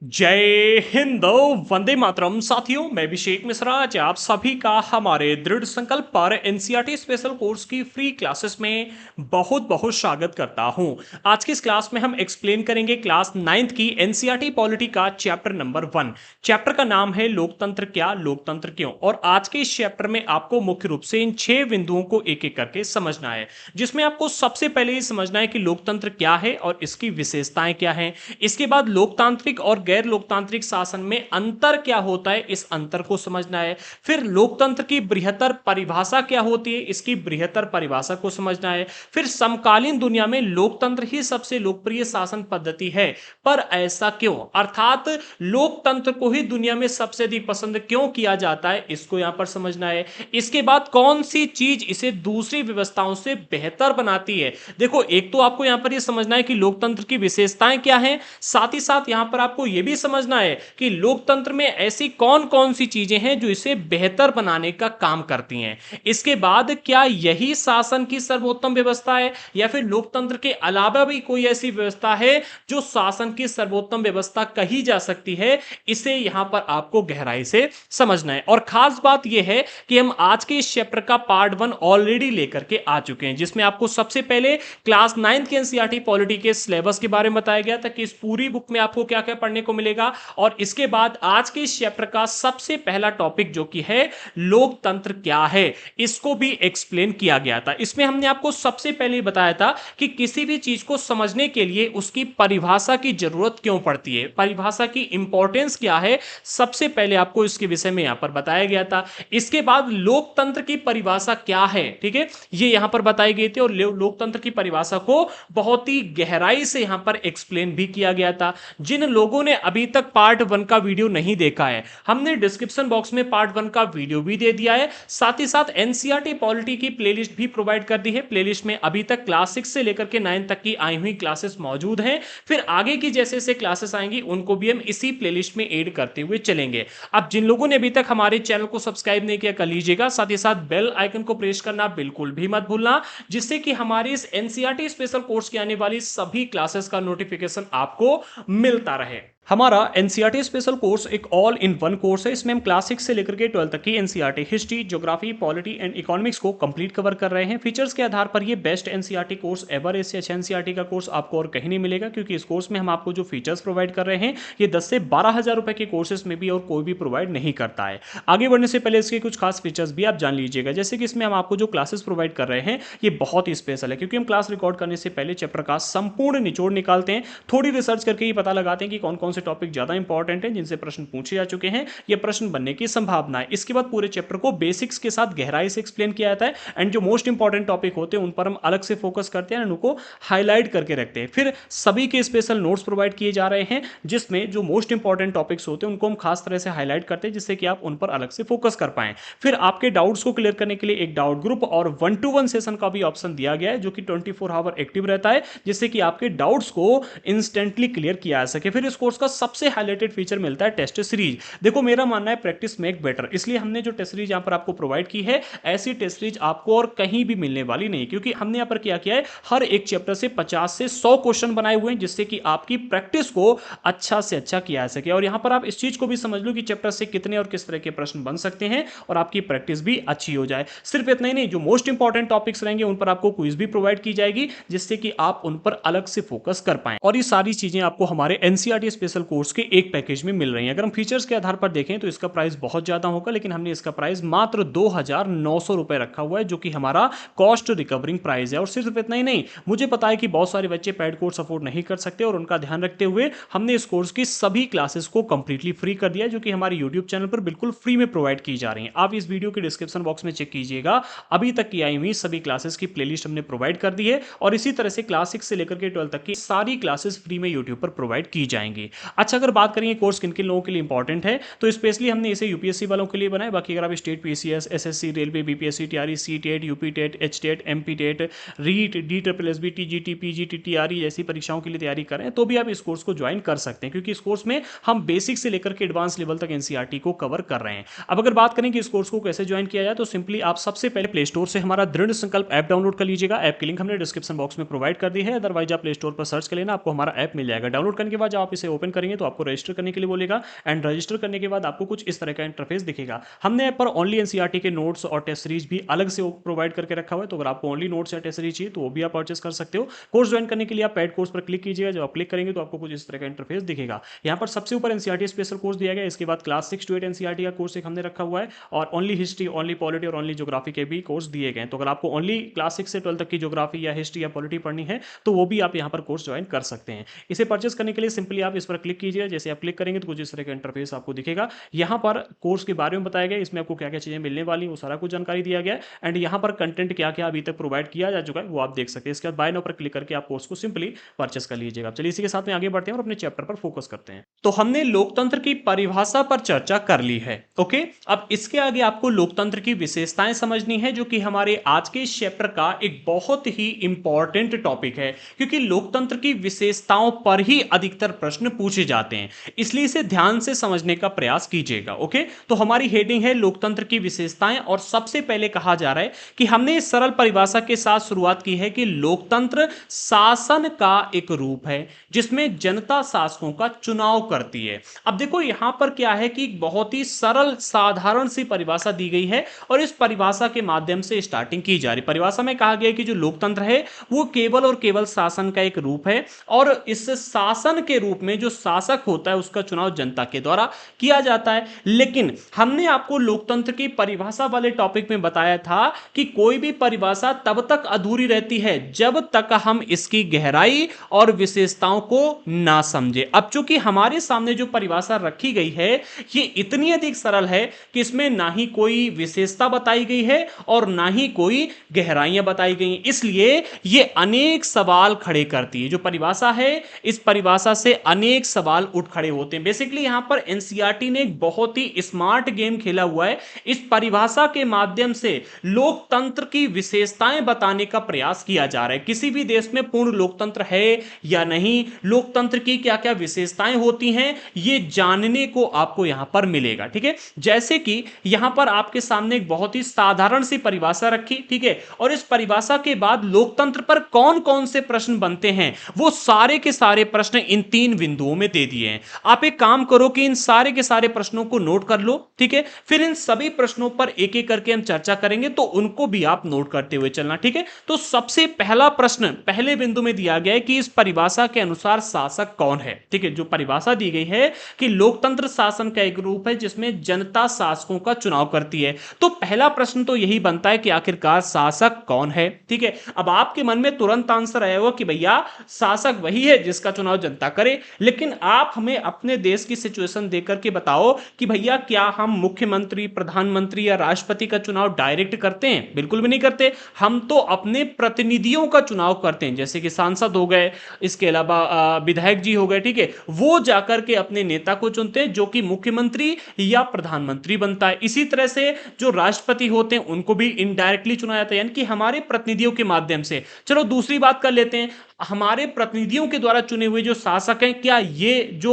जय हिंद। वंदे मातरम। साथियों, मैं अभिषेक मिश्रा आज आप सभी का हमारे दृढ़ संकल्प पर एनसीईआरटी स्पेशल कोर्स की फ्री क्लासेस में बहुत बहुत स्वागत करता हूं। आज की इस क्लास में हम एक्सप्लेन करेंगे क्लास 9th की एनसीईआरटी पॉलिटी का चैप्टर नंबर 1। चैप्टर का नाम है लोकतंत्र क्या, लोकतंत्र क्यों। और आज के इस चैप्टर में आपको मुख्य रूप से इन 6 बिंदुओं को एक एक करके समझना है, जिसमें आपको सबसे पहले ये समझना है कि लोकतंत्र क्या है और इसकी विशेषताएं क्या हैं। इसके बाद लोकतांत्रिक और गैर लोकतांत्रिक शासन में अंतर क्या होता है, इस अंतर को समझना है। फिर लोकतंत्र की बृहत्तर परिभाषा क्या होती है, इसकी बृहत्तर परिभाषा को समझना है। फिर समकालीन दुनिया में लोकतंत्र ही सबसे लोकप्रिय शासन पद्धति है, पर ऐसा क्यों, अर्थात लोकतंत्र को ही दुनिया में सबसे अधिक पसंद क्यों किया जाता है, इसको यहां पर समझना है। इसके बाद कौन सी चीज इसे दूसरी व्यवस्थाओं से बेहतर बनाती है। देखो, एक तो आपको यहां पर यह समझना है कि लोकतंत्र की विशेषताएं क्या हैं, साथ ही साथ यहां पर आपको यह भी समझना है कि लोकतंत्र में ऐसी कौन कौन सी चीजें हैं जो इसे बेहतर बनाने का काम करती हैं। इसके बाद क्या यही शासन की सर्वोत्तम व्यवस्था है या फिर लोकतंत्र के अलावा भी कोई ऐसी व्यवस्था है जो शासन की सर्वोत्तम व्यवस्था कही जा सकती है, इसे यहां पर आपको गहराई से समझना है। और खास बात यह है कि हम आज के इस चैप्टर का पार्ट 1 ऑलरेडी लेकर के आ चुके हैं, जिसमें आपको सबसे पहले क्लास 9th के एनसीईआरटी पॉलिटी के सिलेबस के बारे में बताया गया था कि इस पूरी बुक में आपको क्या क्या पढ़ने को मिलेगा। और इसके बाद आज के इस चैप्टर का सबसे पहला टॉपिक जो कि है लोकतंत्र क्या है, इसको भी एक्सप्लेन किया गया था। इसमें हमने आपको सबसे पहले बताया था कि किसी भी चीज को समझने के लिए उसकी परिभाषा की जरूरत क्यों पड़ती है, परिभाषा की इंपॉर्टेंस क्या है, सबसे पहले आपको इसके विषय में यहां पर बताया गया था। इसके बाद लोकतंत्र की परिभाषा क्या है, ठीक है, ये यहां पर बताई गई थी और लोकतंत्र की परिभाषा को बहुत ही गहराई से यहां पर एक्सप्लेन भी किया गया था। जिन लोगों ने अभी तक पार्ट 1 का वीडियो नहीं देखा है, हमने डिस्क्रिप्शन बॉक्स में पार्ट 1 का वीडियो भी दे दिया है, साथ ही साथ एनसीईआरटी पॉलिटी की प्लेलिस्ट भी प्रोवाइड कर दी है। प्लेलिस्ट में अभी तक क्लास 6 से लेकर के 9 तक की आई हुई क्लासेस मौजूद हैं। फिर आगे की जैसे जैसे क्लासेस आएंगी उनको भी हम इसी प्लेलिस्ट में ऐड करते हुए चलेंगे। अब जिन लोगों ने अभी तक हमारे चैनल को सब्सक्राइब नहीं किया, कर लीजिएगा। साथ ही साथ बेल आइकन को प्रेस करना बिल्कुल भी मत भूलना, जिससे कि हमारी इस एनसीईआरटी स्पेशल कोर्स की आने वाली सभी क्लासेस का नोटिफिकेशन आपको मिलता रहे। हमारा एनसीईआरटी स्पेशल कोर्स एक ऑल इन वन कोर्स है। इसमें हम क्लास 6 से लेकर के 12 तक की NCERT history, geography, polity and economics को कंप्लीट कवर कर रहे हैं। फीचर्स के आधार पर ये बेस्ट एनसीईआरटी कोर्स एवर, इससे अच्छा एनसीईआरटी का कोर्स आपको और कहीं नहीं मिलेगा, क्योंकि इस कोर्स में हम आपको जो फीचर्स प्रोवाइड कर रहे हैं ये 10 से 12,000 रुपए के कोर्सेज में भी और कोई भी प्रोवाइड नहीं करता है। आगे बढ़ने से पहले इसके कुछ खास फीचर्स भी आप जान लीजिएगा, जैसे कि इसमें हम आपको जो क्लासेस प्रोवाइड कर रहे हैं ये बहुत ही स्पेशल है, क्योंकि हम क्लास रिकॉर्ड करने से पहले चैप्टर का संपूर्ण निचोड़ निकालते हैं, थोड़ी रिसर्च करके ये पता लगाते हैं कि कौन कौन से टॉपिक ज्यादा इंपॉर्टेंट है, जिनसे प्रश्न पूछे जा चुके हैं, ये प्रश्न बनने की संभावना है। इसके बाद पूरे चैप्टर को बेसिक्स के साथ गहराई से एक्सप्लेन किया जाता है एंड जो मोस्ट इंपॉर्टेंट टॉपिक होते हैं उन पर हम अलग से फोकस करते हैं, उनको हाईलाइट करके रखते हैं। फिर सभी के स्पेशल नोट्स प्रोवाइड किए जा रहे हैं, जिसमें जो मोस्ट इंपॉर्टेंट टॉपिक्स होते हैं उनको हम खास तरह से हाईलाइट करते हैं, जिससे कि आप उन पर अलग से फोकस कर पाएं। फिर आपके डाउट्स को क्लियर करने के लिए एक डाउट ग्रुप और 1-to-1 सेशन का भी ऑप्शन दिया गया है, जो कि 24 आवर एक्टिव रहता है, जिससे कि आपके डाउट्स को इंस्टेंटली क्लियर किया जा सके। फिर इस कोर्स का सबसे हाईलाइटेड फीचर मिलता है टेस्ट सीरीज। देखो, मेरा मानना है प्रैक्टिस मेक बेटर, इसलिए हमने जो टेस्ट सीरीज यहां पर आपको प्रोवाइड की है, ऐसी टेस्ट सीरीज आपको और कहीं भी मिलने वाली नहीं, क्योंकि हमने यहां पर क्या किया है, हर एक चैप्टर से 50 से 100 क्वेश्चन बनाए हुए हैं, जिससे कि आपकी प्रैक्टिस को अच्छा से अच्छा किया जा सके। और यहां पर आप इस चीज को भी समझ लो कि चैप्टर से कितने और किस तरह के प्रश्न बन सकते हैं और आपकी प्रैक्टिस भी अच्छी हो जाए। सिर्फ इतना ही नहीं, जो मोस्ट इंपॉर्टेंट टॉपिक्स रहेंगे उन पर आपको क्विज भी प्रोवाइड की जाएगी, जिससे कि आप उन पर अलग से फोकस कर पाएं। और ये सारी चीजें आपको हमारे एनसीईआरटी स्पेशल कोर्स के एक पैकेज में मिल रही हैं। अगर हम फीचर्स के आधार पर देखें तो इसका प्राइस बहुत ज्यादा होगा, लेकिन हमने इसका प्राइस मात्र 2,900 रुपए रखा हुआ है, जो कि हमारा कॉस्ट रिकवरिंग प्राइस है। और सिर्फ इतना ही नहीं, मुझे पता है कि बहुत सारे बच्चे पेड कोर्स अफोर्ड नहीं कर सकते, और उनका ध्यान रखते हुए हमने इस कोर्स की सभी क्लासेस को कंप्लीटली फ्री कर दिया है, जो कि हमारे यूट्यूब चैनल पर बिल्कुल फ्री में प्रोवाइड की जा रही है। आप इस वीडियो के डिस्क्रिप्शन बॉक्स में चेक कीजिएगा, अभी तक की आई हुई सभी क्लासेस की प्लेलिस्ट हमने प्रोवाइड कर दी है, और इसी तरह से क्लास 6 से लेकर के 12 तक की सारी क्लासेस फ्री में यूट्यूब पर प्रोवाइड की जाएंगी। अच्छा, अगर बात करें कोर्स किन किन लोगों के लिए इंपॉर्टेंट है, तो स्पेशली हमने इसे यूपीएससी वालों के लिए बनाया। बाकी अगर आप state PCS, SSC, railway, BPSC, TRE, CTET, UP TET, H TET, MP TET, REET, DSSSB, TGT, PGT, TRE जैसी परीक्षाओं के लिए तैयारी करें, तो भी आप इस कोर्स को ज्वाइन कर सकते हैं, क्योंकि इस कोर्स में हम बेसिक से लेकर के एडवांस लेवल तक एनसीईआरटी को कवर कर रहे हैं। अब अगर बात करें कि इस कोर्स को कैसे ज्वाइन किया जाए, तो सिंपली आप सबसे पहले प्ले स्टोर से हमारा दृढ़ संकल्प ऐप डाउनलोड कर लीजिएगा। ऐप की लिंक हमने डिस्क्रिप्शन बॉक्स में प्रोवाइड कर दी है, अदरवाइज आप प्ले स्टोर पर सर्च कर लेना, आपको हमारा ऐप मिल जाएगा। डाउनलोड करने के बाद आप इसे ओपन करेंगे तो आपको रजिस्टर करने के लिए बोलेगा एंड रजिस्टर करने के बाद आपको कुछ इस तरह का इंटरफेस दिखेगा। हमने ऐप पर ओनली एनसीईआरटी के नोट्स और टेस्ट सीरीज भी अलग से प्रोवाइड करके रखा हुआ है, तो अगर आपको ओनली नोट्स या टेस्ट सीरीज चाहिए तो वो भी आप परचेस कर सकते हो। कोर्स ज्वाइन करने के लिए आप पेड कोर्स पर क्लिक कीजिएगा, जब आप क्लिक करेंगे तो आपको कुछ इस तरह का इंटरफेस दिखेगा। यहाँ पर सबसे ऊपर एनसीईआरटी स्पेशल कोर्स दिया गया है, इसके बाद क्लास 6 to 8 एनसीईआरटी का कोर्स एक हमने रखा हुआ है और ओनली हिस्ट्री, ओनली पॉलिटी और ओनली ज्योग्राफी के भी कोर्स दिए गए हैं। तो अगर आपको ओनली क्लास 6 से 12 तक की ज्योग्राफी या हिस्ट्री या पॉलिटी पढ़नी है तो वो भी आप यहाँ पर कोर्स ज्वाइन कर सकते हैं। इसे परचेस करने के लिए सिंपली आप इस पर क्लिक कीजिए, जैसे आप क्लिक करेंगे तो कुछ इस तरह का इंटरफेस आपको दिखेगा। यहाँ पर कोर्स के बारे में बताया गया, इसमें आपको क्या क्या चीजें मिलने वाली वो सारा कुछ जानकारी दिया गया है एंड यहाँ पर कंटेंट क्या क्या अभी तक प्रोवाइड किया जा चुका है वो आप देख सकते हैं। इसके बाद बाय नाउ पर क्लिक करके आप कोर्स को सिंपली परचेस कर लीजिएगा। चलिए इसी के साथ में आगे बढ़ते हैं और अपने चैप्टर पर फोकस करते हैं। तो हमने लोकतंत्र की परिभाषा पर चर्चा कर ली है, ओके। अब इसके आगे आपको लोकतंत्र की विशेषताएं समझनी है, जो कि हमारे आज के इस चैप्टर का एक बहुत ही इंपॉर्टेंट टॉपिक है, क्योंकि लोकतंत्र की विशेषताओं पर ही अधिकतर प्रश्न पूछे जाते हैं, इसलिए इसे ध्यान से समझने का प्रयास कीजिएगा, ओके। तो हमारी हेडिंग है लोकतंत्र की विशेषताएं और सबसे पहले कहा जा रहा है कि हमने इस सरल परिभाषा के साथ शुरुआत की है कि लोकतंत्र शासन का एक रूप है जिसमें जनता शासकों का चुनाव करती है। अब देखो यहां पर क्या है कि बहुत ही सरल साधारण सी परिभाषा दी गई है और इस परिभाषा के माध्यम से स्टार्टिंग की जा रही। परिभाषा में कहा गया है कि जो लोकतंत्र है वो केवल और केवल शासन का एक रूप है और इस शासन के रूप में जो शासक होता है उसका चुनाव जनता के द्वारा किया जाता है। लेकिन हमने आपको लोकतंत्र की परिभाषा वाले टॉपिक में बताया था कि कोई भी परिभाषा तब तक अधूरी रहती है जब तक हम इसकी गहराई और विशेषताओं को ना समझे। अब चूंकि हमारे सामने जो परिभाषा रखी गई है ये इतनी अधिक सरल है कि इसमें ना ही कोई विशेषता बताई गई है और ना ही कोई गहराइयां बताई गई, इसलिए ये अनेक सवाल खड़े करती है। जो परिभाषा है इस परिभाषा से अनेक सवाल उठ खड़े होते हैं। बेसिकली यहां पर एनसीईआरटी ने एक बहुत ही स्मार्ट गेम खेला हुआ है। इस परिभाषा के माध्यम से लोकतंत्र की विशेषताएं बताने का प्रयास किया जा रहा है। किसी भी देश में पूर्ण लोकतंत्र है या नहीं, लोकतंत्र की क्या क्या विशेषताएं होती हैं, ये जानने को आपको यहां पर मिलेगा, ठीक है। जैसे कि यहां पर आपके सामने एक बहुत ही साधारण सी परिभाषा रखी, ठीक है, और इस परिभाषा के बाद लोकतंत्र पर कौन कौन से प्रश्न बनते हैं वो सारे के सारे प्रश्न इन 3 बिंदुओं में दे दिए हैं। आप एक काम करो कि इन सारे के सारे प्रश्नों को नोट कर लो, ठीक है, फिर इन सभी प्रश्नों पर एक एक करके हम चर्चा करेंगे, तो उनको भी आप नोट करते हुए चलना, ठीक है। तो सबसे पहला प्रश्न पहले बिंदु में दिया गया है कि इस परिभाषा के अनुसार शासक कौन है, ठीक है। जो परिभाषा दी गई है कि लोकतंत्र शासन का एक रूप है जिसमें जनता शासकों का चुनाव करती है, तो पहला प्रश्न तो यही बनता है कि आखिरकार शासक कौन है, ठीक है। अब आपके मन में तुरंत आंसर आएगा कि भैया शासक वही है जिसका चुनाव जनता करे, लेकिन आप हमें अपने देश की सिचुएशन देकर के बताओ कि भैया क्या हम मुख्यमंत्री, प्रधानमंत्री या राष्ट्रपति का चुनाव डायरेक्ट करते हैं? बिल्कुल भी नहीं करते। हम तो अपने प्रतिनिधियों का चुनाव करते हैं, जैसे कि सांसद हो गए, इसके अलावा विधायक जी हो गए, ठीक है, वो जाकर के अपने नेता को चुनते हैं जो कि मुख्यमंत्री या प्रधानमंत्री बनता है। इसी तरह से जो राष्ट्रपति होते हैं उनको भी इनडायरेक्टली चुना जाता है, यानी कि हमारे प्रतिनिधियों के माध्यम से। चलो दूसरी बात कर लेते हैं, हमारे प्रतिनिधियों के द्वारा चुने हुए जो शासक हैं, क्या ये जो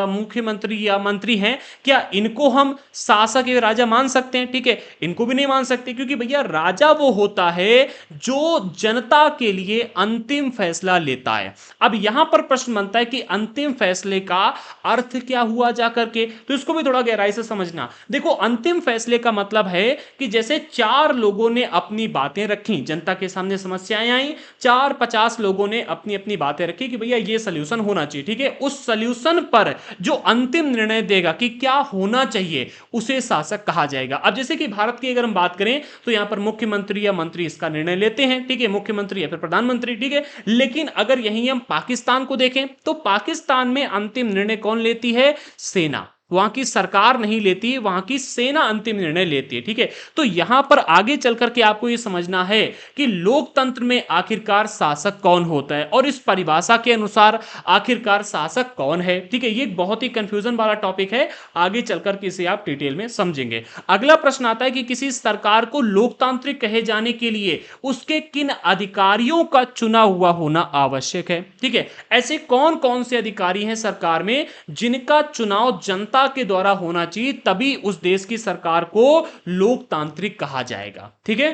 मुख्यमंत्री या मंत्री हैं, क्या इनको हम शासक या राजा मान सकते हैं? ठीक है, इनको भी नहीं मान सकते, क्योंकि भैया राजा वो होता है जो जनता के लिए अंतिम फैसला लेता है। अब यहां पर प्रश्न बनता है कि अंतिम फैसले का अर्थ क्या हुआ जाकर के, तो इसको भी थोड़ा गहराई से समझना। देखो अंतिम फैसले का मतलब है कि जैसे 4 लोगों ने अपनी बातें रखी, जनता के सामने समस्याएं आई, 4-50 लोगों ने अपनी अपनी बातें रखी कि भैया ये सॉल्यूशन होना चाहिए, ठीक है, उस सॉल्यूशन पर जो अंतिम निर्णय देगा कि क्या होना चाहिए उसे शासक कहा जाएगा। अब जैसे कि भारत की अगर हम बात करें तो यहां पर मुख्यमंत्री या मंत्री इसका निर्णय लेते हैं, ठीक है, मुख्यमंत्री या फिर प्रधानमंत्री, ठीक है। लेकिन अगर यहीं हम पाकिस्तान को देखें तो पाकिस्तान में अंतिम निर्णय कौन लेती है? सेना। वहां की सरकार नहीं लेती, वहां की सेना अंतिम निर्णय लेती है, ठीक है। तो यहां पर आगे चल करके आपको यह समझना है कि लोकतंत्र में आखिरकार शासक कौन होता है और इस परिभाषा के अनुसार आखिरकार शासक कौन है, ठीक है। ये एक बहुत ही कंफ्यूजन वाला टॉपिक है, आगे चलकर के इसे आप डिटेल में समझेंगे। अगला प्रश्न आता है कि किसी सरकार को लोकतांत्रिक कहे जाने के लिए उसके किन अधिकारियों का चुना हुआ होना आवश्यक है, ठीक है। ऐसे कौन कौन से अधिकारी हैं सरकार में जिनका चुनाव जनता के द्वारा होना चाहिए, तभी उस देश की सरकार को लोकतांत्रिक कहा जाएगा, ठीक है।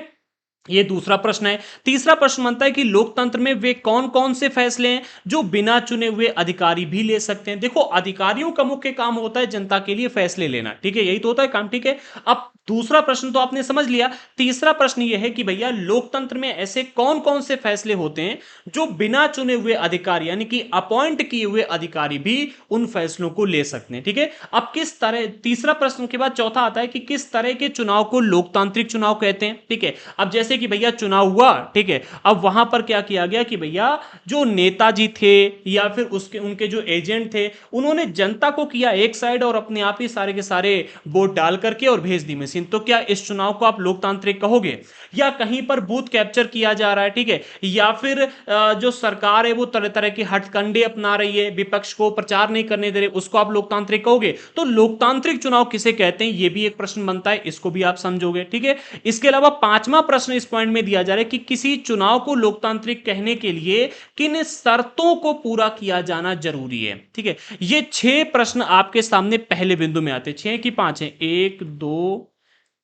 ये दूसरा प्रश्न है। तीसरा प्रश्न बनता है कि लोकतंत्र में वे कौन कौन से फैसले हैं जो बिना चुने हुए अधिकारी भी ले सकते हैं। देखो, अधिकारियों का मुख्य काम होता है जनता के लिए फैसले लेना, ठीक है, यही तो होता है काम, ठीक है। अब दूसरा प्रश्न तो आपने समझ लिया। तीसरा प्रश्न यह है कि भैया लोकतंत्र में ऐसे कौन कौन से फैसले होते हैं जो बिना चुने हुए अधिकारी यानी कि अपॉइंट किए हुए अधिकारी भी उन फैसलों को ले सकते हैं, ठीक है। अब किस तरह, तीसरा प्रश्न के बाद चौथा आता है कि किस तरह के चुनाव को लोकतांत्रिक चुनाव कहते हैं, ठीक है। अब जैसे कि भैया चुनाव हुआ, ठीक है, अब वहां पर क्या किया गया कि भैया जो नेताजी थे या फिर उसके उनके जो एजेंट थे, उन्होंने जनता को किया एक साइड और अपने आप ही सारे के सारे वोट डाल करके और भेज दी मशीन। तो क्या इस चुनाव को आप लोकतांत्रिक कहोगे? या कहीं पर बूथ कैप्चर किया जा रहा है, ठीक है, या फिर जो सरकार है वो तरह तरह के हथकंडे अपना रही है, विपक्ष को प्रचार नहीं करने दे रहे, उसको आप लोकतांत्रिक कहोगे? तो लोकतांत्रिक चुनाव किसे कहते हैं, ये भी एक प्रश्न बनता है, इसको भी आप समझोगे, ठीक है। इसके अलावा पांचवा प्रश्न इस पॉइंट में दिया जा रहा है कि किसी चुनाव को लोकतांत्रिक कहने के लिए किन शर्तों को पूरा किया जाना जरूरी है, ठीक है। ये 6 प्रश्न आपके सामने पहले बिंदु में आते हैं। 6 की 5 है, 1 2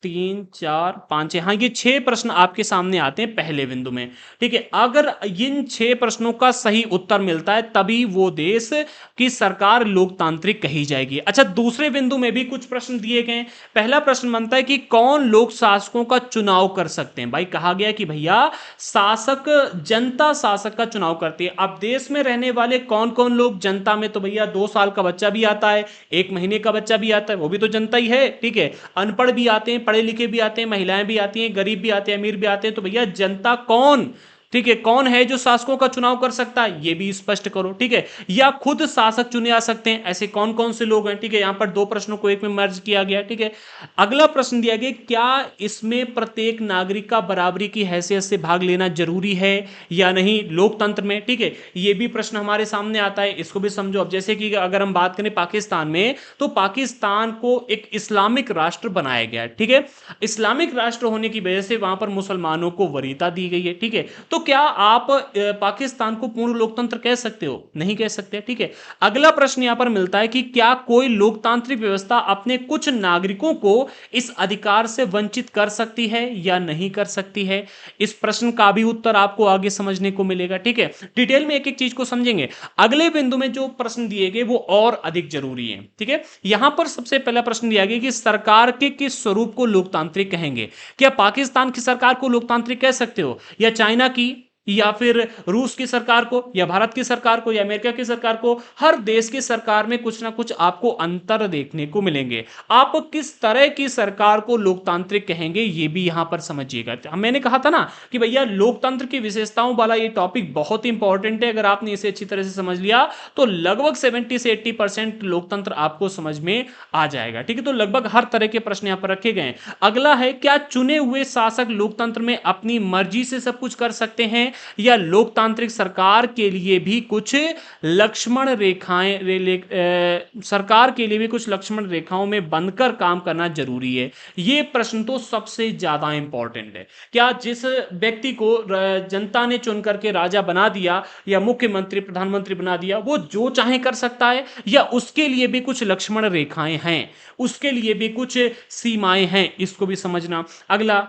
3 4 5 है, हाँ, ये 6 प्रश्न आपके सामने आते हैं पहले बिंदु में, ठीक है। अगर इन 6 प्रश्नों का सही उत्तर मिलता है तभी वो देश की सरकार लोकतांत्रिक कही जाएगी। अच्छा, दूसरे बिंदु में भी कुछ प्रश्न दिए गए हैं। पहला प्रश्न बनता है कि कौन लोक शासकों का चुनाव कर सकते हैं। भाई कहा गया कि भैया शासक, जनता शासक का चुनाव करती है। अब देश में रहने वाले कौन कौन लोग जनता में, तो भैया 2 साल का बच्चा भी आता है, 1 महीने का बच्चा भी आता है, वो भी तो जनता ही है, ठीक है। अनपढ़ भी आते हैं, पढ़े लिखे भी आते हैं, महिलाएं भी आती हैं, गरीब भी आते हैं, अमीर भी आते हैं। तो भैया जनता कौन, ठीक है, कौन है जो शासकों का चुनाव कर सकता है, ये भी स्पष्ट करो, ठीक है। या खुद शासक चुने आ सकते हैं, ऐसे कौन कौन से लोग हैं, ठीक है। यहां पर 2 प्रश्नों को एक में मर्ज किया गया, ठीक है। अगला प्रश्न दिया गया, क्या इसमें प्रत्येक नागरिक का बराबरी की हैसियत से भाग लेना जरूरी है या नहीं लोकतंत्र में, ठीक है। ये भी प्रश्न हमारे सामने आता है, इसको भी समझो। अब जैसे कि अगर हम बात करें पाकिस्तान में, तो पाकिस्तान को एक इस्लामिक राष्ट्र बनाया गया है, ठीक है। इस्लामिक राष्ट्र होने की वजह से वहां पर मुसलमानों को वरीयता दी गई है, ठीक है। तो क्या आप पाकिस्तान को पूर्ण लोकतंत्र कह सकते हो? नहीं कह सकते, ठीक है। अगला प्रश्न यहां पर मिलता है कि क्या कोई लोकतांत्रिक व्यवस्था अपने कुछ नागरिकों को इस अधिकार से वंचित कर सकती है या नहीं कर सकती है? इस प्रश्न का भी उत्तर आपको आगे समझने को मिलेगा, ठीक है। डिटेल में एक एक चीज को समझेंगे। अगले बिंदु में जो प्रश्न दिए गए वो और अधिक जरूरी है, ठीक है। यहां पर सबसे पहला प्रश्न दिया गया कि सरकार के किस स्वरूप को लोकतांत्रिक कहेंगे। क्या पाकिस्तान की सरकार को लोकतांत्रिक कह सकते हो, या चाइना की, या फिर रूस की सरकार को, या भारत की सरकार को, या अमेरिका की सरकार को? हर देश की सरकार में कुछ ना कुछ आपको अंतर देखने को मिलेंगे। आप किस तरह की सरकार को लोकतांत्रिक कहेंगे ये भी यहां पर समझिएगा। मैंने कहा था ना कि भैया लोकतंत्र की विशेषताओं वाला ये टॉपिक बहुत इंपॉर्टेंट है। अगर आपने इसे अच्छी तरह से समझ लिया तो लगभग 70 से 80% लोकतंत्र आपको समझ में आ जाएगा, ठीक है। तो लगभग हर तरह के प्रश्न यहां पर रखे गए हैं। अगला है, क्या चुने हुए शासक लोकतंत्र में अपनी मर्जी से सब कुछ कर सकते हैं या लोकतांत्रिक सरकार के लिए भी कुछ लक्ष्मण रेखाएं सरकार के लिए भी कुछ लक्ष्मण रेखाओं में बंधकर काम करना जरूरी है? ये प्रश्न तो सबसे ज्यादा इंपॉर्टेंट है। क्या जिस व्यक्ति को जनता ने चुन करके राजा बना दिया या मुख्यमंत्री प्रधानमंत्री बना दिया वो जो चाहे कर सकता है, या उसके लिए भी कुछ लक्ष्मण रेखाएं हैं, उसके लिए भी कुछ सीमाएं हैं? इसको भी समझना। अगला,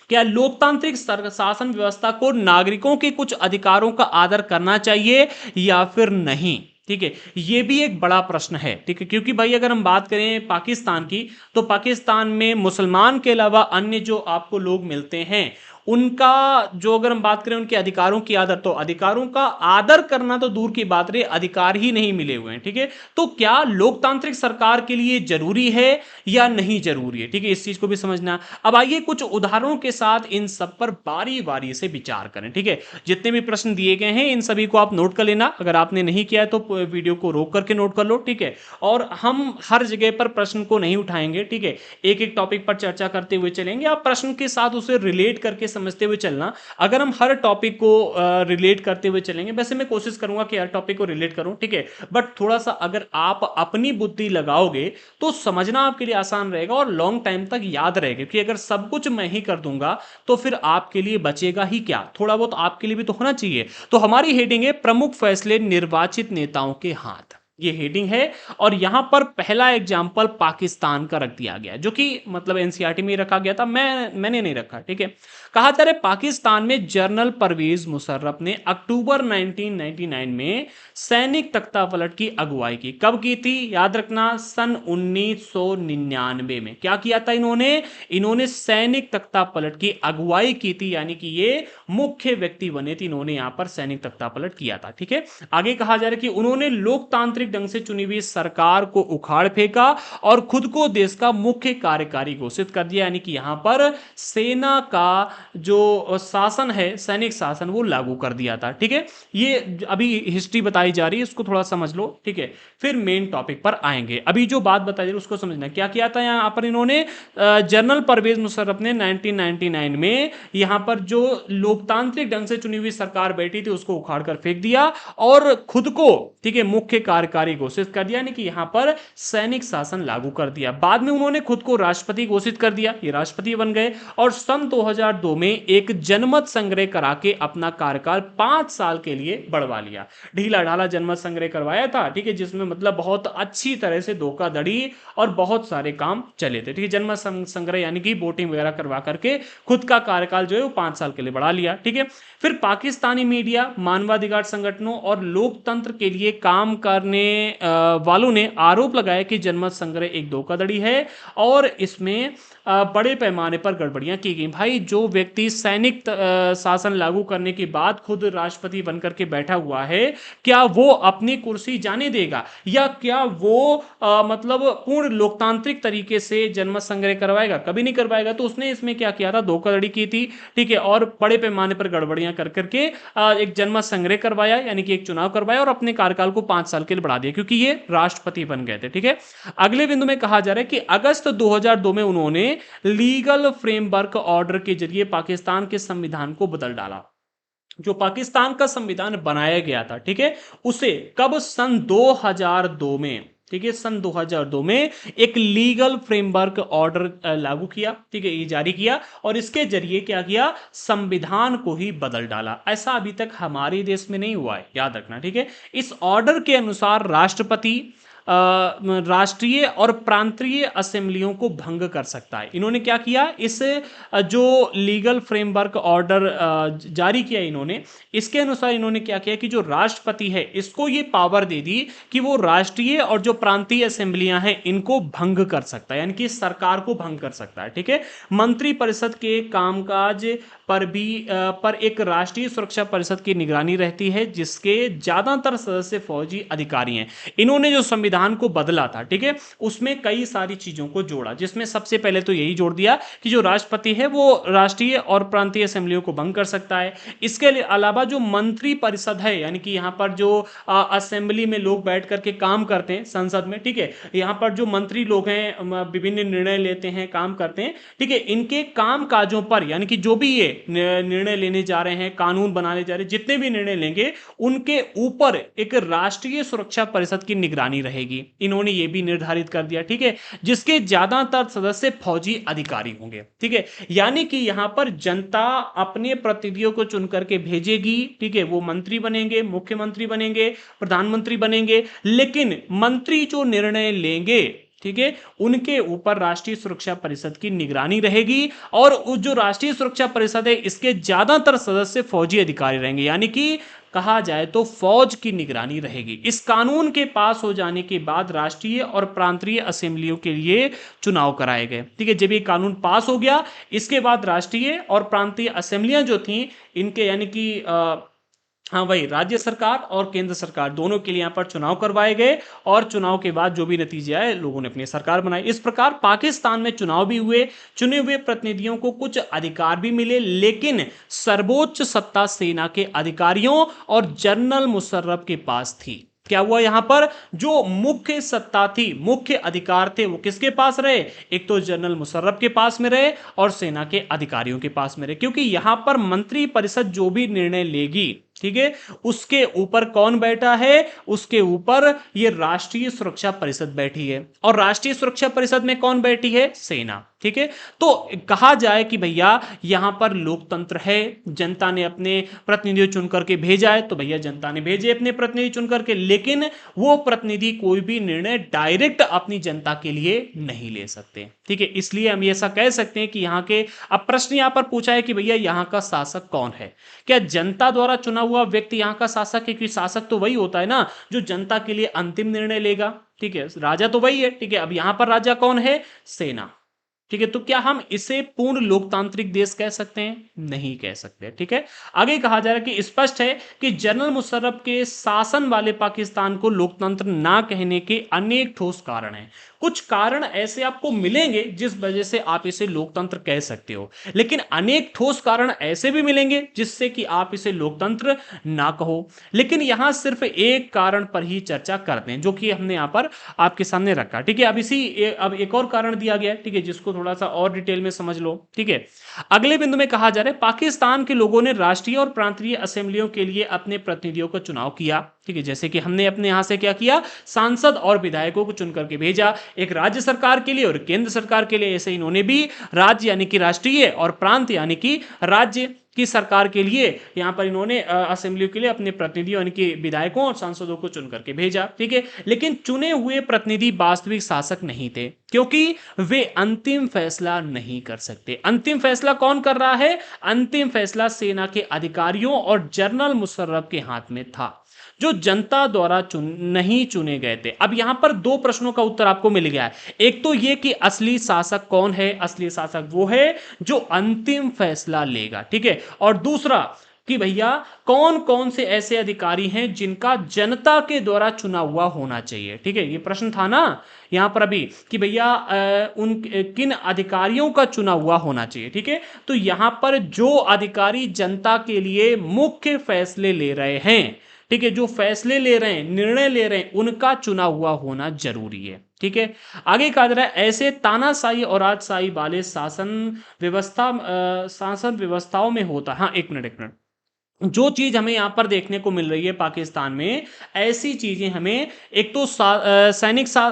क्या लोकतांत्रिक शासन व्यवस्था को नागरिकों के कुछ अधिकारों का आदर करना चाहिए या फिर नहीं, ठीक है। ये भी एक बड़ा प्रश्न है, ठीक है, क्योंकि भाई अगर हम बात करें पाकिस्तान की, तो पाकिस्तान में मुसलमान के अलावा अन्य जो आपको लोग मिलते हैं उनका जो, अगर हम बात करें उनके अधिकारों की आदर, तो अधिकारों का आदर करना तो दूर की बात रही, अधिकार ही नहीं मिले हुए हैं, ठीक है। तो क्या लोकतांत्रिक सरकार के लिए जरूरी है या नहीं जरूरी है, ठीक है, इस चीज को भी समझना। अब आइए कुछ उदाहरणों के साथ इन सब पर बारी बारी से विचार करें, ठीक है। जितने भी प्रश्न दिए गए हैं इन सभी को आप नोट कर लेना, अगर आपने नहीं किया है तो वीडियो को रोक करके नोट कर लो, ठीक है। और हम हर जगह पर प्रश्न को नहीं उठाएंगे, ठीक है, एक एक टॉपिक पर चर्चा करते हुए चलेंगे। आप प्रश्न के साथ उसे रिलेट करके समझते हुए चलना। अगर हम हर टॉपिक को रिलेट करते हुए चलेंगे, वैसे मैं कोशिश करूंगा कि हर टॉपिक को रिलेट करूं, ठीक है, बट थोड़ा सा अगर आप अपनी बुद्धि लगाओगे तो समझना आपके लिए आसान रहेगा और लॉन्ग टाइम तक याद रहेगा। क्योंकि अगर सब कुछ मैं ही कर दूंगा तो फिर आपके लिए बचेगा ही क्या, थोड़ा बहुत आपके लिए भी तो होना चाहिए। तो हमारी हेडिंग है, प्रमुख फैसले निर्वाचित नेताओं के हाथ। ये हेडिंग है। और यहां पर पहला एग्जाम्पल पाकिस्तान का रख दिया गया, जो कि मतलब एनसीईआरटी में रखा गया था, मैंने नहीं रखा, ठीक है। कहा जा रहा है पाकिस्तान में जनरल परवेज मुशर्रफ ने अक्टूबर 1999 में सैनिक तख्तापलट की अगुवाई की। कब की थी याद रखना, सन 1999 में। क्या किया था इन्होंने, इन्होंने सैनिक तख्तापलट की अगुवाई की थी, यानी कि ये मुख्य व्यक्ति बने थे, इन्होंने यहां पर सैनिक तख्तापलट किया था, ठीक है। आगे कहा जा रहा है कि उन्होंने लोकतांत्रिक ढंग से चुनी हुई सरकार को उखाड़ फेंका और खुद को देश का मुख्य कार्यकारी घोषित कर दिया, यानी कि यहां पर सेना का जो शासन है, सैनिक शासन, वो लागू कर दिया था, ठीक है। ये अभी हिस्ट्री बताई जा रही है, इसको थोड़ा समझ लो, ठीक है। फिर मेन टॉपिक पर आएंगे। अभी जो बात बताई जा रही है उसको समझना, क्या किया था यहां पर इन्होंने, जनरल परवेज मुशर्रफ ने 1999 में यहां पर जो लोकतांत्रिक ढंग से चुनी हुई सरकार बैठी थी उसको उखाड़ कर फेंक दिया और खुद को, ठीक है, मुख्य कार्यकारी घोषित कर दिया, यानी कि यहां पर सैनिक शासन लागू कर दिया। बाद में उन्होंने खुद को राष्ट्रपति घोषित कर दिया, ये राष्ट्रपति बन गए। और सन 2002 में एक जनमत संग्रह करा के अपना कार्यकाल 5 साल के लिए बढ़वा लिया। ढीला ढाला जनमत संग्रह करवाया था, ठीक है, जिसमें मतलब बहुत अच्छी तरह से धोखाधड़ी और बहुत सारे काम चले थे, ठीक है। जनमत संग्रह यानी कि वोटिंग वगैरह करवा करके खुद का कार्यकाल जो है वो 5 साल के लिए बढ़ा लिया, ठीक है। फिर पाकिस्तानी मीडिया, मानवाधिकार संगठनों और लोकतंत्र के लिए काम करने वालों ने आरोप लगाया कि जनमत संग्रह एक धोखाधड़ी है और इसमें बड़े पैमाने पर गड़बड़ियां की गई। भाई, जो व्यक्ति सैनिक शासन लागू करने के बाद खुद राष्ट्रपति बनकर के बैठा हुआ है, क्या वो अपनी कुर्सी जाने देगा, या क्या वो मतलब पूर्ण लोकतांत्रिक तरीके से जनमत संग्रह करवाएगा? कभी नहीं करवाएगा। तो उसने इसमें क्या किया था, धोखाधड़ी की थी, ठीक है, और बड़े पैमाने पर गड़बड़ियां कर करके एक जनमत संग्रह करवाया, यानी कि एक चुनाव करवाया और अपने कार्यकाल को 5 साल के लिए बढ़ा दिया, क्योंकि ये राष्ट्रपति बन गए थे, ठीक है। अगले बिंदु में कहा जा रहा है कि अगस्त 2002 में उन्होंने लीगल फ्रेमवर्क ऑर्डर के जरिए पाकिस्तान के संविधान को बदल डाला। जो पाकिस्तान का संविधान बनाया गया था, ठीक है, उसे कब, सन 2002 में, ठीक है, सन 2002 में एक लीगल फ्रेमवर्क ऑर्डर लागू किया, ठीक है, ये जारी किया और इसके जरिए क्या किया, संविधान को ही बदल डाला। ऐसा अभी तक हमारे देश में नहीं हुआ है, याद रखना, ठीक है। इस ऑर्डर के अनुसार राष्ट्रपति राष्ट्रीय और प्रांतीय असेंबलियों को भंग कर सकता है। इन्होंने क्या किया, इस जो लीगल फ्रेमवर्क ऑर्डर जारी किया इन्होंने, इसके अनुसार इन्होंने क्या किया कि जो राष्ट्रपति है इसको ये पावर दे दी कि वो राष्ट्रीय और जो प्रांतीय असेंबलियां हैं इनको भंग कर सकता है, यानी कि सरकार को भंग कर सकता है, ठीक है। मंत्रिपरिषद के कामकाज पर भी पर एक राष्ट्रीय सुरक्षा परिषद की निगरानी रहती है, जिसके ज्यादातर सदस्य फौजी अधिकारी हैं। इन्होंने जो संविधान को बदला था, ठीक है, उसमें कई सारी चीजों को जोड़ा, जिसमें सबसे पहले तो यही जोड़ दिया कि जो राष्ट्रपति है वो राष्ट्रीय और प्रांतीय असेंबलियों को भंग कर सकता है। इसके अलावा जो मंत्री परिषद है, यानी कि यहां पर जो असेंबली में लोग बैठ करके काम करते हैं संसद में, ठीक है, यहां पर जो मंत्री लोग हैं विभिन्न निर्णय लेते हैं, काम करते हैं, ठीक है, इनके काम काजों पर, यानी कि जो भी ये निर्णय लेने जा रहे हैं, कानून बनाने जा रहे हैं, जितने भी निर्णय लेंगे उनके ऊपर एक राष्ट्रीय सुरक्षा परिषद की निगरानी रहेगी। इन्होंने ये भी निर्धारित कर दिया, ठीक है, जिसके ज्यादातर सदस्य फौजी अधिकारी होंगे, ठीक है। यानी कि यहां पर जनता अपने प्रतिनिधियों को चुन करके भेजेगी, ठीक है, वो मंत्री बनेंगे, मुख्यमंत्री बनेंगे, प्रधानमंत्री बनेंगे, लेकिन मंत्री जो निर्णय लेंगे, ठीक है, उनके ऊपर राष्ट्रीय सुरक्षा परिषद की निगरानी रहेगी और जो राष्ट्रीय सुरक्षा परिषद है इसके ज्यादातर सदस्य फौजी अधिकारी रहेंगे, यानी कि कहा जाए तो फौज की निगरानी रहेगी। इस कानून के पास हो जाने के बाद राष्ट्रीय और प्रांतीय असेंबलियों के लिए चुनाव कराए गए, ठीक है। जब ये कानून पास हो गया, इसके बाद राष्ट्रीय और प्रांतीय असेंबलियां जो थी इनके, यानी कि हाँ भाई, राज्य सरकार और केंद्र सरकार दोनों के लिए यहां पर चुनाव करवाए गए और चुनाव के बाद जो भी नतीजे आए लोगों ने अपनी सरकार बनाई। इस प्रकार पाकिस्तान में चुनाव भी हुए, चुने हुए प्रतिनिधियों को कुछ अधिकार भी मिले, लेकिन सर्वोच्च सत्ता सेना के अधिकारियों और जनरल मुशर्रफ के पास थी। क्या हुआ, यहां पर जो मुख्य सत्ता थी, मुख्य अधिकार थे, वो किसके पास रहे, एक तो जनरल मुशर्रफ के पास में रहे और सेना के अधिकारियों के पास में रहे, क्योंकि यहां पर मंत्री परिषद जो भी निर्णय लेगी, ठीक है, उसके ऊपर कौन बैठा है? उसके ऊपर ये राष्ट्रीय सुरक्षा परिषद बैठी है। और राष्ट्रीय सुरक्षा परिषद में कौन बैठी है? सेना। ठीक है, तो कहा जाए कि भैया यहां पर लोकतंत्र है, जनता ने अपने प्रतिनिधि चुन करके भेजा है, तो भैया जनता ने भेजे अपने प्रतिनिधि चुन करके, लेकिन वो प्रतिनिधि कोई भी निर्णय डायरेक्ट अपनी जनता के लिए नहीं ले सकते। ठीक है, इसलिए हम ऐसा कह सकते हैं कि यहाँ के, अब प्रश्न यहां पर पूछा है कि भैया यहां का शासक कौन है? क्या जनता द्वारा चुना हुआ व्यक्ति यहां का शासक है? क्योंकि शासक तो वही होता है ना जो जनता के लिए अंतिम निर्णय लेगा। ठीक है, राजा तो वही है। ठीक है, अब यहां पर राजा कौन है? सेना। ठीक है, तो क्या हम इसे पूर्ण लोकतांत्रिक देश कह सकते हैं? नहीं कह सकते। ठीक है, आगे कहा जा रहा है कि स्पष्ट है कि जनरल मुशर्रफ के शासन वाले पाकिस्तान को लोकतंत्र ना कहने के अनेक ठोस कारण हैं। कुछ कारण ऐसे आपको मिलेंगे जिस वजह से आप इसे लोकतंत्र कह सकते हो, लेकिन अनेक ठोस कारण ऐसे भी मिलेंगे जिससे कि आप इसे लोकतंत्र ना कहो। लेकिन यहां सिर्फ एक कारण पर ही चर्चा करते हैं जो कि हमने यहां पर आपके सामने रखा। ठीक है, अब एक और कारण दिया गया है, ठीक है, जिसको थोड़ा सा और डिटेल में समझ लो। ठीक है, अगले बिंदु में कहा जा रहा है पाकिस्तान के लोगों ने राष्ट्रीय और प्रांतीय असेंबलियों के लिए अपने प्रतिनिधियों का चुनाव किया। ठीक है, जैसे कि हमने अपने यहां से क्या किया? सांसद और विधायकों को चुन करके भेजा, एक राज्य सरकार के लिए और केंद्र सरकार के लिए। ऐसे इन्होंने भी राज्य यानी कि राष्ट्रीय और प्रांत यानी कि राज्य की सरकार के लिए यहां पर इन्होंने असेंबली के लिए अपने प्रतिनिधियों यानी कि विधायकों और सांसदों को चुन करके भेजा। ठीक है, लेकिन चुने हुए प्रतिनिधि वास्तविक शासक नहीं थे, क्योंकि वे अंतिम फैसला नहीं कर सकते। अंतिम फैसला कौन कर रहा है? अंतिम फैसला सेना के अधिकारियों और जनरल मुशर्रफ के हाथ में था, जो जनता द्वारा नहीं चुने गए थे। अब यहां पर दो प्रश्नों का उत्तर आपको मिल गया है। एक तो यह कि असली शासक कौन है? असली शासक वो है जो अंतिम फैसला लेगा। ठीक है, और दूसरा कि भैया कौन कौन से ऐसे अधिकारी हैं जिनका जनता के द्वारा चुना हुआ होना चाहिए। ठीक है, ये प्रश्न था ना यहां पर अभी कि भैया उन किन अधिकारियों का चुना हुआ होना चाहिए। ठीक है, तो यहां पर जो अधिकारी जनता के लिए मुख्य फैसले ले रहे हैं, ठीक है, जो फैसले ले रहे हैं, निर्णय ले रहे हैं, उनका चुना हुआ होना जरूरी है। ठीक है, आगे कहा जा रहा है ऐसे तानाशाही और राजशाही वाले शासन व्यवस्थाओं में होता है। हाँ, एक मिनट एक मिनट, जो चीज हमें यहां पर देखने को मिल रही है पाकिस्तान में, ऐसी चीजें हमें एक तो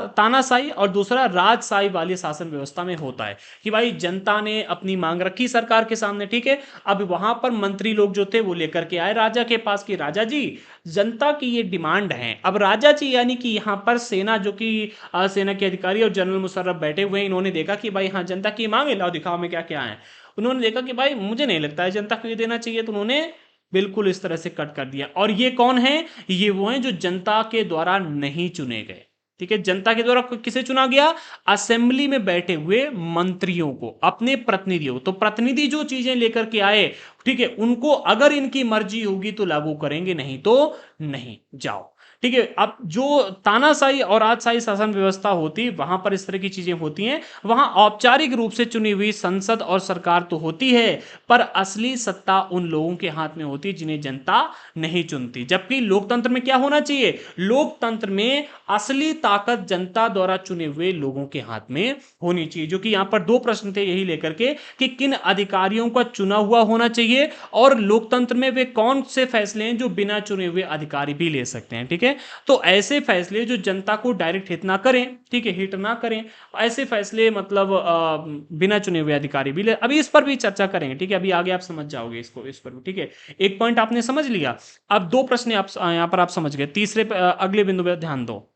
तानाशाही और दूसरा राजशाही वाली शासन व्यवस्था में होता है कि भाई जनता ने अपनी मांग रखी सरकार के सामने। ठीक है, अब वहां पर मंत्री लोग जो थे वो लेकर के आए राजा के पास कि राजा जी जनता की ये डिमांड है। अब राजा जी यानी कि यहाँ पर सेना, जो कि सेना के अधिकारी और जनरल मुशर्रफ बैठे हुए हैं, इन्होंने देखा कि भाई हाँ जनता की मांग है, लाओ दिखाओ में क्या क्या है। उन्होंने देखा कि भाई मुझे नहीं लगता है जनता को ये देना चाहिए, तो उन्होंने बिल्कुल इस तरह से कट कर दिया। और ये कौन है? ये वो हैं जो जनता के द्वारा नहीं चुने गए। ठीक है, जनता के द्वारा किसे चुना गया? असेंबली में बैठे हुए मंत्रियों को, अपने प्रतिनिधियों। तो प्रतिनिधि जो चीजें लेकर के आए, ठीक है, उनको अगर इनकी मर्जी होगी तो लागू करेंगे, नहीं तो नहीं, जाओ। ठीक है, अब जो तानाशाही और राजशाही शासन व्यवस्था होती, वहां पर इस तरह की चीजें होती हैं। वहां औपचारिक रूप से चुनी हुई संसद और सरकार तो होती है, पर असली सत्ता उन लोगों के हाथ में होती है जिन्हें जनता नहीं चुनती। जबकि लोकतंत्र में क्या होना चाहिए? लोकतंत्र में असली ताकत जनता द्वारा चुने हुए लोगों के हाथ में होनी चाहिए। जो कि यहां पर दो प्रश्न थे यही लेकर के कि किन अधिकारियों का चुना हुआ होना चाहिए, और लोकतंत्र में वे कौन से फैसले हैं जो बिना चुने हुए अधिकारी भी ले सकते हैं। ठीक है, तो ऐसे फैसले जो जनता को डायरेक्ट हित ना करें, ठीक है, हिट ना करें, ऐसे फैसले मतलब बिना चुने हुए अधिकारी भी ले। अभी इस पर भी चर्चा करेंगे। ठीक है, अभी आगे आप समझ जाओगे इसको, इस पर भी। ठीक है, एक पॉइंट आपने समझ लिया। अब दो प्रश्न आप यहां पर आप समझ गए। तीसरे अगले बिंदु पर ध्यान दो।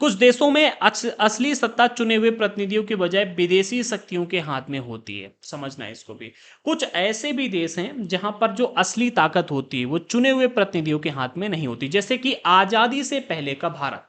कुछ देशों में असली सत्ता चुने हुए प्रतिनिधियों के बजाय विदेशी शक्तियों के हाथ में होती है। समझना है इसको भी। कुछ ऐसे भी देश हैं जहां पर जो असली ताकत होती है वो चुने हुए प्रतिनिधियों के हाथ में नहीं होती। जैसे कि आजादी से पहले का भारत।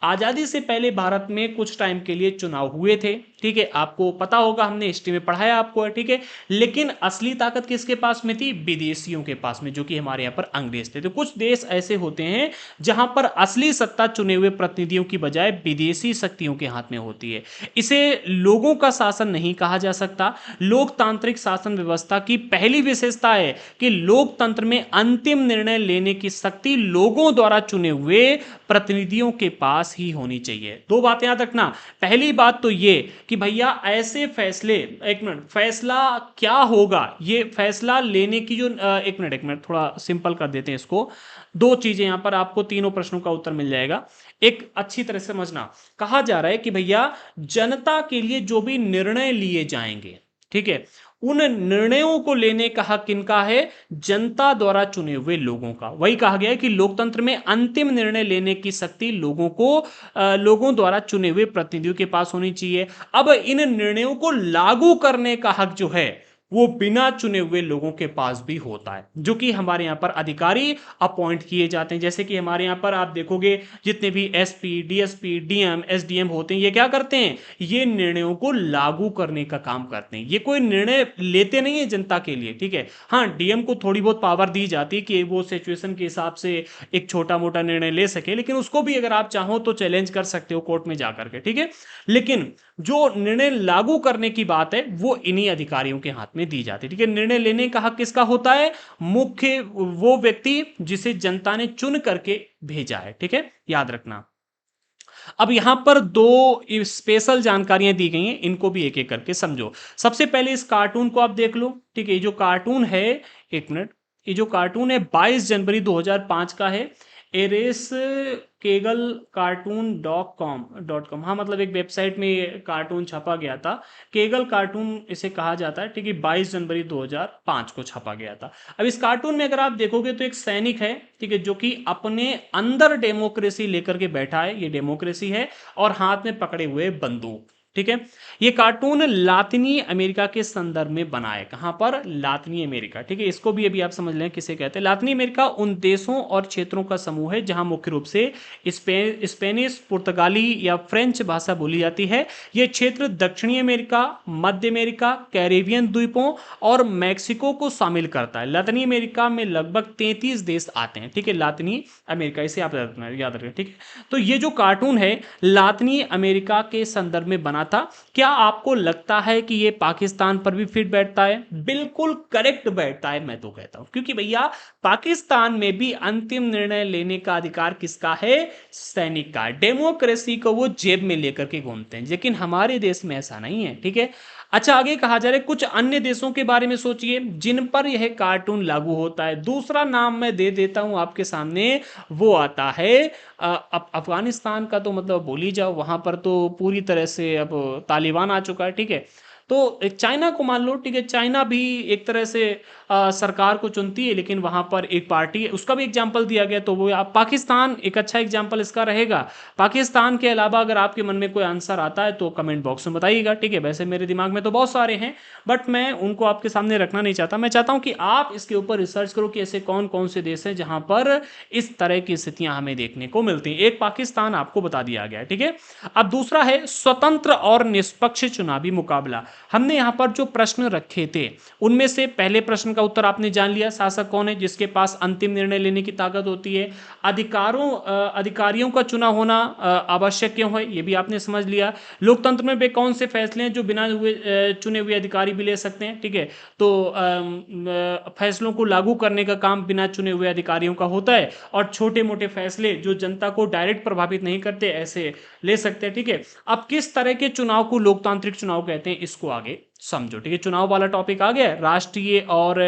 आजादी से पहले भारत में कुछ टाइम के लिए चुनाव हुए थे। ठीक है, आपको पता होगा, हमने हिस्ट्री में पढ़ाया आपको। ठीक है, लेकिन असली ताकत किसके पास में थी? विदेशियों के पास में, जो कि हमारे यहाँ पर अंग्रेज थे। तो कुछ देश ऐसे होते हैं जहां पर असली सत्ता चुने हुए प्रतिनिधियों की बजाय विदेशी शक्तियों के हाथ में होती है। इसे लोगों का शासन नहीं कहा जा सकता। लोकतांत्रिक शासन व्यवस्था की पहली विशेषता है कि लोकतंत्र में अंतिम निर्णय लेने की शक्ति लोगों द्वारा चुने हुए प्रतिनिधियों के पास पास ही होनी चाहिए। दो बातें याद रखना। पहली बात तो ये कि भैया ऐसे फैसले, एक मिनट, फैसला क्या होगा, ये फैसला लेने की जो एक मिनट थोड़ा सिंपल कर देते हैं इसको। दो चीजें यहां पर आपको तीनों प्रश्नों का उत्तर मिल जाएगा। एक अच्छी तरह से समझना, कहा जा रहा है कि भैया जनता के लिए जो भी निर्णय लिए जाएंगे, ठीक है, उन निर्णयों को लेने का हक किनका है? जनता द्वारा चुने हुए लोगों का। वही कहा गया है कि लोकतंत्र में अंतिम निर्णय लेने की शक्ति लोगों द्वारा चुने हुए प्रतिनिधियों के पास होनी चाहिए। अब इन निर्णयों को लागू करने का हक जो है वो बिना चुने हुए लोगों के पास भी होता है, जो कि हमारे यहां पर अधिकारी अपॉइंट किए जाते हैं। जैसे कि हमारे यहां पर आप देखोगे जितने भी एसपी, डीएसपी, डीएम, एसडीएम होते हैं, ये क्या करते हैं? ये निर्णयों को लागू करने का काम करते हैं। ये कोई निर्णय लेते नहीं है जनता के लिए, ठीक है। हाँ, डीएम को थोड़ी बहुत पावर दी जाती है कि वो सिचुएशन के हिसाब से एक छोटा मोटा निर्णय ले सके, लेकिन उसको भी अगर आप चाहो तो चैलेंज कर सकते हो कोर्ट में जाकर के, ठीक है। लेकिन जो निर्णय लागू करने की बात है वो इन्हीं अधिकारियों के हाथ में दी जाती है, ठीक है। निर्णय लेने का हक किसका होता है? मुख्य वो व्यक्ति जिसे जनता ने चुन करके भेजा है, ठीक है, याद रखना। अब यहां पर दो स्पेशल जानकारियां दी गई हैं, इनको भी एक एक करके समझो। सबसे पहले इस कार्टून को आप देख लो, ठीक है। ये जो कार्टून है, एक मिनट, ये जो कार्टून है 22 जनवरी 2005 का है। एरेस केगल कार्टून .com, हाँ, मतलब एक वेबसाइट में ये कार्टून छपा गया था। केगल कार्टून इसे कहा जाता है, ठीक है। 22 जनवरी 2005 को छपा गया था। अब इस कार्टून में अगर आप देखोगे तो एक सैनिक है, ठीक है, जो कि अपने अंदर डेमोक्रेसी लेकर के बैठा है, ये डेमोक्रेसी है, और हाथ में पकड़े हुए बंदूक, ठीक है। ये कार्टून लातिनी अमेरिका के संदर्भ में बना है। कहां पर? लातिनी अमेरिका, ठीक है। इसको भी अभी आप समझ लें किसे कहते हैं। लातिनी अमेरिका उन देशों और क्षेत्रों का समूह है जहां मुख्य रूप से स्पेनिश, पुर्तगाली या फ्रेंच भाषा बोली जाती है। यह क्षेत्र दक्षिणी अमेरिका, मध्य अमेरिका, कैरेबियन द्वीपों और मैक्सिको को शामिल करता है। लातिनी अमेरिका में लगभग 33 देश आते हैं, ठीक है। लातिनी अमेरिका, इसे आप याद रखें, ठीक है। तो ये जो कार्टून है लातिनी अमेरिका के संदर्भ में बना था। क्या आपको लगता है कि ये पाकिस्तान पर भी फिट बैठता है? बिल्कुल करेक्ट बैठता है, मैं तो कहता हूं, क्योंकि भैया पाकिस्तान में भी अंतिम निर्णय लेने का अधिकार किसका है? सैनिक का। डेमोक्रेसी को वो जेब में लेकर के घूमते हैं, लेकिन हमारे देश में ऐसा नहीं है, ठीक है। अच्छा, आगे कहा जा रहा है कुछ अन्य देशों के बारे में सोचिए जिन पर यह कार्टून लागू होता है। दूसरा नाम मैं दे देता हूं आपके सामने, वो आता है अफगानिस्तान का। तो मतलब बोल ही जाओ, वहां पर तो पूरी तरह से अब तालिबान आ चुका है, ठीक है। तो एक चाइना को मान लो, ठीक है। चाइना भी एक तरह से सरकार को चुनती है, लेकिन वहां पर एक पार्टी है, उसका भी एग्जाम्पल दिया गया। तो वो आप पाकिस्तान एक अच्छा एग्जाम्पल इसका रहेगा। पाकिस्तान के अलावा अगर आपके मन में कोई आंसर आता है तो कमेंट बॉक्स में बताइएगा, ठीक है। वैसे मेरे दिमाग में तो बहुत सारे हैं, बट मैं उनको आपके सामने रखना नहीं चाहता। मैं चाहता हूं कि आप इसके ऊपर रिसर्च करो कि ऐसे कौन कौन से देश हैं जहां पर इस तरह की स्थितियां हमें देखने को मिलती हैं। एक पाकिस्तान आपको बता दिया गया है, ठीक है। अब दूसरा है स्वतंत्र और निष्पक्ष चुनावी मुकाबला। हमने यहां पर जो प्रश्न रखे थे उनमें से पहले प्रश्न का उत्तर आपने जान लिया, शासक कौन है? जिसके पास अंतिम निर्णय लेने की ताकत होती है। अधिकारियों का चुनाव होना आवश्यक क्यों है, ये भी आपने समझ लिया। लोकतंत्र में वे कौन से फैसले हैं जो बिना चुने हुए अधिकारी भी ले सकते हैं, ठीक है। तो फैसलों को लागू करने का काम बिना चुने हुए अधिकारियों का होता है, और छोटे मोटे फैसले जो जनता को डायरेक्ट प्रभावित नहीं करते ऐसे ले सकते हैं, ठीक है। अब किस तरह के चुनाव को लोकतांत्रिक चुनाव कहते हैं, इसको आगे समझो, ठीक है। चुनाव वाला टॉपिक आ गया। राष्ट्रीय और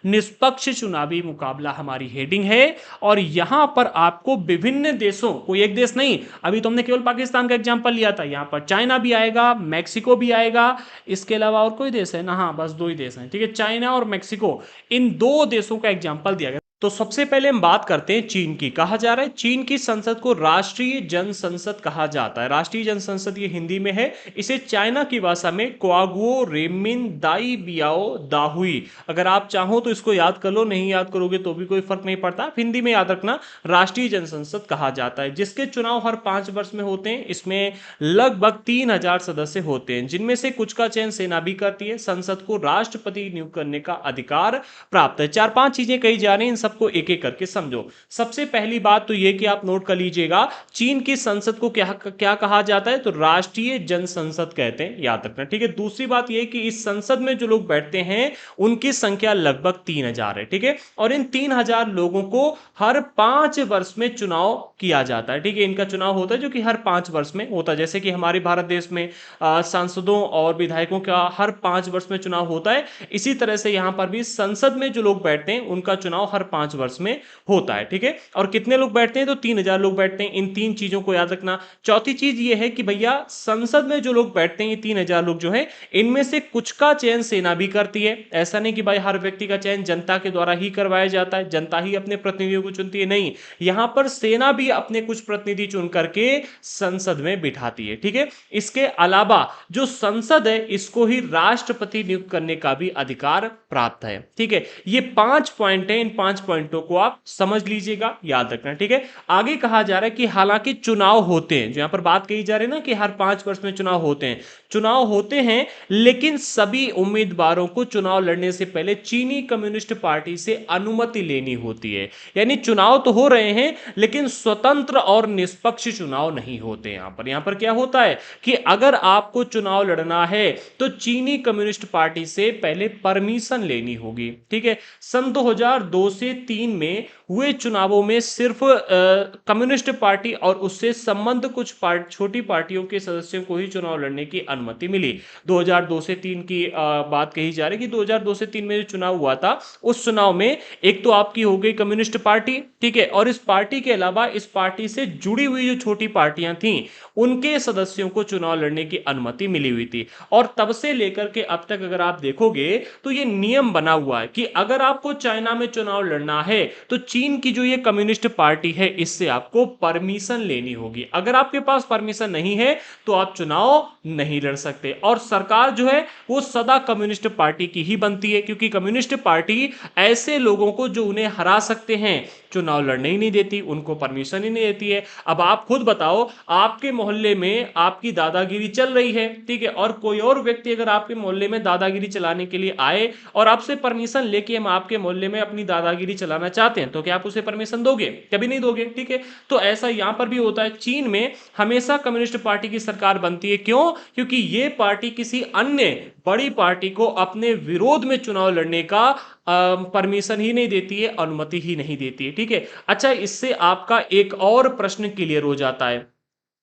निष्पक्ष चुनावी मुकाबला हमारी हेडिंग है, और यहां पर आपको विभिन्न देशों, कोई एक देश नहीं, अभी तुमने केवल पाकिस्तान का एग्जांपल लिया था, यहां पर चाइना भी आएगा, मैक्सिको भी आएगा। इसके अलावा और कोई देश है ना? हाँ, बस दो ही देश हैं, ठीक है, चाइना और मैक्सिको। इन दो देशों का एग्जांपल दिया गया। तो सबसे पहले हम बात करते हैं चीन की। कहा जा रहा है चीन की संसद को राष्ट्रीय जनसंसद कहा जाता है। राष्ट्रीय जनसंसद ये हिंदी में है, इसे चाइना की भाषा में क्वागुओ रेमिन दाई बियाओ दाहुई। अगर आप चाहो तो इसको याद कर लो, नहीं याद करोगे तो भी कोई फर्क नहीं पड़ता, हिंदी में याद रखना, राष्ट्रीय जनसंसद कहा जाता है, जिसके चुनाव हर 5 वर्ष में होते हैं। इसमें लगभग 3000 सदस्य होते हैं, जिनमें से कुछ का चयन सेना भी करती है। संसद को राष्ट्रपति नियुक्त करने का अधिकार प्राप्त है। 4-5 चीजें कही जा रही हैं, इन सब सबको एक एक करके समझो। सबसे पहली बात तो ये कि आप नोट कर लीजिएगा, चीन की संसद को क्या क्या कहा जाता है, तो राष्ट्रीय जनसंसद कहते हैं, याद रखना, ठीक है। दूसरी बात यह कि इस संसद में जो लोग बैठते हैं उनकी संख्या लगभग 3,000 है, ठीक है। और इन 3,000 लोगों को हर 5 वर्ष में चुनाव किया जाता है, ठीक है। इनका चुनाव होता है जो कि हर 5 वर्ष में होता है, जैसे कि हमारे भारत देश में सांसदों और विधायकों का हर 5 वर्ष में चुनाव होता है, इसी तरह से यहां पर भी संसद में जो लोग बैठते हैं उनका चुनाव हर 5 वर्ष में होता है, ठीक है। और कितने लोग बैठते हैं, तो 3,000 लोग बैठते हैं। इन 3 चीजों को याद रखना। चौथी चीज ये है कि भैया संसद में जो लोग बैठते हैं, ये 3,000 लोग जो है, इनमें से कुछ का चयन सेना भी करती है। ऐसा नहीं कि भाई हर व्यक्ति का चयन जनता के द्वारा ही करवाया जाता है, जनता ही अपने प्रतिनिधियों को चुनती है, नहीं, यहां पर सेना भी अपने कुछ प्रतिनिधि चुन करके संसद में बिठाती है, ठीक है। इसके अलावा जो संसद है इसको ही राष्ट्रपति नियुक्त करने का भी अधिकार प्राप्त है, ठीक है। ये 5 पॉइंट है, इन 5 पॉइंटों को आप समझ लीजिएगा, याद रखना, ठीक है। आगे कहा जा रहा है कि हालांकि चुनाव होते हैं, जो यहां पर बात कही जा रही है ना कि हर 5 वर्ष में चुनाव होते हैं, लेकिन सभी उम्मीदवारों को चुनाव लड़ने से पहले चीनी कम्युनिस्ट पार्टी से अनुमति लेनी होती है। यानी चुनाव तो हो रहे हैं लेकिन स्वतंत्र और निष्पक्ष चुनाव नहीं होते। यहां पर क्या होता है कि अगर आपको चुनाव लड़ना है तो चीनी कम्युनिस्ट पार्टी से पहले परमिशन लेनी होगी, ठीक है। सन 2002 से 3 में हुए चुनावों में सिर्फ कम्युनिस्ट पार्टी और उससे संबंध कुछ छोटी पार्टियों के सदस्यों को ही चुनाव लड़ने की अनुमति मिली। 2002 से 3 की बात कही जा रही है कि 2002 से 3 में जो चुनाव हुआ था, उस चुनाव में एक तो आपकी हो गई कम्युनिस्ट पार्टी, ठीक है, और इस पार्टी के अलावा इस पार्टी से जुड़ी हुई जो छोटी पार्टियां थीं उनके सदस्यों को चुनाव लड़ने की अनुमति मिली हुई थी। और तब से लेकर के अब तक अगर आप देखोगे तो ये नियम बना हुआ है कि अगर आपको चाइना में चुनाव लड़ना है तो चीन की जो ये कम्युनिस्ट पार्टी है इससे आपको परमिशन लेनी होगी। अगर आपके पास परमिशन नहीं है तो आप चुनाव नहीं लड़ सकते। और सरकार जो है वो सदा कम्युनिस्ट पार्टी की ही बनती है, क्योंकि कम्युनिस्ट पार्टी ऐसे लोगों को जो उन्हें हरा सकते हैं चुनाव लड़ने ही नहीं देती, उनको परमिशन ही नहीं देती है। अब आप खुद बताओ, आपके मोहल्ले में आपकी दादागिरी चल रही है, ठीक है, और कोई और व्यक्ति अगर आपके मोहल्ले में दादागिरी चलाने के लिए आए और आपसे परमिशन लेके हम आपके मोहल्ले में अपनी दादागिरी चलाना चाहते हैं, तो क्या आप उसे परमिशन दोगे? कभी नहीं दोगे, ठीक है। तो ऐसा यहां पर भी होता है। चीन में हमेशा कम्युनिस्ट पार्टी की सरकार बनती है, क्यों? क्योंकि यह पार्टी किसी अन्य बड़ी पार्टी को अपने विरोध में चुनाव लड़ने का परमिशन ही नहीं देती है, अनुमति ही नहीं देती है, ठीक है। अच्छा, इससे आपका एक और प्रश्न क्लियर हो जाता है।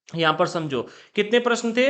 यहां पर समझो कितने प्रश्न थे,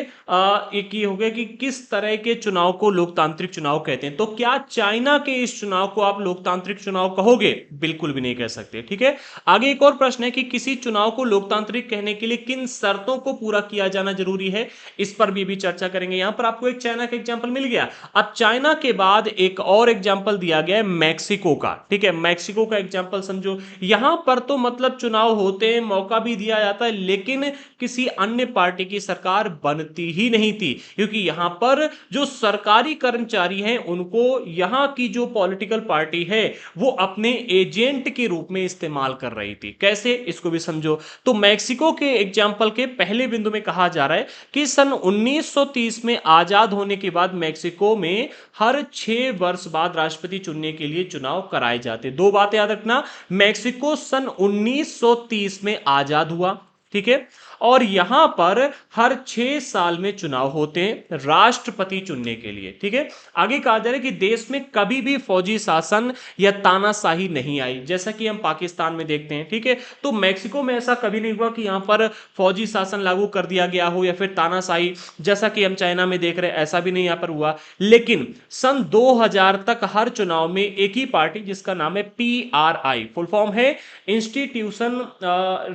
एक ये हो गया कि किस तरह के चुनाव को लोकतांत्रिक चुनाव कहते हैं। तो क्या चाइना के इस चुनाव को आप लोकतांत्रिक चुनाव कहोगे? बिल्कुल भी नहीं कह सकते, ठीक है। आगे एक और प्रश्न है कि किसी चुनाव को लोकतांत्रिक कहने के लिए किन शर्तों को पूरा किया जाना जरूरी है, इस पर भी चर्चा करेंगे। यहां पर आपको एक चाइना का एग्जाम्पल मिल गया। अब चाइना के बाद एक और एग्जाम्पल दिया गया है मैक्सिको का, ठीक है। मैक्सिको का एग्जाम्पल समझो। यहां पर तो मतलब चुनाव होते हैं, मौका भी दिया जाता है, लेकिन किसी अन्य पार्टी की सरकार बनती ही नहीं थी, क्योंकि यहां पर जो सरकारी कर्मचारी हैं उनको यहां की जो पॉलिटिकल पार्टी है वो अपने एजेंट के रूप में इस्तेमाल कर रही थी। कैसे, इसको भी समझो। तो मैक्सिको के एग्जाम्पल के पहले बिंदु में कहा जा रहा है कि सन 1930 में आजाद होने के बाद मैक्सिको में हर 6 वर्ष बाद राष्ट्रपति चुनने के लिए चुनाव कराए जाते। दो बातें याद रखना, मैक्सिको सन 1930 में आजाद हुआ, ठीक है, और यहां पर हर 6 साल में चुनाव होते हैं राष्ट्रपति चुनने के लिए, ठीक है। आगे कहा जा रहा है कि देश में कभी भी फौजी शासन या तानाशाही नहीं आई, जैसा कि हम पाकिस्तान में देखते हैं, ठीक है। तो मैक्सिको में ऐसा कभी नहीं हुआ कि यहां पर फौजी शासन लागू कर दिया गया हो या फिर तानाशाही, जैसा कि हम चाइना में देख रहे हैं, ऐसा भी नहीं यहां पर हुआ। लेकिन सन 2000 तक हर चुनाव में एक ही पार्टी, जिसका नाम है PRI, फुल फॉर्म है इंस्टीट्यूशन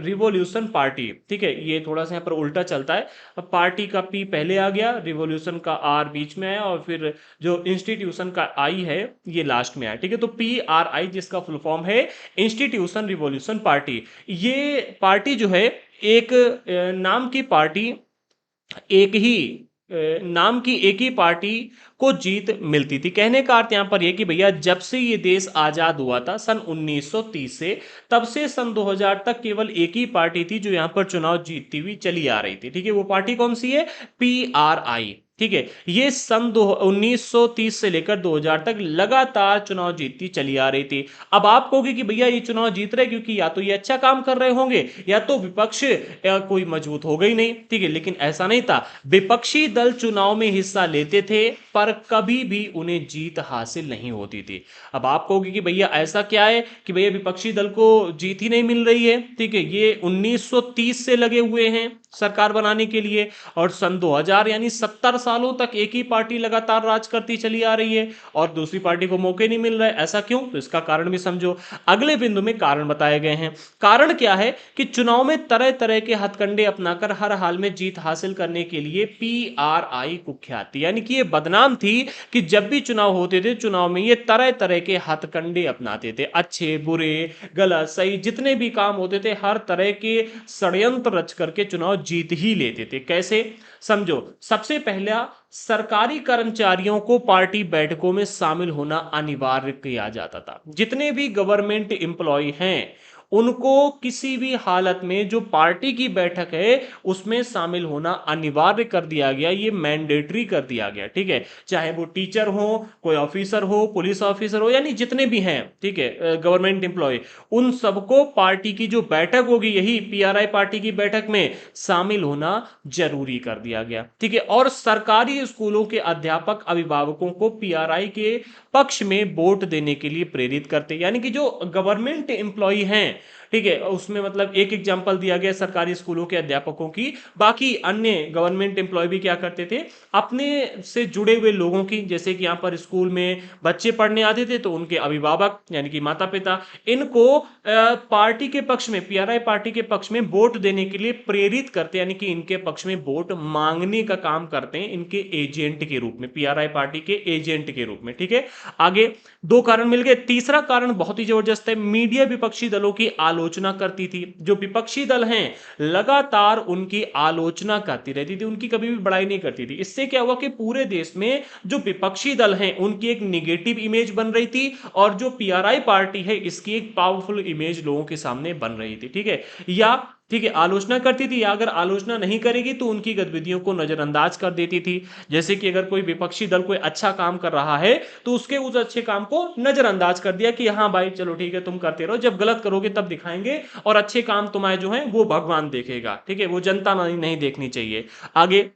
रिवॉल्यूशन पार्टी, ठीक है। ये थोड़ा सा यहां पर उल्टा चलता है, पार्टी का P पहले आ गया, रिवॉल्यूशन का R बीच में आया और फिर जो इंस्टीट्यूशन का I है ये लास्ट में आया, ठीक है। तो PRI जिसका फुल फॉर्म है इंस्टीट्यूशन रिवॉल्यूशन पार्टी, ये पार्टी जो है एक नाम की पार्टी, एक ही नाम की एक ही पार्टी को जीत मिलती थी। कहने का अर्थ यहां पर यह कि भैया जब से ये देश आजाद हुआ था सन 1930 से, तब से सन 2000 तक केवल एक ही पार्टी थी जो यहां पर चुनाव जीतती हुई चली आ रही थी, ठीक है। वो पार्टी कौन सी है? PRI, ठीक है, ये सन 1930 से लेकर 2000 तक लगातार चुनाव जीतती चली आ रही थी। अब आप कहोगे कि भैया ये चुनाव जीत रहे क्योंकि या तो ये अच्छा काम कर रहे होंगे या तो विपक्ष कोई मजबूत हो गई नहीं, ठीक है, लेकिन ऐसा नहीं था। विपक्षी दल चुनाव में हिस्सा लेते थे पर कभी भी उन्हें जीत हासिल नहीं होती थी। अब आप कहोगे कि भैया ऐसा क्या है कि भैया विपक्षी दल को जीत ही नहीं मिल रही है, ठीक है, ये 1930 से लगे हुए हैं सरकार बनाने के लिए और सन 2000 यानी 70 सालों तक एक ही पार्टी लगातार राज करती चली आ रही है और दूसरी पार्टी को मौके नहीं मिल रहे। ऐसा क्यों? तो इसका कारण भी समझो। अगले बिंदु में कारण बताए गए हैं। कारण क्या है कि चुनाव में तरह तरह के हथकंडे अपनाकर हर हाल में जीत हासिल करने के लिए पीआरआई कुख्यात थी, यानी कि ये बदनाम थी कि जब भी चुनाव होते थे चुनाव में ये तरह तरह के हथकंडे अपनाते थे, अच्छे बुरे गलत सही जितने भी काम होते थे हर तरह के षड्यंत्र रच करके चुनाव जीत ही लेते थे। कैसे? समझो, सबसे पहला, सरकारी कर्मचारियों को पार्टी बैठकों में शामिल होना अनिवार्य किया जाता था। जितने भी गवर्नमेंट एम्प्लॉय हैं उनको किसी भी हालत में जो पार्टी की बैठक है उसमें शामिल होना अनिवार्य कर दिया गया, ये मैंडेटरी कर दिया गया, ठीक है, चाहे वो टीचर हो, कोई ऑफिसर हो, पुलिस ऑफिसर हो, यानी जितने भी हैं, ठीक है, गवर्नमेंट एम्प्लॉय, उन सबको पार्टी की जो बैठक होगी यही पीआरआई पार्टी की बैठक में शामिल होना जरूरी कर दिया गया, ठीक है। और सरकारी स्कूलों के अध्यापक अभिभावकों को पीआरआई के पक्ष में वोट देने के लिए प्रेरित करते, यानी कि जो गवर्नमेंट एम्प्लॉय हैं, ठीक है, उसमें मतलब एक एग्जांपल दिया गया सरकारी स्कूलों के अध्यापकों की, बाकी अन्य गवर्नमेंट एम्प्लॉय भी क्या करते थे, अपने से जुड़े हुए लोगों की, जैसे कि यहाँ पर स्कूल में बच्चे पढ़ने आते थे तो उनके अभिभावक यानी कि माता पिता इनको पार्टी के पक्ष में, पीआरआई पार्टी के पक्ष में वोट देने के लिए प्रेरित करते, यानी कि इनके पक्ष में वोट मांगने का काम करते हैं इनके एजेंट के रूप में, पीआरआई पार्टी के एजेंट के रूप में, ठीक है। आगे दो कारण मिल गए। तीसरा कारण बहुत ही जबरदस्त है, मीडिया विपक्षी दलों की आलोचना करती थी। जो विपक्षी दल हैं लगातार उनकी आलोचना करती रहती थी, उनकी कभी भी बड़ाई नहीं करती थी। इससे क्या हुआ कि पूरे देश में जो विपक्षी दल हैं उनकी एक निगेटिव इमेज बन रही थी और जो पीआरआई पार्टी है इसकी एक पावरफुल इमेज लोगों के सामने बन रही थी, ठीक है। या ठीक है, आलोचना करती थी या अगर आलोचना नहीं करेगी तो उनकी गतिविधियों को नजरअंदाज कर देती थी। जैसे कि अगर कोई विपक्षी दल कोई अच्छा काम कर रहा है तो उसके उस अच्छे काम को नजरअंदाज कर दिया कि हाँ भाई चलो ठीक है तुम करते रहो, जब गलत करोगे तब दिखाएंगे और अच्छे काम तुम्हारे जो है वो भगवान देखेगा, ठीक है, वो जनता नहीं देखनी चाहिए। आगे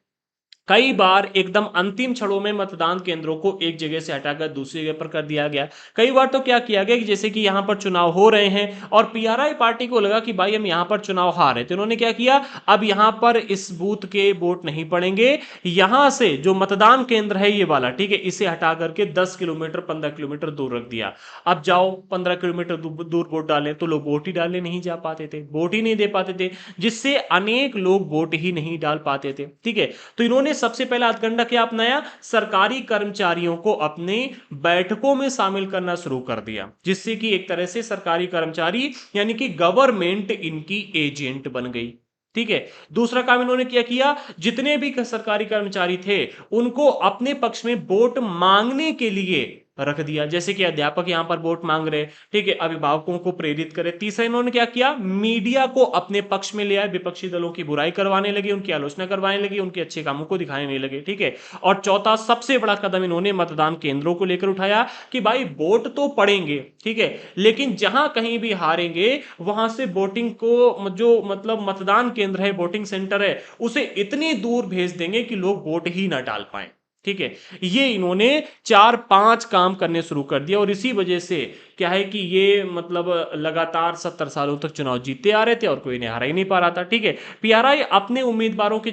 कई बार एकदम अंतिम क्षणों में मतदान केंद्रों को एक जगह से हटाकर दूसरी जगह पर कर दिया गया। कई बार तो क्या किया गया कि जैसे कि यहां पर चुनाव हो रहे हैं और पीआरआई पार्टी को लगा कि भाई हम यहां पर चुनाव हार रहे, तो उन्होंने क्या किया, अब यहां पर इस बूथ के वोट नहीं पड़ेंगे, यहां से जो मतदान केंद्र है ये वाला, ठीक है, इसे हटा करके 10 किलोमीटर 15 किलोमीटर दूर रख दिया। अब जाओ 15 किलोमीटर दूर वोट डालें तो लोग वोट ही डालने नहीं जा पाते थे, वोट ही नहीं दे पाते थे, जिससे अनेक लोग वोट ही नहीं डाल पाते थे, ठीक है। तो इन्होंने सबसे पहला हथकंडा क्या अपनाया, सरकारी कर्मचारियों को अपने बैठकों में शामिल करना शुरू कर दिया, जिससे कि एक तरह से सरकारी कर्मचारी यानी कि गवर्नमेंट इनकी एजेंट बन गई, ठीक है। दूसरा काम इन्होंने क्या किया, जितने भी सरकारी कर्मचारी थे उनको अपने पक्ष में वोट मांगने के लिए रख दिया, जैसे कि अध्यापक यहां पर वोट मांग रहे, ठीक है, अभिभावकों को प्रेरित करे। तीसरा इन्होंने क्या किया, मीडिया को अपने पक्ष में ले आए, विपक्षी दलों की बुराई करवाने लगे, उनकी आलोचना करवाने लगे, उनके अच्छे कामों को दिखाने नहीं लगे, ठीक है। और चौथा सबसे बड़ा कदम इन्होंने मतदान केंद्रों को लेकर उठाया कि भाई वोट तो पड़ेंगे, ठीक है, लेकिन जहां कहीं भी हारेंगे वहां से वोटिंग को जो मतलब मतदान केंद्र है, वोटिंग सेंटर है, उसे इतनी दूर भेज देंगे कि लोग वोट ही ना डाल पाए, ठीक है। ये इन्होंने 4-5 काम करने शुरू कर दिया और इसी वजह से क्या है कि ये मतलब लगातार 70 सालों तक चुनाव जीतते आ रहे थे और कोई इन्हें हरा ही नहीं पा रहा था, ठीक है। पीआरआई अपने उम्मीदवारों के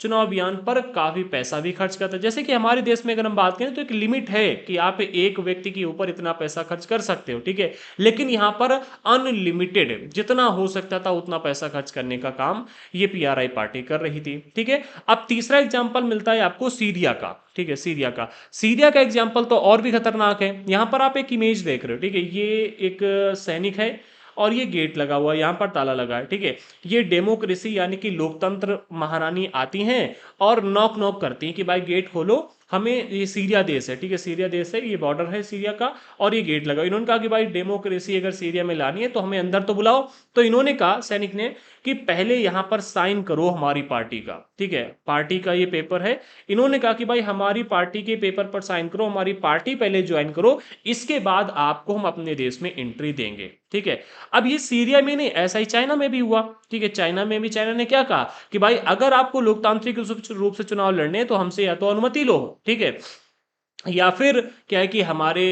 चुनाव अभियान पर काफी पैसा भी खर्च करता है। जैसे कि हमारे देश में अगर हम बात करें तो एक लिमिट है कि आप एक व्यक्ति के ऊपर इतना पैसा खर्च कर सकते हो, ठीक है, लेकिन यहां पर अनलिमिटेड जितना हो सकता था उतना पैसा खर्च करने का काम ये पीआरआई पार्टी कर रही थी, ठीक है। अब तीसरा एग्जाम्पल मिलता है आपको सीरिया का, ठीक है, सीरिया का एग्जाम्पल तो और भी खतरनाक है। यहां पर आप एक इमेज देख रहे हो, ठीक है, ये एक सैनिक है और ये गेट लगा हुआ है, यहां पर ताला लगा है, ठीक है। ये डेमोक्रेसी यानी कि लोकतंत्र महारानी आती हैं और नॉक नॉक करती हैं कि भाई गेट खोलो, हमें ये सीरिया देश है, ठीक है, सीरिया देश है, ये बॉर्डर है सीरिया का और ये गेट लगा। इन्होंने कहा कि भाई डेमोक्रेसी अगर सीरिया में लानी है तो हमें अंदर तो बुलाओ। तो इन्होंने कहा, सैनिक ने, कि पहले यहां पर साइन करो हमारी पार्टी का, ठीक है, पार्टी का ये पेपर है। इन्होंने कहा कि भाई हमारी पार्टी के पेपर पर साइन करो, हमारी पार्टी पहले ज्वाइन करो, इसके बाद आपको हम अपने देश में एंट्री देंगे, ठीक है। अब ये सीरिया में नहीं, ऐसा ही चाइना में भी हुआ, ठीक है। चाइना में भी चाइना ने क्या कहा कि भाई अगर आपको लोकतांत्रिक रूप से चुनाव लड़ने हैं तो हमसे या तो अनुमति लो, ठीक है, या फिर क्या है कि हमारे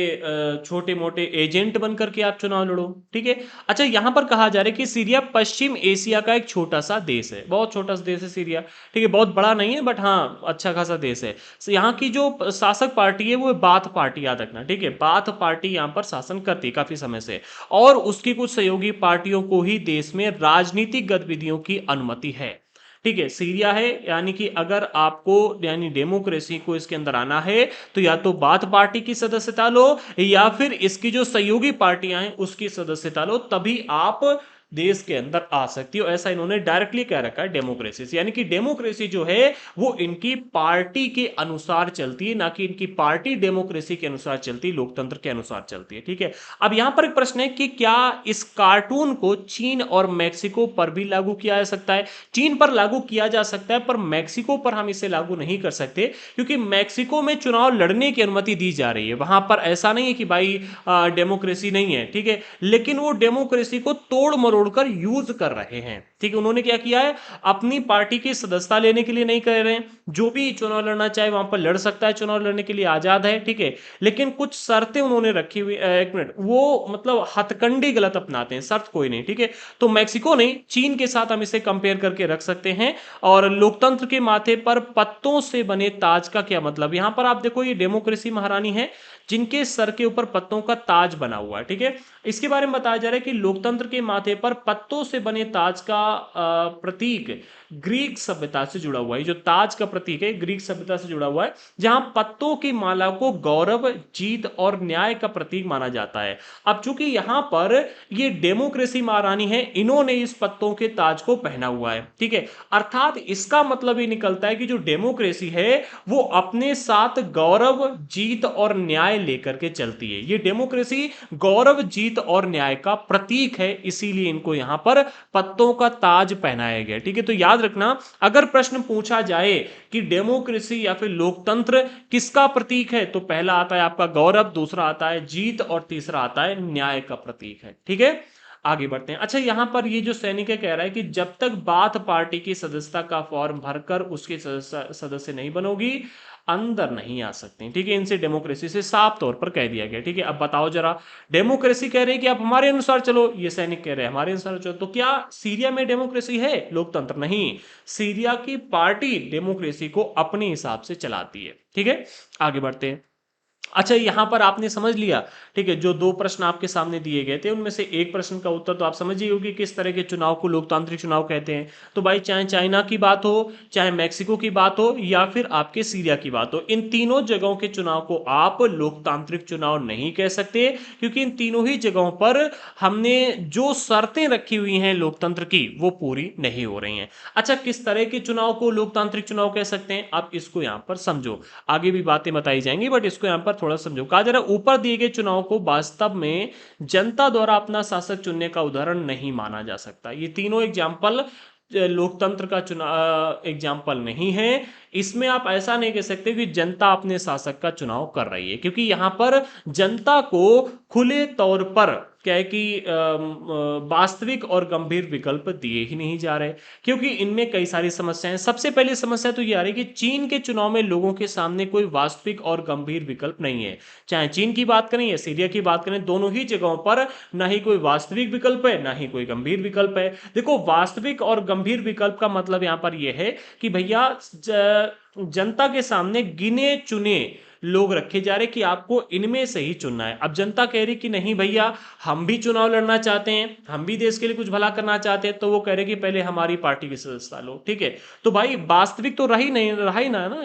छोटे मोटे एजेंट बन करके आप चुनाव लड़ो, ठीक है। अच्छा, यहां पर कहा जा रहा है कि सीरिया पश्चिम एशिया का एक छोटा सा देश है, बहुत छोटा सा देश है सीरिया, ठीक है, बहुत बड़ा नहीं है बट हाँ अच्छा खासा देश है। यहाँ की जो शासक पार्टी है वो बाथ पार्टी, याद रखना, ठीक है, बाथ पार्टी यहाँ पर शासन करती है काफी समय से, और उसकी कुछ सहयोगी पार्टियों को ही देश में राजनीतिक गतिविधियों की अनुमति है, ठीक है। सीरिया है, यानी कि अगर आपको यानी डेमोक्रेसी को इसके अंदर आना है तो या तो बाथ पार्टी की सदस्यता लो या फिर इसकी जो सहयोगी पार्टियां हैं उसकी सदस्यता लो, तभी आप देश के अंदर आ सकती हो। ऐसा इन्होंने डायरेक्टली कह रखा है डेमोक्रेसी से, यानी कि डेमोक्रेसी जो है वो इनकी पार्टी के अनुसार चलती है, ना कि इनकी पार्टी डेमोक्रेसी के अनुसार चलती, लोकतंत्र के अनुसार चलती है, ठीक है। अब यहां पर एक प्रश्न है कि क्या इस कार्टून को चीन और मैक्सिको पर भी लागू किया जा सकता है? चीन पर लागू किया जा सकता है पर मैक्सिको पर हम इसे लागू नहीं कर सकते, क्योंकि मैक्सिको में चुनाव लड़ने की अनुमति दी जा रही है। वहां पर ऐसा नहीं है कि भाई डेमोक्रेसी नहीं है, ठीक है, लेकिन वो डेमोक्रेसी को तोड़ मरोड़ कर यूज कर रहे हैं, ठीक है। उन्होंने क्या किया है, अपनी पार्टी की सदस्यता लेने के लिए नहीं कर रहे हैं, जो भी चुनाव लड़ना चाहे वहां पर लड़ सकता है, चुनाव लड़ने के लिए आजाद है, ठीक है, लेकिन कुछ शर्तें उन्होंने रखी हुई, एक मिनट, वो मतलब हथकंडी गलत अपनाते हैं, शर्त कोई नहीं, ठीक है। तो मैक्सिको नहीं, चीन के साथ हम इसे कंपेयर करके रख सकते हैं। और लोकतंत्र के माथे पर पत्तों से बने ताज का क्या मतलब, यहां पर आप देखो ये डेमोक्रेसी महारानी है जिनके सर के ऊपर पत्तों का ताज बना हुआ है, ठीक है। इसके बारे में बताया जा रहा है कि लोकतंत्र के माथे पर पत्तों से बने ताज का प्रतीक ग्रीक सभ्यता से जुड़ा हुआ है। जो ताज का प्रतीक है ग्रीक सभ्यता से जुड़ा हुआ है, जहां पत्तों की माला को गौरव, जीत और न्याय का प्रतीक माना जाता है। अब चूंकि यहां पर ये डेमोक्रेसी महारानी है, इन्होंने इस पत्तों के ताज को पहना हुआ है, ठीक है। अर्थात इसका मतलब ये निकलता है कि जो डेमोक्रेसी है वो अपने साथ गौरव, जीत और न्याय लेकर के चलती है। ये डेमोक्रेसी गौरव, जीत और न्याय का प्रतीक है, इसीलिए इनको यहां पर पत्तों का ताज पहनाया गया, ठीक है। तो याद रखना, अगर प्रश्न पूछा जाए कि डेमोक्रेसी या फिर लोकतंत्र किसका प्रतीक है, तो पहला आता है आपका गौरव, दूसरा आता है जीत और तीसरा आता है न्याय का प्रतीक है, ठीक है। आगे बढ़ते हैं। अच्छा, यहां पर ये जो सैनिक है कह रहा है कि जब तक बाथ पार्टी की सदस्यता का फॉर्म भरकर उसके सदस्य नहीं बनोगी, अंदर नहीं आ सकते, ठीक है। इनसे डेमोक्रेसी से साफ तौर पर कह दिया गया, ठीक है। अब बताओ जरा, डेमोक्रेसी कह रहे हैं कि आप हमारे अनुसार चलो, ये सैनिक कह रहे हैं हमारे अनुसार चलो, तो क्या सीरिया में डेमोक्रेसी है, लोकतंत्र नहीं? सीरिया की पार्टी डेमोक्रेसी को अपने हिसाब से चलाती है, ठीक है। आगे बढ़ते हैं। अच्छा, यहां पर आपने समझ लिया, ठीक है, जो दो प्रश्न आपके सामने दिए गए थे उनमें से एक प्रश्न का उत्तर तो आप समझ ही होगी किस तरह के चुनाव को लोकतांत्रिक चुनाव कहते हैं। तो भाई चाहे चाइना की बात हो, चाहे मैक्सिको की बात हो या फिर आपके सीरिया की बात हो, इन तीनों जगहों के चुनाव को आप लोकतांत्रिक चुनाव नहीं कह सकते, क्योंकि इन तीनों ही जगहों पर हमने जो शर्तें रखी हुई हैं लोकतंत्र की वो पूरी नहीं हो रही हैं। अच्छा, किस तरह के चुनाव को लोकतांत्रिक चुनाव कह सकते हैं, आप इसको यहां पर समझो, आगे भी बातें बताई जाएंगी बट इसको यहां पर थोड़ा समझो। कहा जा रहा है ऊपर दिए गए चुनाव को वास्तव में जनता द्वारा अपना शासक चुनने का उदाहरण नहीं माना जा सकता। ये तीनों एग्जाम्पल लोकतंत्र का चुनाव एग्जाम्पल नहीं है। इसमें आप ऐसा नहीं कह सकते कि जनता अपने शासक का चुनाव कर रही है, क्योंकि यहां पर जनता को खुले तौर पर क्या है कि वास्तविक और गंभीर विकल्प दिए ही नहीं जा रहे, क्योंकि इनमें कई सारी समस्याएं। सबसे पहली समस्या तो ये आ रही है कि चीन के चुनाव में लोगों के सामने कोई वास्तविक और गंभीर विकल्प नहीं है। चाहे चीन की बात करें या सीरिया की बात करें, दोनों ही जगहों पर ना ही कोई वास्तविक विकल्प है ना ही कोई गंभीर विकल्प है। देखो, वास्तविक और गंभीर विकल्प का मतलब यहां पर यह है कि भैया जनता के सामने गिने चुने लोग रखे जा रहे कि आपको इनमें से ही चुनना है। अब जनता कह रही कि नहीं भैया, हम भी चुनाव लड़ना चाहते हैं, हम भी देश के लिए कुछ भला करना चाहते हैं, तो वो कह रहे कि पहले हमारी पार्टी की सदस्यता लो, ठीक है। तो भाई वास्तविक तो रही नहीं, रहा ही ना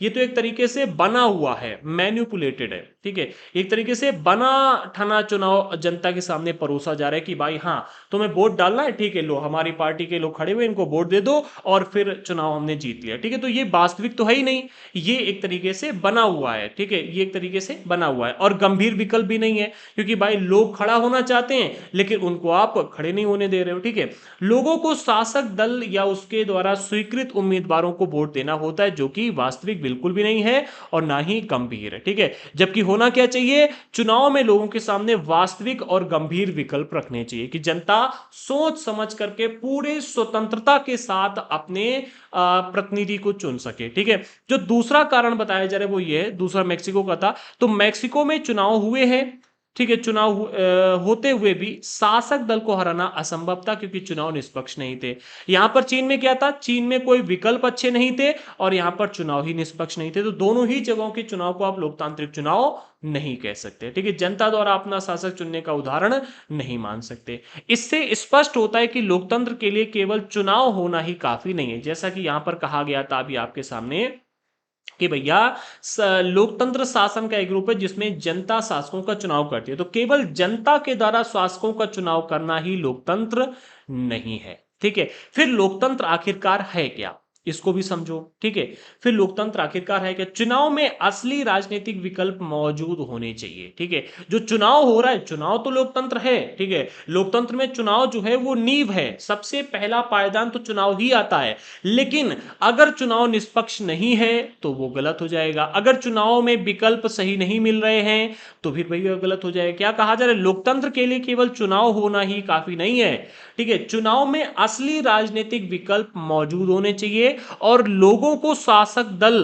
ये तो एक तरीके से बना हुआ है, मैन्युपुलेटेड है, ठीक है। एक तरीके से बना ठना चुनाव जनता के सामने परोसा जा रहा है कि भाई हाँ, तुम्हें वोट डालना है, ठीक है, लो हमारी पार्टी के लोग खड़े हुए, इनको वोट दे दो और फिर चुनाव हमने जीत लिया, ठीक है। तो ये वास्तविक तो है ही नहीं, ये एक तरीके से बना हुआ है, ठीक है, ये एक तरीके से बना हुआ है। और गंभीर विकल्प भी नहीं है, क्योंकि भाई लोग खड़ा होना चाहते हैं लेकिन उनको आप खड़े नहीं होने दे रहे हो, ठीक है। लोगों को शासक दल या उसके द्वारा स्वीकृत उम्मीदवारों को वोट देना होता है, जो कि वास्तविक बिल्कुल भी नहीं है और ना ही गंभीर है, ठीक है। जबकि होना क्या चाहिए, चुनाव में लोगों के सामने वास्तविक और गंभीर विकल्प रखने चाहिए कि जनता सोच समझ करके पूरे स्वतंत्रता के साथ अपने प्रतिनिधि को चुन सके, ठीक है। जो दूसरा कारण बताया जा रहा है वो ये है, दूसरा मैक्सिको का था। तो मैक्सिको में चुनाव हुए हैं, ठीक है, होते हुए भी शासक दल को हराना असंभव था, क्योंकि चुनाव निष्पक्ष नहीं थे। यहां पर चीन में क्या था, चीन में कोई विकल्प अच्छे नहीं थे और यहां पर चुनाव ही निष्पक्ष नहीं थे। तो दोनों ही जगहों के चुनाव को आप लोकतांत्रिक चुनाव नहीं कह सकते, ठीक है। जनता द्वारा अपना शासक चुनने का उदाहरण नहीं मान सकते। इससे स्पष्ट होता है कि लोकतंत्र के लिए केवल चुनाव होना ही काफी नहीं है, जैसा कि यहां पर कहा गया था अभी आपके सामने कि भैया लोकतंत्र शासन का एक रूप है जिसमें जनता शासकों का चुनाव करती है। तो केवल जनता के द्वारा शासकों का चुनाव करना ही लोकतंत्र नहीं है, ठीक है। फिर लोकतंत्र आखिरकार है क्या, इसको भी समझो, ठीक है। फिर लोकतंत्र आखिरकार है क्या, चुनाव में असली राजनीतिक विकल्प मौजूद होने चाहिए, ठीक है। जो चुनाव हो रहा है, चुनाव तो लोकतंत्र है, ठीक है। लोकतंत्र में चुनाव जो है वो नींव है, सबसे पहला पायदान तो चुनाव ही आता है। लेकिन अगर चुनाव निष्पक्ष नहीं है तो वो गलत हो जाएगा, अगर चुनाव में विकल्प सही नहीं मिल रहे हैं तो फिर वही गलत हो जाएगा। क्या कहा जा रहा है, लोकतंत्र के लिए केवल चुनाव होना ही काफी नहीं है, ठीक है। चुनाव में असली राजनीतिक विकल्प मौजूद होने चाहिए और लोगों को शासक दल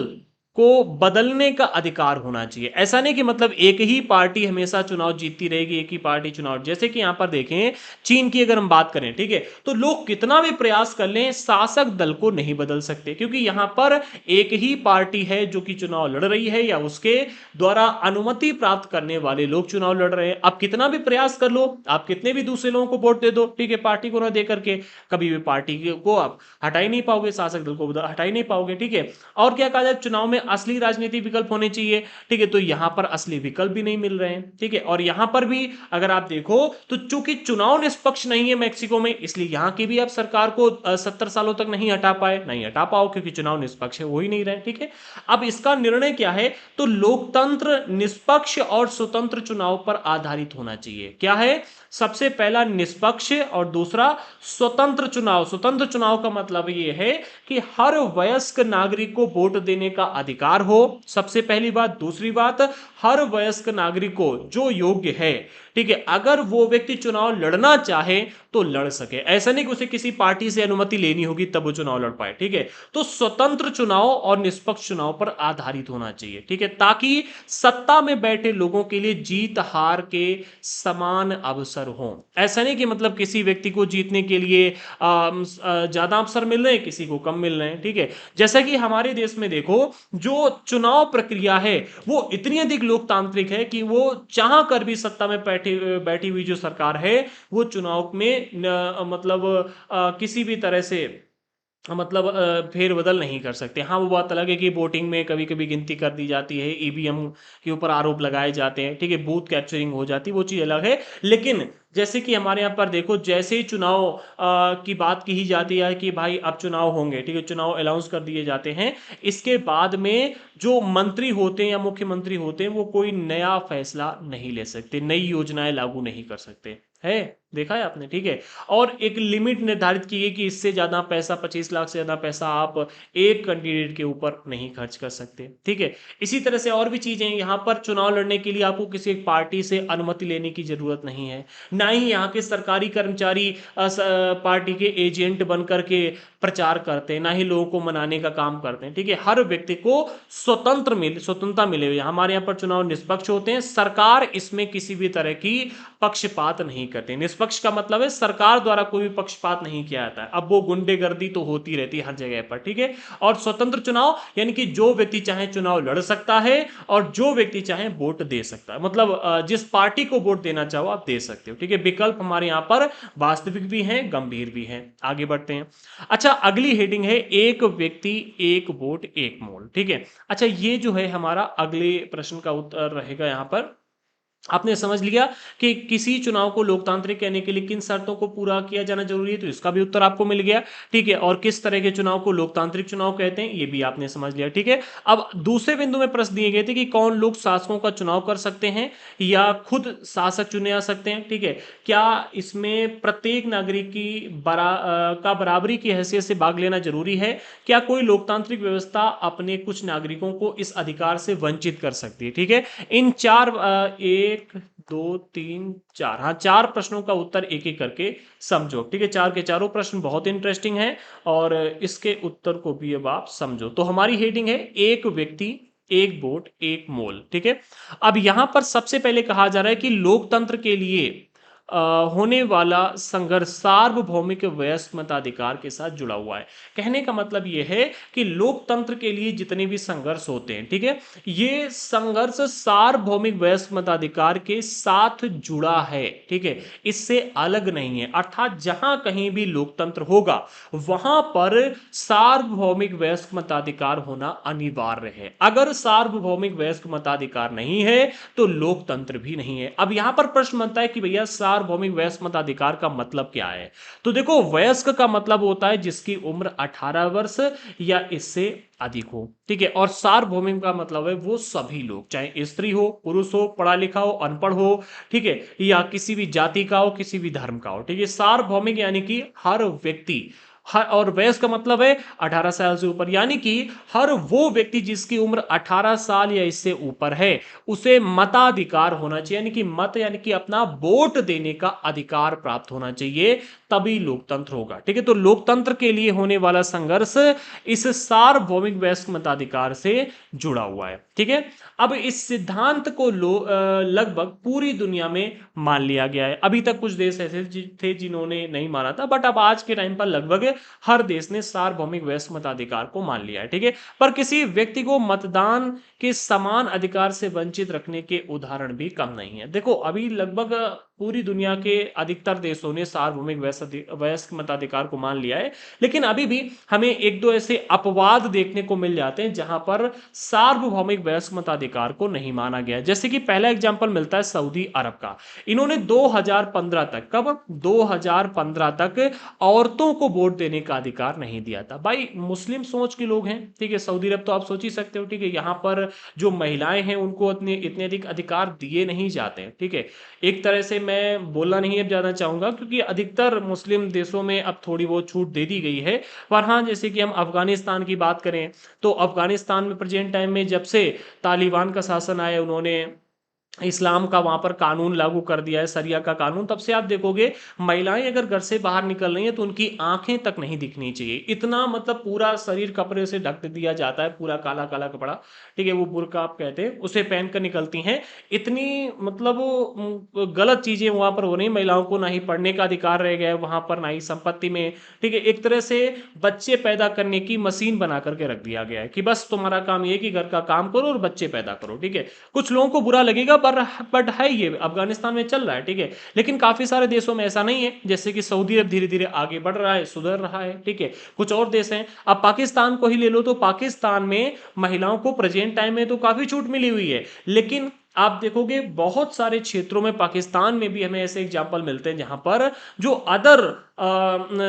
को बदलने का अधिकार होना चाहिए। ऐसा नहीं कि मतलब एक ही पार्टी हमेशा चुनाव जीतती रहेगी, एक ही पार्टी चुनाव, जैसे कि यहां पर देखें चीन की अगर हम बात करें, ठीक है, तो लोग कितना भी प्रयास कर लें शासक दल को नहीं बदल सकते, क्योंकि यहां पर एक ही पार्टी है जो कि चुनाव लड़ रही है या उसके द्वारा अनुमति प्राप्त करने वाले लोग चुनाव लड़ रहे हैं। आप कितना भी प्रयास कर लो, आप कितने भी दूसरे लोगों को वोट दे दो, ठीक है, पार्टी को ना दे करके कभी भी पार्टी को आप हटा ही नहीं पाओगे, शासक दल को हटा ही नहीं पाओगे, ठीक है। और क्या कहा जाए, चुनाव में असली राजनीतिक विकल्प होने चाहिए, ठीक है। तो यहां पर असली विकल्प भी नहीं मिल रहे हैं, ठीक है। और यहां पर भी अगर आप देखो तो चूंकि चुनाव निष्पक्ष नहीं है मैक्सिको में, इसलिए यहां की भी आप सरकार को 70 सालों तक नहीं हटा पाए, नहीं हटा पाओ, क्योंकि चुनाव निष्पक्ष है, हो ही नहीं रहे, ठीक है। अब इसका निर्णय क्या है, तो लोकतंत्र निष्पक्ष और स्वतंत्र चुनाव पर आधारित होना चाहिए। क्या है, सबसे पहला निष्पक्ष और दूसरा स्वतंत्र चुनाव। स्वतंत्र चुनाव का मतलब यह है कि हर वयस्क नागरिक को वोट देने का अधिकार हो, सबसे पहली बात। दूसरी बात, हर वयस्क नागरिक को जो योग्य है, ठीक है, अगर वो व्यक्ति चुनाव लड़ना चाहे तो लड़ सके। ऐसा नहीं कि उसे किसी पार्टी से अनुमति लेनी होगी तब वो चुनाव लड़ पाए, ठीक है। तो स्वतंत्र चुनाव और निष्पक्ष चुनाव पर आधारित होना चाहिए, ठीक है, ताकि सत्ता में बैठे लोगों के लिए जीत हार के समान अवसर हो। ऐसा नहीं कि मतलब किसी व्यक्ति को जीतने के लिए ज्यादा अवसर मिल रहे हैं, किसी को कम मिल रहे हैं, ठीक है। जैसा कि हमारे देश में देखो, जो चुनाव प्रक्रिया है वो इतनी अधिक लोकतांत्रिक है कि वो चाह कर भी सत्ता में बैठी हुई जो सरकार है वो चुनाव में मतलब किसी भी तरह से मतलब फेरबदल नहीं कर सकते। हाँ, वो बात अलग है कि वोटिंग में कभी कभी गिनती कर दी जाती है, ईवीएम के ऊपर आरोप लगाए जाते हैं, ठीक है, बूथ कैप्चरिंग हो जाती है, वो चीज़ अलग है। लेकिन जैसे कि हमारे यहाँ पर देखो, जैसे ही चुनाव की बात की ही जाती है कि भाई अब चुनाव होंगे, ठीक है, चुनाव अनाउंस कर दिए जाते हैं, इसके बाद में जो मंत्री होते हैं या मुख्यमंत्री होते हैं वो कोई नया फैसला नहीं ले सकते, नई योजनाएं लागू नहीं कर सकते, है, देखा है आपने, ठीक है। और एक लिमिट निर्धारित की है कि इससे ज्यादा पैसा, 25 लाख से ज्यादा पैसा आप एक कैंडिडेट के ऊपर नहीं खर्च कर सकते, ठीक है। इसी तरह से और भी चीजें, यहाँ पर चुनाव लड़ने के लिए आपको किसी एक पार्टी से अनुमति लेने की जरूरत नहीं है, ना ही यहाँ के सरकारी कर्मचारी पार्टी के एजेंट बन करके प्रचार करते हैं, ना ही लोगों को मनाने का काम करते हैं, ठीक है। हर व्यक्ति को स्वतंत्रता मिले हुई। हमारे यहाँ पर चुनाव निष्पक्ष होते हैं, सरकार इसमें किसी भी तरह की पक्षपात नहीं करते। निष्पक्ष का मतलब है सरकार द्वारा कोई भी पक्षपात नहीं किया जाता है। अब वो गुंडेगर्दी तो होती रहती है हर जगह पर, ठीक है। और स्वतंत्र चुनाव यानी कि जो व्यक्ति चाहे चुनाव लड़ सकता है और जो व्यक्ति चाहे वोट दे सकता है, मतलब जिस पार्टी को वोट देना चाहो आप दे सकते हो, ठीक है। विकल्प हमारे यहाँ पर वास्तविक भी हैं, गंभीर भी हैं। आगे बढ़ते हैं। अच्छा, अगली हेडिंग है एक व्यक्ति एक वोट एक मोल, ठीक है। अच्छा, ये जो है हमारा अगले प्रश्न का उत्तर रहेगा यहाँ पर। आपने समझ लिया कि किसी चुनाव को लोकतांत्रिक कहने के लिए किन शर्तों को पूरा किया जाना जरूरी है, तो इसका भी उत्तर आपको मिल गया। ठीक है, और किस तरह के चुनाव को लोकतांत्रिक चुनाव कहते हैं, ये भी आपने समझ लिया। ठीक है, अब दूसरे बिंदु में प्रश्न दिए गए थे कि कौन लोग शासकों का चुनाव कर सकते हैं या खुद शासक चुने जा सकते हैं। ठीक है, क्या इसमें प्रत्येक नागरिक की का बराबरी की हैसियत से भाग लेना जरूरी है, क्या कोई लोकतांत्रिक व्यवस्था अपने कुछ नागरिकों को इस अधिकार से वंचित कर सकती है। ठीक है, इन चार एक दो तीन चार, हाँ, चार प्रश्नों का उत्तर एक एक करके समझो। ठीक है, चार के चारों प्रश्न बहुत इंटरेस्टिंग हैं और इसके उत्तर को भी अब आप समझो। तो हमारी हेडिंग है एक व्यक्ति एक वोट एक मोल। ठीक है, अब यहां पर सबसे पहले कहा जा रहा है कि लोकतंत्र के लिए होने वाला संघर्ष सार्वभौमिक वयस्क मताधिकार के साथ जुड़ा हुआ है। कहने का मतलब यह है कि लोकतंत्र के लिए जितने भी संघर्ष होते हैं, ठीक है, ये संघर्ष सार्वभौमिक वयस्क मताधिकार के साथ जुड़ा है। ठीक है, इससे अलग नहीं है, अर्थात जहां कहीं भी लोकतंत्र होगा वहां पर सार्वभौमिक वयस्क मताधिकार होना अनिवार्य है। अगर सार्वभौमिक वयस्क मताधिकार नहीं है तो लोकतंत्र भी नहीं है। अब यहां पर प्रश्न बनता है कि भैया सार्वभौमिक वयस्क मताधिकार का मतलब क्या है। तो देखो, वयस्क का मतलब होता है जिसकी उम्र 18 वर्ष या इससे अधिक हो। ठीक है, और सार्वभौमिक का मतलब है वो सभी लोग, चाहे स्त्री हो पुरुष हो, पढ़ा लिखा हो अनपढ़ हो, ठीक है, या किसी भी जाति का हो किसी भी धर्म का हो। ठीक है, सार्वभौमिक यानी कि हर व्यक्ति, हर, और वयस्क का मतलब है 18 साल से ऊपर, यानी कि हर वो व्यक्ति जिसकी उम्र 18 साल या इससे ऊपर है उसे मताधिकार होना चाहिए, यानी कि मत यानी कि अपना वोट देने का अधिकार प्राप्त होना चाहिए, तभी लोकतंत्र होगा। ठीक है, तो लोकतंत्र के लिए होने वाला संघर्ष इस सार्वभौमिक वयस्क मताधिकार से जुड़ा हुआ है। ठीक है, अब इस सिद्धांत को लगभग पूरी दुनिया में मान लिया गया है। अभी तक कुछ देश ऐसे थे जिन्होंने नहीं माना था, बट अब आज के टाइम पर लगभग हर देश ने सार्वभौमिक वयस्क मताधिकार को मान लिया है। ठीक है, पर किसी व्यक्ति को मतदान के समान अधिकार से वंचित रखने के उदाहरण भी कम नहीं है। देखो, अभी लगभग पूरी दुनिया के अधिकतर देशों ने सार्वभौमिक वयस्क मताधिकार को मान लिया है, लेकिन अभी भी हमें एक दो ऐसे अपवाद देखने को मिल जाते हैं जहां पर सार्वभौमिक वयस्क मताधिकार को नहीं माना गया। जैसे कि पहला एग्जांपल मिलता है सऊदी अरब का। इन्होंने 2015 तक, कब, 2015 तक औरतों को वोट देने का अधिकार नहीं दिया था। भाई, मुस्लिम सोच के लोग हैं, ठीक है, सऊदी अरब तो आप सोच ही सकते हो। ठीक है, यहाँ पर जो महिलाएं हैं उनको इतने इतने अधिक अधिकार दिए नहीं जाते हैं। ठीक है, एक तरह से मैं बोलना नहीं अब ज्यादा चाहूंगा क्योंकि अधिकतर मुस्लिम देशों में अब थोड़ी बहुत छूट दे दी गई है। पर हाँ, जैसे कि हम अफगानिस्तान की बात करें तो अफगानिस्तान में प्रेजेंट टाइम में जब से तालिबान का शासन आया, उन्होंने इस्लाम का वहां पर कानून लागू कर दिया है, सरिया का कानून, तब से आप देखोगे महिलाएं अगर घर से बाहर निकल रही हैं तो उनकी आंखें तक नहीं दिखनी चाहिए, इतना मतलब पूरा शरीर कपड़े से ढक दिया जाता है, पूरा काला काला कपड़ा, ठीक है, वो बुर्का आप कहते हैं, उसे पहन कर निकलती हैं। इतनी मतलब गलत चीजें वहां पर हो रही, महिलाओं को ना ही पढ़ने का अधिकार रह गया है वहां पर, ना ही संपत्ति में। ठीक है, एक तरह से बच्चे पैदा करने की मशीन बना करके रख दिया गया है कि बस तुम्हारा काम ये कि घर का काम करो और बच्चे पैदा करो। ठीक है, कुछ लोगों को बुरा लगेगा बट है, ये अफगानिस्तान में चल रहा है। ठीक है, लेकिन काफी सारे देशों में ऐसा नहीं है, जैसे कि सऊदी अरब धीरे धीरे आगे बढ़ रहा है, सुधर रहा है। ठीक है, कुछ और देश हैं, अब पाकिस्तान को ही ले लो तो पाकिस्तान में महिलाओं को प्रेजेंट टाइम में तो काफी छूट मिली हुई है, लेकिन आप देखोगे बहुत सारे क्षेत्रों में पाकिस्तान में भी हमें ऐसे एग्जाम्पल मिलते हैं जहां पर जो अदर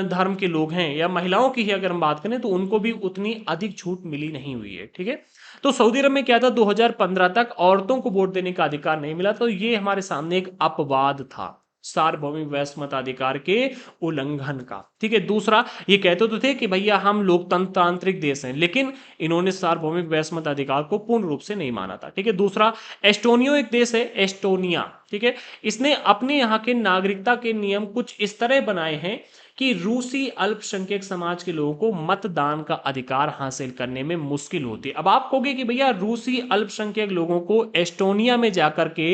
धर्म के लोग हैं या महिलाओं की ही अगर हम बात करें तो उनको भी उतनी अधिक छूट मिली नहीं हुई है। ठीक है, तो सऊदी अरब में क्या था, 2015 तक औरतों को वोट देने का अधिकार नहीं मिला, तो ये हमारे सामने एक अपवाद था सार्वभौमिक वयस्क मताधिकार के उल्लंघन का। ठीक है, दूसरा, ये कहते तो थे कि भैया हम लोकतंत्रांत्रिक देश हैं, लेकिन इन्होंने सार्वभौमिक वयस्क मताधिकार को पूर्ण रूप से नहीं माना था। ठीक है, दूसरा, एस्टोनिया एक देश है, एस्टोनिया, ठीक है, इसने अपने यहाँ के नागरिकता के नियम कुछ इस तरह बनाए हैं कि रूसी अल्पसंख्यक समाज के लोगों को मतदान का अधिकार हासिल करने में मुश्किल होती है। अब आप कहोगे कि भैया रूसी अल्पसंख्यक लोगों को एस्टोनिया में जाकर के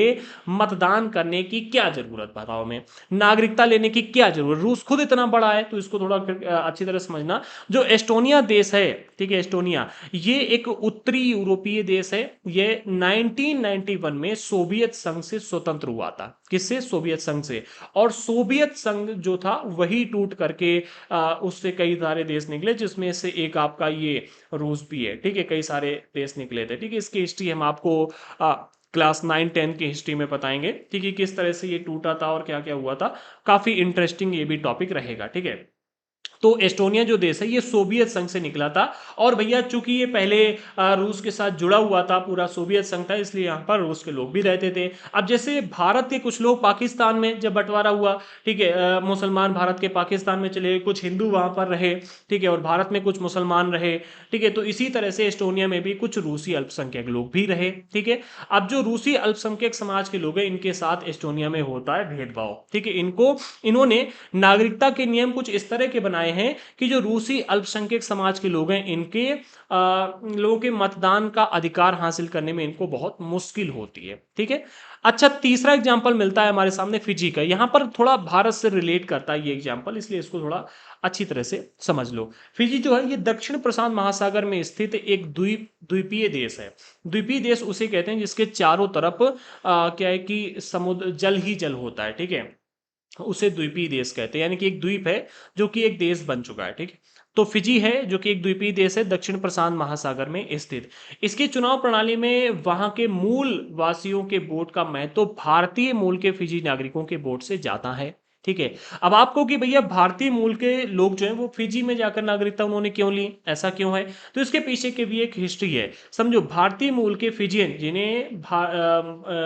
मतदान करने की क्या जरूरत, बताओ, में नागरिकता लेने की क्या जरूरत, रूस खुद इतना बड़ा है, तो इसको थोड़ा अच्छी तरह समझना। जो एस्टोनिया देश है, ठीक है, एस्टोनिया, ये एक उत्तरी यूरोपीय देश है, ये 1991 में सोवियत संघ से स्वतंत्र हुआ था। किससे, सोवियत संघ से, और सोवियत संघ जो था वही टूट करके उससे कई सारे देश निकले, जिसमें से एक आपका ये रूस भी है। ठीक है, कई सारे देश निकले थे। ठीक है, इसकी हिस्ट्री हम आपको क्लास 9-10 की हिस्ट्री में बताएंगे, ठीक है, किस तरह से ये टूटा था और क्या क्या हुआ था। काफी इंटरेस्टिंग ये भी टॉपिक रहेगा, ठीक है। तो एस्टोनिया जो देश है ये सोवियत संघ से निकला था, और भैया चूंकि ये पहले रूस के साथ जुड़ा हुआ था, पूरा सोवियत संघ था, इसलिए यहाँ पर रूस के लोग भी रहते थे। अब जैसे भारत के कुछ लोग पाकिस्तान में जब बंटवारा हुआ, ठीक है, मुसलमान भारत के पाकिस्तान में चले, कुछ हिंदू वहां पर रहे, ठीक है, और भारत में कुछ मुसलमान रहे, ठीक है। तो इसी तरह से एस्टोनिया में भी कुछ रूसी अल्पसंख्यक लोग भी रहे, ठीक है। अब जो रूसी अल्पसंख्यक समाज के लोग हैं, इनके साथ एस्टोनिया में होता है भेदभाव, ठीक है। इन्होंने नागरिकता के नियम कुछ इस तरह के बनाए हैं कि जो रूसी अल्पसंख्यक समाज के लोग हैं, इनके लोगों के मतदान का अधिकार हासिल करने में इनको बहुत मुश्किल होती है, ठीक है। अच्छा, तीसरा एग्जाम्पल मिलता है हमारे सामने फिजी का। यहां पर थोड़ा भारत से रिलेट करता है ये एग्जाम्पल, इसलिए इसको थोड़ा अच्छी तरह से समझ लो। फिजी जो है ये दक्षिण प्रशांत महासागर में स्थित एक द्वीपीय देश है। द्वीपीय देश उसे कहते हैं जिसके चारों तरफ क्या है कि समुद्र, जल ही जल होता है, ठीक है। उसे द्वीपीय देश कहते हैं, यानी कि एक द्वीप है जो कि एक देश बन चुका है, ठीक है। तो फिजी है जो कि एक द्वीपीय देश है, दक्षिण प्रशांत महासागर में स्थित। इसकी चुनाव प्रणाली में वहां के मूल वासियों के वोट का महत्व तो भारतीय मूल के फिजी नागरिकों के वोट से ज्यादा है, ठीक है। अब आपको कि भैया भारतीय मूल के लोग जो हैं वो फिजी में जाकर नागरिकता उन्होंने क्यों ली, ऐसा क्यों है, तो इसके पीछे की भी एक हिस्ट्री है। समझो, भारतीय मूल के फिजियन जिन्हें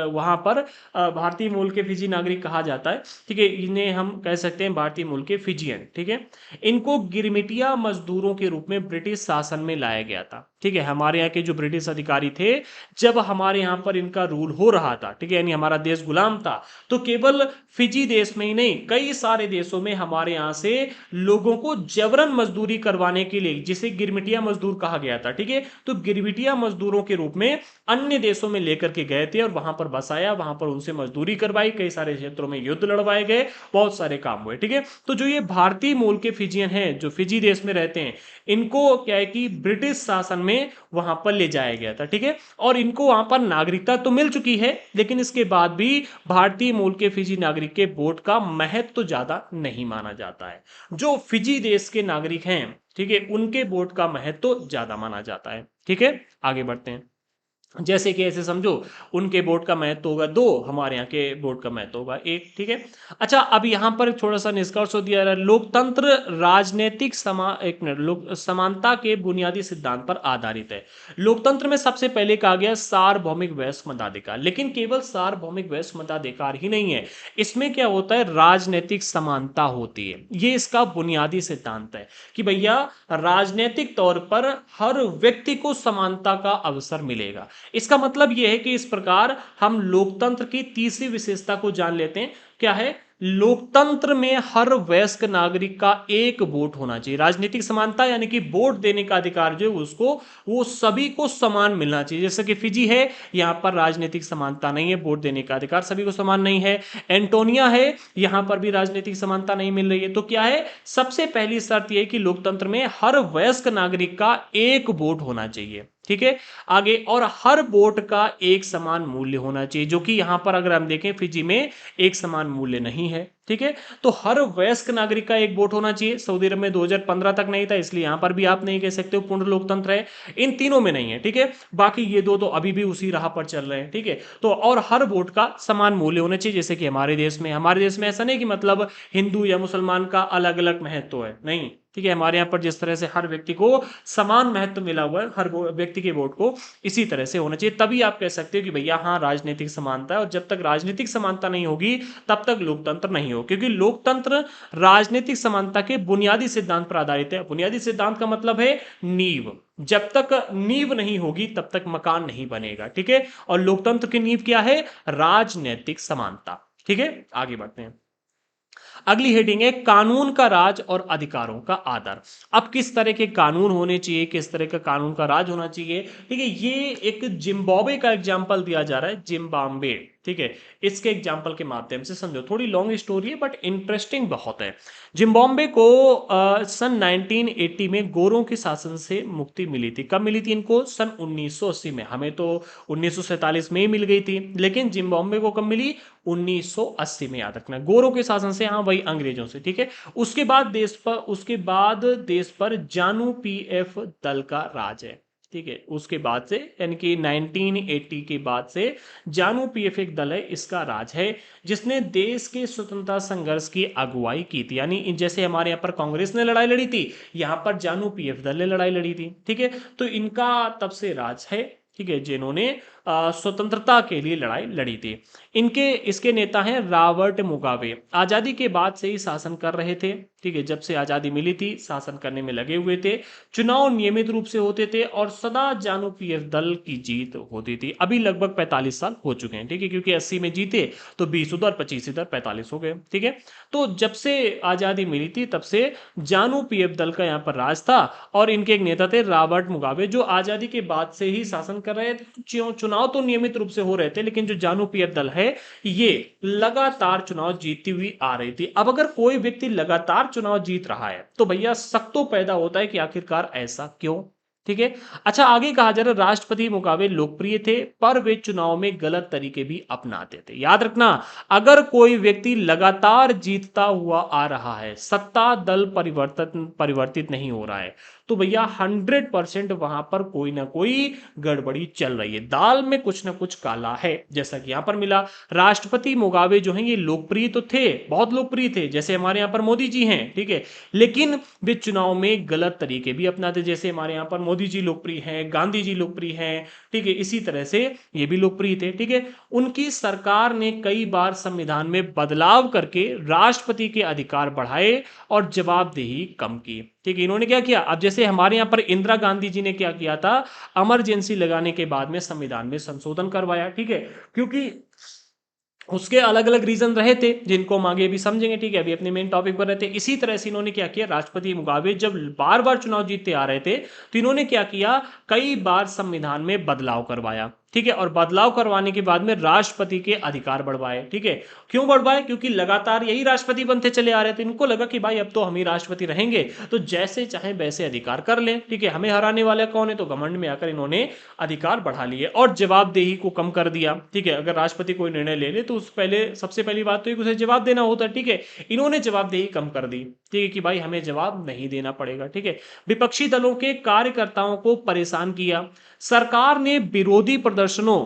वहां पर भारतीय मूल के फिजी नागरिक कहा जाता है, ठीक है, इन्हें हम कह सकते हैं भारतीय मूल के फिजियन, ठीक है। इनको गिरमिटिया मजदूरों के रूप में ब्रिटिश शासन में लाया गया था, ठीक है। हमारे यहाँ के जो ब्रिटिश अधिकारी थे, जब हमारे यहाँ पर इनका रूल हो रहा था, ठीक है, यानी हमारा देश गुलाम था, तो केवल फिजी देश में ही नहीं, कई सारे देशों में हमारे यहाँ से लोगों को जबरन मजदूरी करवाने के लिए, जिसे गिरमिटिया मजदूर कहा गया था, ठीक है, तो गिरमिटिया मजदूरों के रूप में अन्य देशों में लेकर के गए थे और वहां पर बसाया, वहां पर उनसे मजदूरी करवाई, कई सारे क्षेत्रों में युद्ध लड़वाए गए, बहुत सारे काम हुए, ठीक है। तो जो ये भारतीय मूल के फिजियन हैं जो फिजी देश में रहते हैं, इनको क्या है कि ब्रिटिश शासन में वहां पर ले जाया गया था, ठीक है। और इनको वहां पर नागरिकता तो मिल चुकी है, लेकिन इसके बाद भी भारतीय मूल के फिजी नागरिक के वोट का महत्व तो ज्यादा नहीं माना जाता है। जो फिजी देश के नागरिक हैं, ठीक है, उनके वोट का महत्व तो ज्यादा माना जाता है, ठीक है। आगे बढ़ते हैं। जैसे कि ऐसे समझो, उनके बोर्ड का महत्व होगा 2, हमारे यहाँ के बोर्ड का महत्व होगा 1, ठीक है। अच्छा, अब यहाँ पर थोड़ा सा निष्कर्ष हो दिया, लोकतंत्र राजनीतिक एक मिनट, लोक समानता के बुनियादी सिद्धांत पर आधारित है। लोकतंत्र में सबसे पहले कहा गया सार्वभौमिक वयस्क मताधिकार, लेकिन केवल सार्वभौमिक वयस्क मताधिकार ही नहीं है, इसमें क्या होता है, राजनीतिक समानता होती है। ये इसका बुनियादी सिद्धांत है कि भैया राजनीतिक तौर पर हर व्यक्ति को समानता का अवसर मिलेगा। इसका मतलब यह है कि इस प्रकार हम लोकतंत्र की तीसरी विशेषता को जान लेते हैं। क्या है, लोकतंत्र में हर वयस्क नागरिक का एक वोट होना चाहिए। राजनीतिक समानता यानी कि वोट देने का अधिकार जो है उसको, वो सभी को समान मिलना चाहिए। जैसे कि फिजी है, यहां पर राजनीतिक समानता नहीं है, वोट देने का अधिकार सभी को समान नहीं है। एंटोनिया है, यहां पर भी राजनीतिक समानता नहीं मिल रही है। तो क्या है, सबसे पहली शर्त यह कि लोकतंत्र में हर वयस्क नागरिक का एक वोट होना चाहिए, ठीक है। आगे, और हर वोट का एक समान मूल्य होना चाहिए, जो कि यहां पर अगर हम देखें फिजी में एक समान मूल्य नहीं है, ठीक है। तो हर वयस्क नागरिक का एक वोट होना चाहिए। सऊदी अरब में 2015 तक नहीं था, इसलिए यहां पर भी आप नहीं कह सकते हो पूर्ण लोकतंत्र है। इन तीनों में नहीं है, ठीक है। बाकी ये दो तो अभी भी उसी राह पर चल रहे हैं, ठीक है। तो और हर वोट का समान मूल्य होना चाहिए, जैसे कि हमारे देश में ऐसा नहीं कि मतलब हिंदू या मुसलमान का अलग अलग महत्व है, नहीं, ठीक है। हमारे यहाँ पर जिस तरह से हर व्यक्ति को समान महत्व मिला हुआ है, हर व्यक्ति के वोट को इसी तरह से होना चाहिए, तभी आप कह सकते हो कि भैया हाँ राजनीतिक समानता है। और जब तक राजनीतिक समानता नहीं होगी तब तक लोकतंत्र नहीं हो, क्योंकि लोकतंत्र राजनीतिक समानता के बुनियादी सिद्धांत पर आधारित है। बुनियादी सिद्धांत का मतलब है नींव, जब तक नींव नहीं होगी तब तक मकान नहीं बनेगा, ठीक है। और लोकतंत्र की नींव क्या है, राजनीतिक समानता, ठीक है। आगे बढ़ते हैं। अगली हेडिंग है कानून का राज और अधिकारों का आदर। अब किस तरह के कानून होने चाहिए, किस तरह का कानून का राज होना चाहिए, ठीक है। ये एक जिम्बाब्वे का एग्जांपल दिया जा रहा है, जिम्बाब्वे, ठीक है। इसके एग्जांपल के माध्यम से समझो, थोड़ी लॉन्ग स्टोरी है बट इंटरेस्टिंग बहुत है। जिम्बाब्वे को सन 1980 में गोरों के शासन से मुक्ति मिली थी। कब मिली थी इनको, सन 1980 में। हमें तो 1947 में ही मिल गई थी, लेकिन जिम्बाब्वे को कब मिली, 1980 में। याद रखना, गोरों के शासन से, हाँ वही अंग्रेजों से, ठीक है। उसके बाद देश पर जानू पीएफ दल का राज है, ठीक है, उसके बाद से यानी कि 1980 के बाद से जानू पीएफ एक दल है, इसका राज है, जिसने देश के स्वतंत्रता संघर्ष की अगुवाई की थी। यानी जैसे हमारे यहाँ पर कांग्रेस ने लड़ाई लड़ी थी, यहाँ पर जानू पीएफ दल ने लड़ाई लड़ी थी। ठीक है, तो इनका तब से राज है। ठीक है, जिन्होंने स्वतंत्रता के लिए लड़ाई लड़ी थी। इनके इसके नेता हैं रॉबर्ट मुगाबे। आज़ादी के बाद से ही शासन कर रहे थे। ठीक है, जब से आज़ादी मिली थी शासन करने में लगे हुए थे। चुनाव नियमित रूप से होते थे और सदा जानू पीएफ दल की जीत होती थी। अभी लगभग 45 साल हो चुके हैं। ठीक है, क्योंकि 80 में जीते तो 20 उधर 25 इधर 45 हो गए। ठीक है, तो जब से आज़ादी मिली थी तब से जानू पीएफ दल का यहाँ पर राज था और इनके एक नेता थे रॉबर्ट मुगाबे, जो आज़ादी के बाद से ही शासन कर रहे थे। चुनाव तो नियमित रूप से हो रहे थे, लेकिन जो जानू पीएफ दल है ये लगातार चुनाव जीतती हुई आ रही थी। अब अगर कोई व्यक्ति लगातार चुनाव जीत रहा है तो भैया शक तो पैदा होता है कि आखिरकार ऐसा क्यों। ठीक है, अच्छा आगे कहा जा रहा है राष्ट्रपति मुकाबले लोकप्रिय थे पर वे चुनाव में गलत तरीके भी अपनाते थे। याद रखना, अगर कोई व्यक्ति लगातार जीतता हुआ आ रहा है, सत्ता दल परिवर्तित नहीं हो रहा है, तो भैया 100% वहां पर कोई ना कोई गड़बड़ी चल रही है, दाल में कुछ ना कुछ काला है। जैसा कि यहां पर मिला, राष्ट्रपति मुगाबे जो हैं ये लोकप्रिय तो थे, बहुत लोकप्रिय थे, जैसे हमारे यहां पर मोदी जी हैं। ठीक है, लेकिन वे चुनाव में गलत तरीके भी अपनाते, जैसे हमारे यहां पर मोदी जी लोकप्रिय हैं, गांधी जी लोकप्रिय हैं। ठीक है, इसी तरह से ये भी लोकप्रिय थे। ठीक है, उनकी सरकार ने कई बार संविधान में बदलाव करके राष्ट्रपति के अधिकार बढ़ाए और जवाबदेही कम की। ठीक है, इन्होंने क्या किया, अब जैसे हमारे यहां पर इंदिरा गांधी जी ने क्या किया था, इमरजेंसी लगाने के बाद में संविधान में संशोधन करवाया। ठीक है, क्योंकि उसके अलग अलग रीजन रहे थे जिनको हम आगे भी समझेंगे। ठीक है, अभी अपने मेन टॉपिक पर रहते। इसी तरह से इन्होंने क्या किया, राष्ट्रपति मुगाबे जब बार बार चुनाव जीतते आ रहे थे तो इन्होंने क्या किया, कई बार संविधान में बदलाव करवाया। ठीक है, और बदलाव करवाने के बाद में राष्ट्रपति के अधिकार बढ़वाए। ठीक है, क्यों बढ़वाए, क्योंकि लगातार यही राष्ट्रपति बनते चले आ रहे थे। इनको लगा कि भाई अब तो हम ही राष्ट्रपति रहेंगे तो जैसे चाहे वैसे अधिकार कर लें। ठीक है, हमें हराने वाला कौन है, तो घमंड में आकर इन्होंने अधिकार बढ़ा लिए और जवाबदेही को कम कर दिया। ठीक है, अगर राष्ट्रपति कोई निर्णय ले ले तो उस पहले सबसे पहली बात तो उसे जवाब देना होता है। ठीक है, इन्होंने जवाबदेही कम कर दी। ठीक है, कि भाई हमें जवाब नहीं देना पड़ेगा। ठीक है, विपक्षी दलों के कार्यकर्ताओं को परेशान किया। सरकार ने विरोधी प्रदर्शनों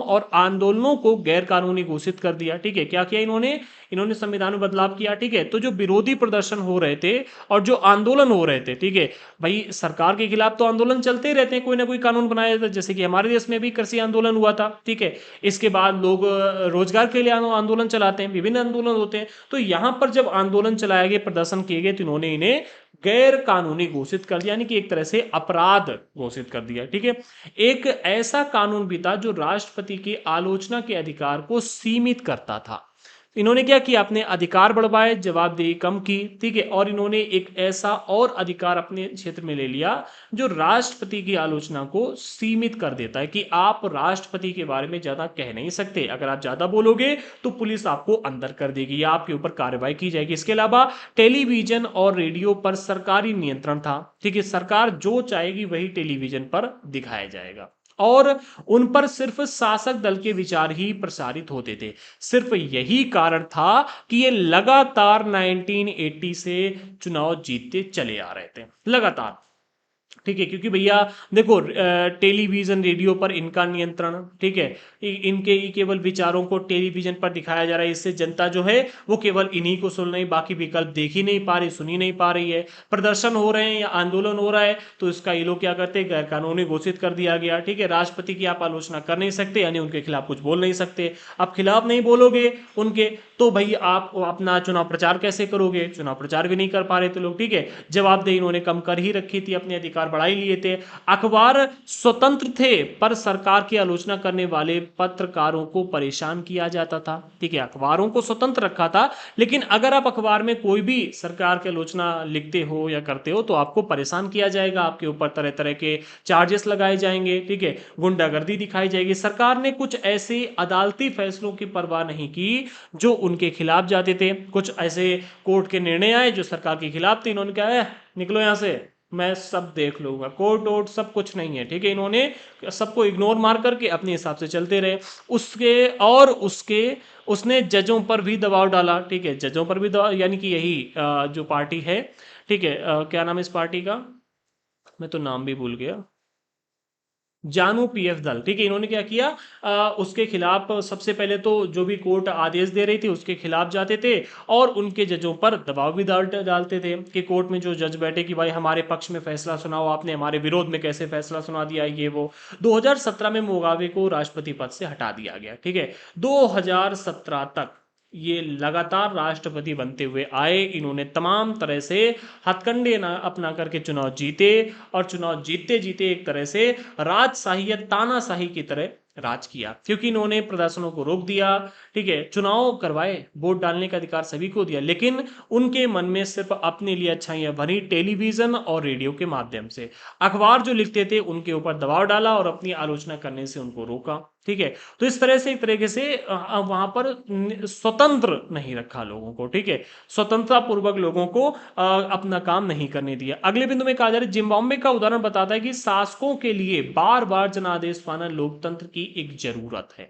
और आंदोलनों को गैर कानूनी घोषित कर दिया। ठीक है, क्या किया इन्होंने, इन्होंने संविधान में बदलाव किया। ठीक है, तो जो विरोधी प्रदर्शन हो रहे थे और जो आंदोलन हो रहे थे, ठीक है भाई, सरकार के खिलाफ तो आंदोलन चलते ही रहते हैं, कोई ना कोई कानून बनाया जाता है, जैसे कि हमारे देश में भी कृषि आंदोलन हुआ था। ठीक है, इसके बाद लोग रोजगार के लिए आंदोलन चलाते हैं, विभिन्न आंदोलन होते हैं। तो यहां पर जब आंदोलन चलाए गए, प्रदर्शन किए गए, तो इन्होंने इन्हें गैर कानूनी घोषित कर दिया, यानी कि एक तरह से अपराध घोषित कर दिया। ठीक है, एक ऐसा कानून भी था जो राष्ट्रपति की आलोचना के अधिकार को सीमित करता था। इन्होंने क्या किया, अपने अधिकार बढ़वाए, जवाबदेही कम की। ठीक है, और इन्होंने एक ऐसा और अधिकार अपने क्षेत्र में ले लिया जो राष्ट्रपति की आलोचना को सीमित कर देता है कि आप राष्ट्रपति के बारे में ज्यादा कह नहीं सकते, अगर आप ज्यादा बोलोगे तो पुलिस आपको अंदर कर देगी या आपके ऊपर कार्रवाई की जाएगी। इसके अलावा टेलीविजन और रेडियो पर सरकारी नियंत्रण था। ठीक है, सरकार जो चाहेगी वही टेलीविजन पर दिखाया जाएगा और उन पर सिर्फ शासक दल के विचार ही प्रसारित होते थे। सिर्फ यही कारण था कि ये लगातार 1980 से चुनाव जीतते चले आ रहे थे, लगातार। ठीक है, क्योंकि भैया देखो, टेलीविजन रेडियो पर इनका नियंत्रण। ठीक है, इनके ही केवल विचारों को टेलीविजन पर दिखाया जा रहा है, इससे जनता जो है वो केवल इन्हीं को सुन रही, बाकी विकल्प देख ही नहीं पा रही, सुन ही नहीं पा रही है। प्रदर्शन हो रहे हैं या आंदोलन हो रहा है तो इसका ये लोग क्या करते हैं, गैर कानूनी घोषित कर दिया गया। ठीक है, राष्ट्रपति की आप आलोचना कर नहीं सकते, यानी उनके खिलाफ कुछ बोल नहीं सकते। आप खिलाफ नहीं बोलोगे उनके तो भाई आप अपना चुनाव प्रचार कैसे करोगे, चुनाव प्रचार भी नहीं कर पा रहे थे लोग। ठीक है, जवाबदेही इन्होंने कम कर ही रखी थी, अपने अधिकार बढ़ा ही लिए थे। अखबार स्वतंत्र थे पर सरकार की आलोचना करने वाले पत्रकारों को परेशान किया जाता था। ठीक है, अखबारों को स्वतंत्र रखा था, लेकिन अगर आप अखबार में कोई भी सरकार की आलोचना लिखते हो या करते हो तो आपको परेशान किया जाएगा, आपके ऊपर तरह तरह के चार्जेस लगाए जाएंगे। ठीक है, गुंडागर्दी दिखाई जाएगी। सरकार ने कुछ ऐसे अदालती फैसलों की परवाह नहीं की जो उनके खिलाफ जाते थे। कुछ ऐसे कोर्ट के निर्णय आए जो सरकार के खिलाफ थे, इन्होंने कहा है निकलो यहां से, मैं सब देख लूंगा, कोर्ट वोर्ट सब कुछ नहीं है। ठीक है, इन्होंने सबको इग्नोर मार करके अपने हिसाब से चलते रहे। उसके उसने जजों पर भी दबाव डाला। ठीक है, जजों पर भी दबाव, यानी कि यही जो पार्टी है, ठीक है, क्या नाम है इस पार्टी का, मैं तो नाम भी भूल गया। जानू पीएफ दल, ठीक है। इन्होंने क्या किया, उसके खिलाफ सबसे पहले तो जो भी कोर्ट आदेश दे रही थी उसके खिलाफ जाते थे और उनके जजों पर दबाव भी डालते थे कि कोर्ट में जो जज बैठे कि भाई हमारे पक्ष में फैसला सुनाओ, आपने हमारे विरोध में कैसे फैसला सुना दिया, ये वो। 2017 में मुगाबे को राष्ट्रपति पद से हटा दिया गया, ठीक है। 2017 तक ये लगातार राष्ट्रपति बनते हुए आए। इन्होंने तमाम तरह से हथकंडे ना अपना करके चुनाव जीते और चुनाव जीतते जीते एक तरह से राजशाही या तानाशाही की तरह राज किया, क्योंकि इन्होंने प्रदर्शनों को रोक दिया, ठीक है। चुनाव करवाए, वोट डालने का अधिकार सभी को दिया, लेकिन उनके मन में सिर्फ अपने लिए अच्छाइयां भरी टेलीविजन और रेडियो के माध्यम से। अखबार जो लिखते थे उनके ऊपर दबाव डाला और अपनी आलोचना करने से उनको रोका, ठीक है। तो इस तरह से एक तरीके से वहां पर स्वतंत्र नहीं रखा लोगों को, ठीक है। स्वतंत्रता पूर्वक लोगों को अपना काम नहीं करने दिया। अगले बिंदु में कहा जा रहा है, जिम्बाब्वे का उदाहरण बताता है कि शासकों के लिए बार बार जनादेश पाना लोकतंत्र की एक जरूरत है,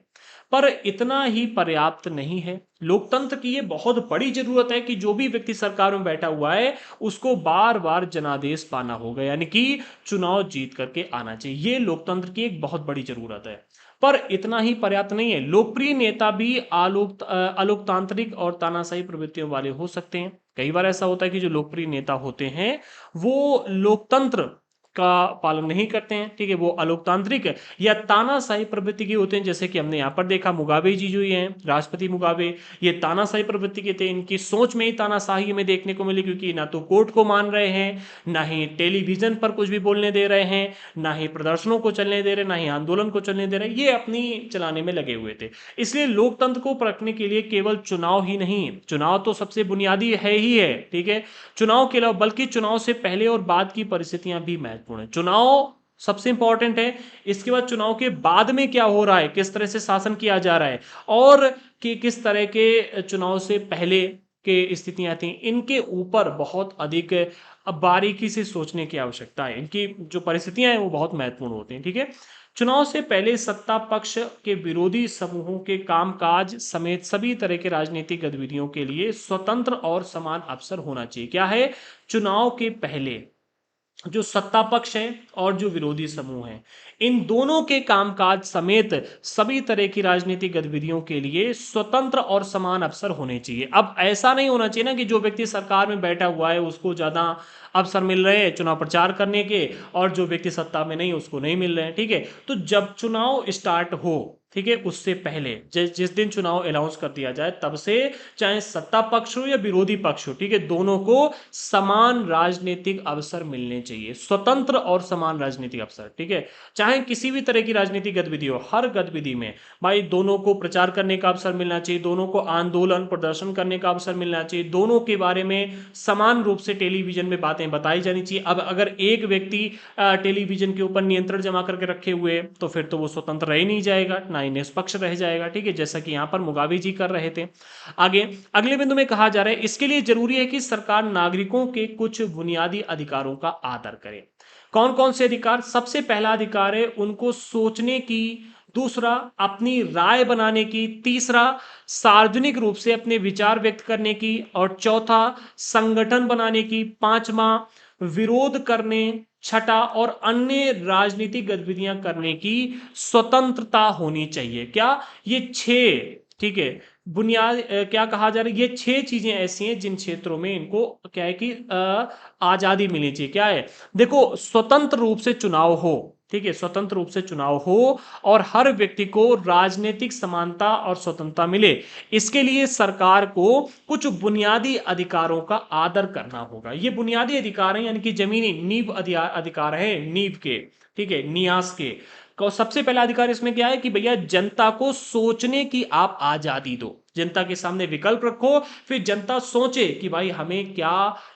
पर इतना ही पर्याप्त नहीं है। लोकतंत्र की ये बहुत बड़ी जरूरत है कि जो भी व्यक्ति सरकार में बैठा हुआ है उसको बार बार जनादेश पाना होगा, यानी कि चुनाव जीत करके आना चाहिए। ये लोकतंत्र की एक बहुत बड़ी जरूरत है, पर इतना ही पर्याप्त नहीं है। लोकप्रिय नेता भी अलोकतांत्रिक और तानाशाही प्रवृत्तियों वाले हो सकते हैं। कई बार ऐसा होता है कि जो लोकप्रिय नेता होते हैं वो लोकतंत्र का पालन नहीं करते हैं, ठीक है। वो अलोकतांत्रिक या तानाशाही प्रवृत्ति के होते हैं, जैसे कि हमने यहाँ पर देखा मुगाबे जी जो ये हैं, राष्ट्रपति मुगाबे, ये तानाशाही प्रवृत्ति के थे। इनकी सोच में ही तानाशाही हमें देखने को मिली, क्योंकि ना तो कोर्ट को मान रहे हैं, ना ही टेलीविजन पर कुछ भी बोलने दे रहे हैं, ना ही प्रदर्शनों को चलने दे रहे, ना ही आंदोलन को चलने दे रहे, ये अपनी चलाने में लगे हुए थे। इसलिए लोकतंत्र को परखने के लिए केवल चुनाव ही नहीं, चुनाव तो सबसे बुनियादी है ही है, ठीक है, चुनाव के अलावा बल्कि चुनाव से पहले और बाद की परिस्थितियां भी महत्वपूर्ण है। चुनाव सबसे इंपॉर्टेंट है, इसके बाद चुनाव के बाद में क्या हो रहा है, किस तरह से शासन किया जा रहा है, और कि किस तरह के चुनाव से पहले के स्थितियां थी, इनके ऊपर बहुत अधिक अब बारीकी से सोचने की आवश्यकता है। इनकी जो परिस्थितियां हैं वो बहुत महत्वपूर्ण होती हैं, ठीक है। चुनाव से पहले सत्ता पक्ष के विरोधी समूहों के कामकाज समेत सभी तरह के राजनीतिक गतिविधियों के लिए स्वतंत्र और समान अवसर होना चाहिए। क्या है, चुनाव के पहले जो सत्ता पक्ष है और जो विरोधी समूह है, इन दोनों के कामकाज समेत सभी तरह की राजनीतिक गतिविधियों के लिए स्वतंत्र और समान अवसर होने चाहिए। अब ऐसा नहीं होना चाहिए ना कि जो व्यक्ति सरकार में बैठा हुआ है उसको ज्यादा अवसर मिल रहे हैं चुनाव प्रचार करने के, और जो व्यक्ति सत्ता में नहीं उसको नहीं मिल रहे हैं, ठीक है। तो जब चुनाव स्टार्ट हो, ठीक है, उससे पहले जिस दिन चुनाव अनाउंस कर दिया जाए तब से चाहे सत्ता पक्ष हो या विरोधी पक्ष हो, ठीक है, दोनों को समान राजनीतिक अवसर मिलने चाहिए, स्वतंत्र और समान राजनीतिक अवसर, ठीक है। चाहे किसी भी तरह की राजनीतिक गतिविधि हो, हर गतिविधि में भाई दोनों को प्रचार करने का अवसर मिलना चाहिए, दोनों को आंदोलन प्रदर्शन करने का अवसर मिलना चाहिए, दोनों के बारे में समान रूप से टेलीविजन में बातें बताई जानी चाहिए। अब अगर एक व्यक्ति टेलीविजन के ऊपर नियंत्रण जमा करके रखे हुए तो फिर तो वो स्वतंत्र रह ही नहीं जाएगा, ना ही निष्पक्ष रह जाएगा, ठीक है, जैसा कि यहाँ पर मुगाबे जी कर रहे थे। आगे अगले बिंदु में कहा जा रहा है, इसके लिए जरूरी है कि सरकार नागरिकों के कुछ बुनियादी अधिकारों का आदर करे। कौन कौन से अधिकार, सबसे पहला अधिकार है उनको सोचने की, दूसरा अपनी राय बनाने की, तीसरा सार्वजनिक रूप से अपने विचार व्यक्त करने की, और चौथा संगठन बनाने की, पांचवा विरोध करने, छठा और अन्य राजनीतिक गतिविधियां करने की स्वतंत्रता होनी चाहिए। क्या, ये छह, ठीक है, बुनियाद क्या कहा जा रहा है, ये छह चीजें ऐसी हैं जिन क्षेत्रों में इनको क्या है कि आजादी मिलनी चाहिए। क्या है, देखो, स्वतंत्र रूप से चुनाव हो, ठीक है, स्वतंत्र रूप से चुनाव हो और हर व्यक्ति को राजनीतिक समानता और स्वतंत्रता मिले, इसके लिए सरकार को कुछ बुनियादी अधिकारों का आदर करना होगा। ये बुनियादी अधिकार हैं, यानी कि जमीनी नींव अधिकार है, नींव के, ठीक है, नियास के। सबसे पहला अधिकार इसमें क्या है कि भैया जनता को सोचने की आप आजादी दो, जनता के सामने विकल्प रखो, फिर जनता सोचे कि भाई हमें क्या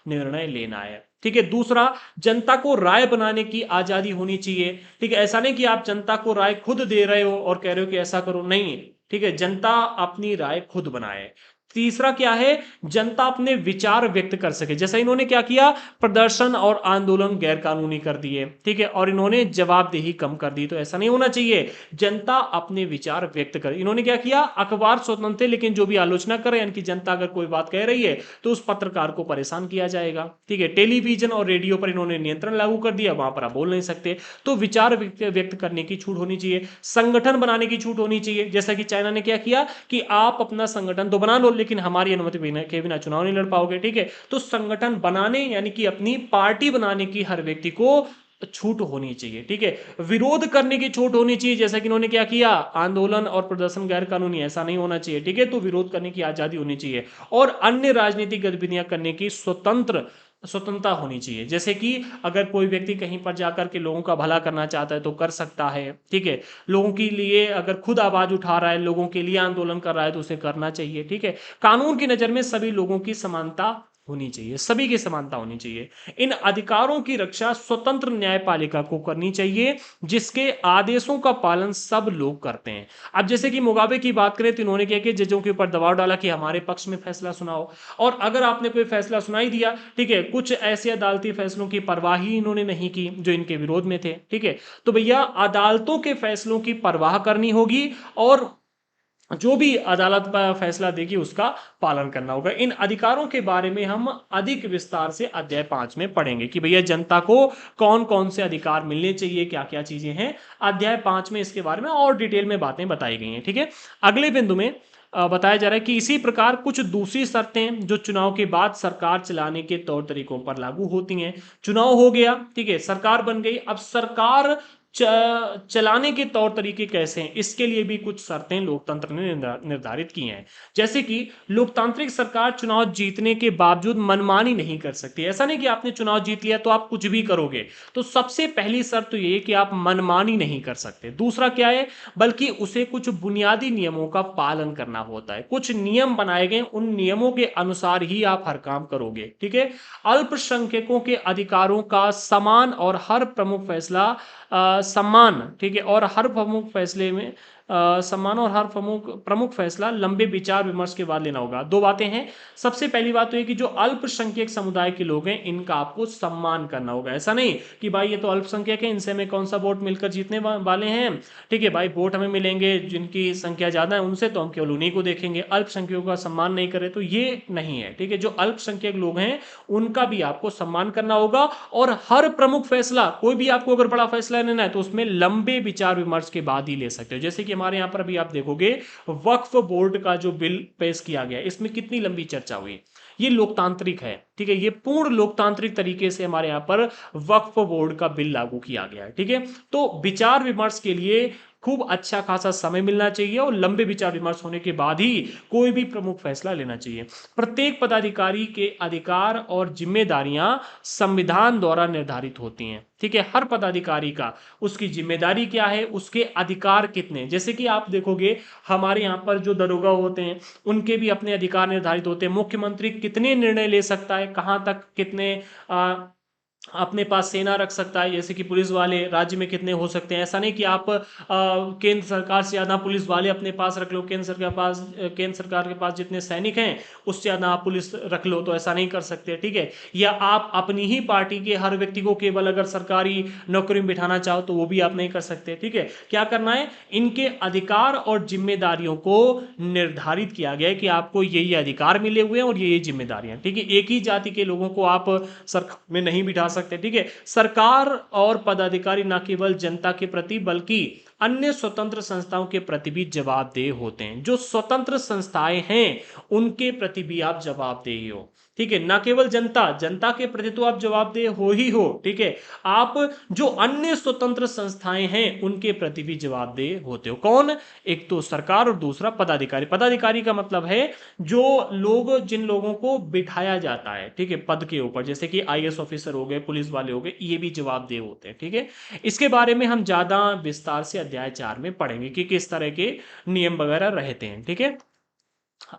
निर्णय लेना है, ठीक है। दूसरा, जनता को राय बनाने की आजादी होनी चाहिए, ठीक है। ऐसा नहीं कि आप जनता को राय खुद दे रहे हो और कह रहे हो कि ऐसा करो, नहीं, ठीक है, जनता अपनी राय खुद बनाए। तीसरा क्या है, जनता अपने विचार व्यक्त कर सके। जैसा इन्होंने क्या किया, प्रदर्शन और आंदोलन गैर कानूनी कर दिए, ठीक है, और इन्होंने जवाबदेही कम कर दी। तो ऐसा नहीं होना चाहिए, जनता अपने विचार व्यक्त करे। इन्होंने क्या किया, अखबार स्वतंत्र थे, लेकिन जो भी आलोचना करे, यानी कि जनता अगर कोई बात कह रही है तो उस पत्रकार को परेशान किया जाएगा, ठीक है। टेलीविजन और रेडियो पर इन्होंने नियंत्रण लागू कर दिया, वहां पर आप बोल नहीं सकते। तो विचार व्यक्त करने की छूट होनी चाहिए, संगठन बनाने की छूट होनी चाहिए। जैसा कि चाइना ने क्या किया कि आप अपना संगठन तो बना लो, लेकिन हमारी अनुमति के बिना चुनाव नहीं लड़ पाओगे, ठीक है। तो संगठन बनाने यानी कि अपनी पार्टी बनाने की हर व्यक्ति को छूट होनी चाहिए, ठीक है। विरोध करने की छूट होनी चाहिए, जैसा कि इन्होंने क्या किया, आंदोलन और प्रदर्शन गैर कानूनी, ऐसा नहीं होना चाहिए, ठीक है। तो विरोध करने की आजादी होनी चाहिए, और अन्य राजनीतिक गतिविधियां करने की स्वतंत्रता होनी चाहिए। जैसे कि अगर कोई व्यक्ति कहीं पर जाकर के लोगों का भला करना चाहता है तो कर सकता है, ठीक है। लोगों के लिए अगर खुद आवाज उठा रहा है, लोगों के लिए आंदोलन कर रहा है, तो उसे करना चाहिए, ठीक है। कानून की नजर में सभी लोगों की समानता होनी चाहिए, सभी की समानता होनी चाहिए। इन अधिकारों की रक्षा स्वतंत्र न्यायपालिका को करनी चाहिए, जिसके आदेशों का पालन सब लोग करते हैं। अब जैसे कि मुगाबे की बात करें तो इन्होंने क्या किया, जजों के ऊपर दबाव डाला कि हमारे पक्ष में फैसला सुनाओ, और अगर आपने कोई फैसला सुनाई दिया, ठीक है, कुछ ऐसे अदालती फैसलों की परवाह ही इन्होंने नहीं की जो इनके विरोध में थे, ठीक है। तो भैया अदालतों के फैसलों की परवाह करनी होगी, और जो भी अदालत का फैसला देगी उसका पालन करना होगा। इन अधिकारों के बारे में हम अधिक विस्तार से अध्याय 5 में पढ़ेंगे कि भैया जनता को कौन कौन से अधिकार मिलने चाहिए, क्या क्या चीजें हैं। अध्याय 5 में इसके बारे में और डिटेल में बातें बताई गई हैं, ठीक है। अगले बिंदु में बताया जा रहा है कि इसी प्रकार कुछ दूसरी शर्तें जो चुनाव के बाद सरकार चलाने के तौर तरीकों पर लागू होती हैं। चुनाव हो गया, ठीक है, सरकार बन गई, अब सरकार चलाने के तौर तरीके कैसे हैं, इसके लिए भी कुछ शर्तें लोकतंत्र ने निर्धारित की हैं। जैसे कि लोकतांत्रिक सरकार चुनाव जीतने के बावजूद मनमानी नहीं कर सकती। ऐसा नहीं कि आपने चुनाव जीत लिया तो आप कुछ भी करोगे। तो सबसे पहली शर्त तो ये कि आप मनमानी नहीं कर सकते। दूसरा क्या है, बल्कि उसे कुछ बुनियादी नियमों का पालन करना होता है। कुछ नियम बनाए गए, उन नियमों के अनुसार ही आप हर काम करोगे, ठीक है। अल्पसंख्यकों के अधिकारों का समान और हर प्रमुख फैसला सम्मान, ठीक है, और हर प्रमुख फैसले में सम्मान और हर प्रमुख प्रमुख फैसला लंबे विचार विमर्श के बाद लेना होगा। दो बातें हैं। सबसे पहली बात तो ये कि जो अल्पसंख्यक समुदाय के लोग हैं इनका आपको सम्मान करना होगा। ऐसा नहीं कि भाई ये तो अल्पसंख्यक है, इनसे हमें कौन सा वोट मिलकर जीतने वाले हैं, ठीक है भाई, वोट हमें मिलेंगे जिनकी संख्या ज्यादा है उनसे, तो हम केवल उन्हीं को देखेंगे, अल्पसंख्यकों का सम्मान नहीं करें, तो ये नहीं है, ठीक है। जो अल्पसंख्यक लोग हैं उनका भी आपको सम्मान करना होगा, और हर प्रमुख फैसला, कोई भी आपको अगर बड़ा फैसला लेना है तो उसमें लंबे विचार विमर्श के बाद ही ले सकते हो। जैसे कि हमारे यहां पर अभी आप देखोगे वक्फ बोर्ड का जो बिल पेश किया गया, इसमें कितनी लंबी चर्चा हुई। ये लोकतांत्रिक है, ठीक है, ये पूर्ण लोकतांत्रिक तरीके से हमारे यहां पर वक्फ बोर्ड का बिल लागू किया गया है, ठीक है। तो विचार विमर्श के लिए खूब अच्छा खासा समय मिलना चाहिए, और लंबे विचार विमर्श होने के बाद ही कोई भी प्रमुख फैसला लेना चाहिए। प्रत्येक पदाधिकारी के अधिकार और जिम्मेदारियां संविधान द्वारा निर्धारित होती हैं, ठीक है। हर पदाधिकारी का उसकी जिम्मेदारी क्या है, उसके अधिकार कितने, जैसे कि आप देखोगे हमारे यहाँ पर जो दरोगा होते हैं उनके भी अपने अधिकार निर्धारित होते हैं। मुख्यमंत्री कितने निर्णय ले सकता है, कहाँ तक कितने अपने पास सेना रख सकता है, जैसे कि पुलिस वाले राज्य में कितने हो सकते हैं। ऐसा नहीं कि आप केंद्र सरकार से ज्यादा पुलिस वाले अपने पास रख लो, केंद्र सरकार के पास जितने सैनिक हैं उससे ज्यादा आप पुलिस रख लो, तो ऐसा नहीं कर सकते, ठीक है। या आप अपनी ही पार्टी के हर व्यक्ति को केवल अगर सरकारी नौकरी में बिठाना चाहो तो वो भी आप नहीं कर सकते, ठीक है। क्या करना है, इनके अधिकार और जिम्मेदारियों को निर्धारित किया गया है कि आपको ये अधिकार मिले हुए हैं और ये जिम्मेदारियां, ठीक है। एक ही जाति के लोगों को आप सरकार में नहीं बिठा सकते, ठीक है। सरकार और पदाधिकारी न केवल जनता के प्रति बल्कि अन्य स्वतंत्र संस्थाओं के प्रति भी जवाबदेह होते हैं। जो स्वतंत्र संस्थाएं हैं उनके प्रति भी आप जवाबदेह हो, ठीक है। न केवल जनता के प्रति तो आप जवाबदेह हो ही हो, ठीक है। आप जो अन्य स्वतंत्र संस्थाएं हैं उनके प्रति भी जवाबदेह होते हो। कौन, एक तो सरकार और दूसरा पदाधिकारी। पदाधिकारी का मतलब है जो लोग, जिन लोगों को बिठाया जाता है, ठीक है, पद के ऊपर, जैसे कि आईएएस ऑफिसर हो गए, पुलिस वाले हो गए, ये भी जवाबदेह होते हैं, ठीक है। इसके बारे में हम ज्यादा विस्तार से अध्याय 4 में पढ़ेंगे कि किस तरह के नियम वगैरह रहते हैं, ठीक है।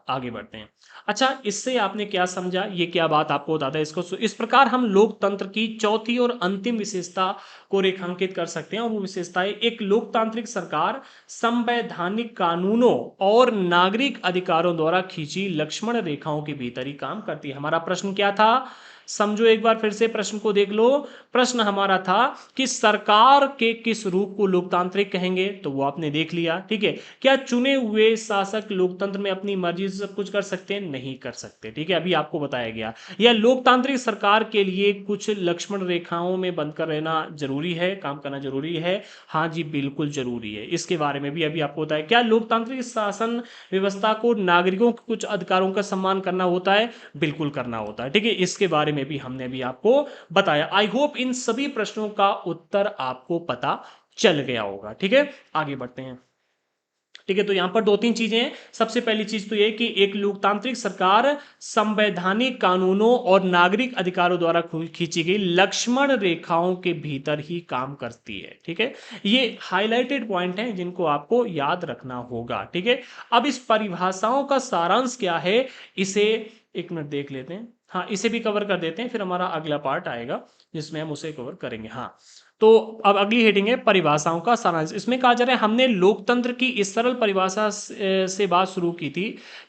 आगे बढ़ते हैं। अच्छा, इससे आपने क्या समझा, ये क्या बात आपको बताता है इसको? इस प्रकार हम लोकतंत्र की चौथी और अंतिम विशेषता को रेखांकित कर सकते हैं, और वो विशेषताएं: एक लोकतांत्रिक सरकार संवैधानिक कानूनों और नागरिक अधिकारों द्वारा खींची लक्ष्मण रेखाओं के भीतर ही काम करती है। हमारा प्रश्न क्या था? समझो, एक बार फिर से प्रश्न को देख लो। प्रश्न हमारा था कि सरकार के किस रूप को लोकतांत्रिक कहेंगे, तो वो आपने देख लिया। ठीक है, क्या चुने हुए शासक लोकतंत्र में अपनी मर्जी से सब कुछ कर सकते हैं? नहीं कर सकते। ठीक है, अभी आपको बताया गया। या लोकतांत्रिक सरकार के लिए कुछ लक्ष्मण रेखाओं में बनकर रहना जरूरी है, काम करना जरूरी है? हाँ जी, बिल्कुल जरूरी है। इसके बारे में भी अभी आपको बताया। क्या लोकतांत्रिक शासन व्यवस्था को नागरिकों के कुछ अधिकारों का सम्मान करना होता है? बिल्कुल करना होता है। ठीक है, इसके बारे में भी हमने भी आपको बताया। आई होप इन सभी प्रश्नों का उत्तर आपको पता चल गया होगा। ठीक है, आगे बढ़ते हैं। ठीक है, तो यहां पर दो तीन चीजें हैं। सबसे पहली चीज तो यह कि एक लोकतांत्रिक सरकार संवैधानिक कानूनों और नागरिक अधिकारों द्वारा खींची गई लक्ष्मण रेखाओं के भीतर ही काम करती है। ठीक है, ये हाईलाइटेड पॉइंट हैं जिनको आपको याद रखना होगा। ठीक है, अब इस परिभाषाओं का सारांश क्या है, इसे एक मिनट देख लेते हैं। हाँ, इसे भी कवर कर देते हैं, फिर हमारा अगला पार्ट आएगा जिसमें हम उसे कवर करेंगे। हाँ, तो अब अगली हेडिंग है परिभाषाओं का सारांश। इसमें कहा जा रहा है, हमने लोकतंत्र की इस सरल परिभाषा से बात शुरू की थी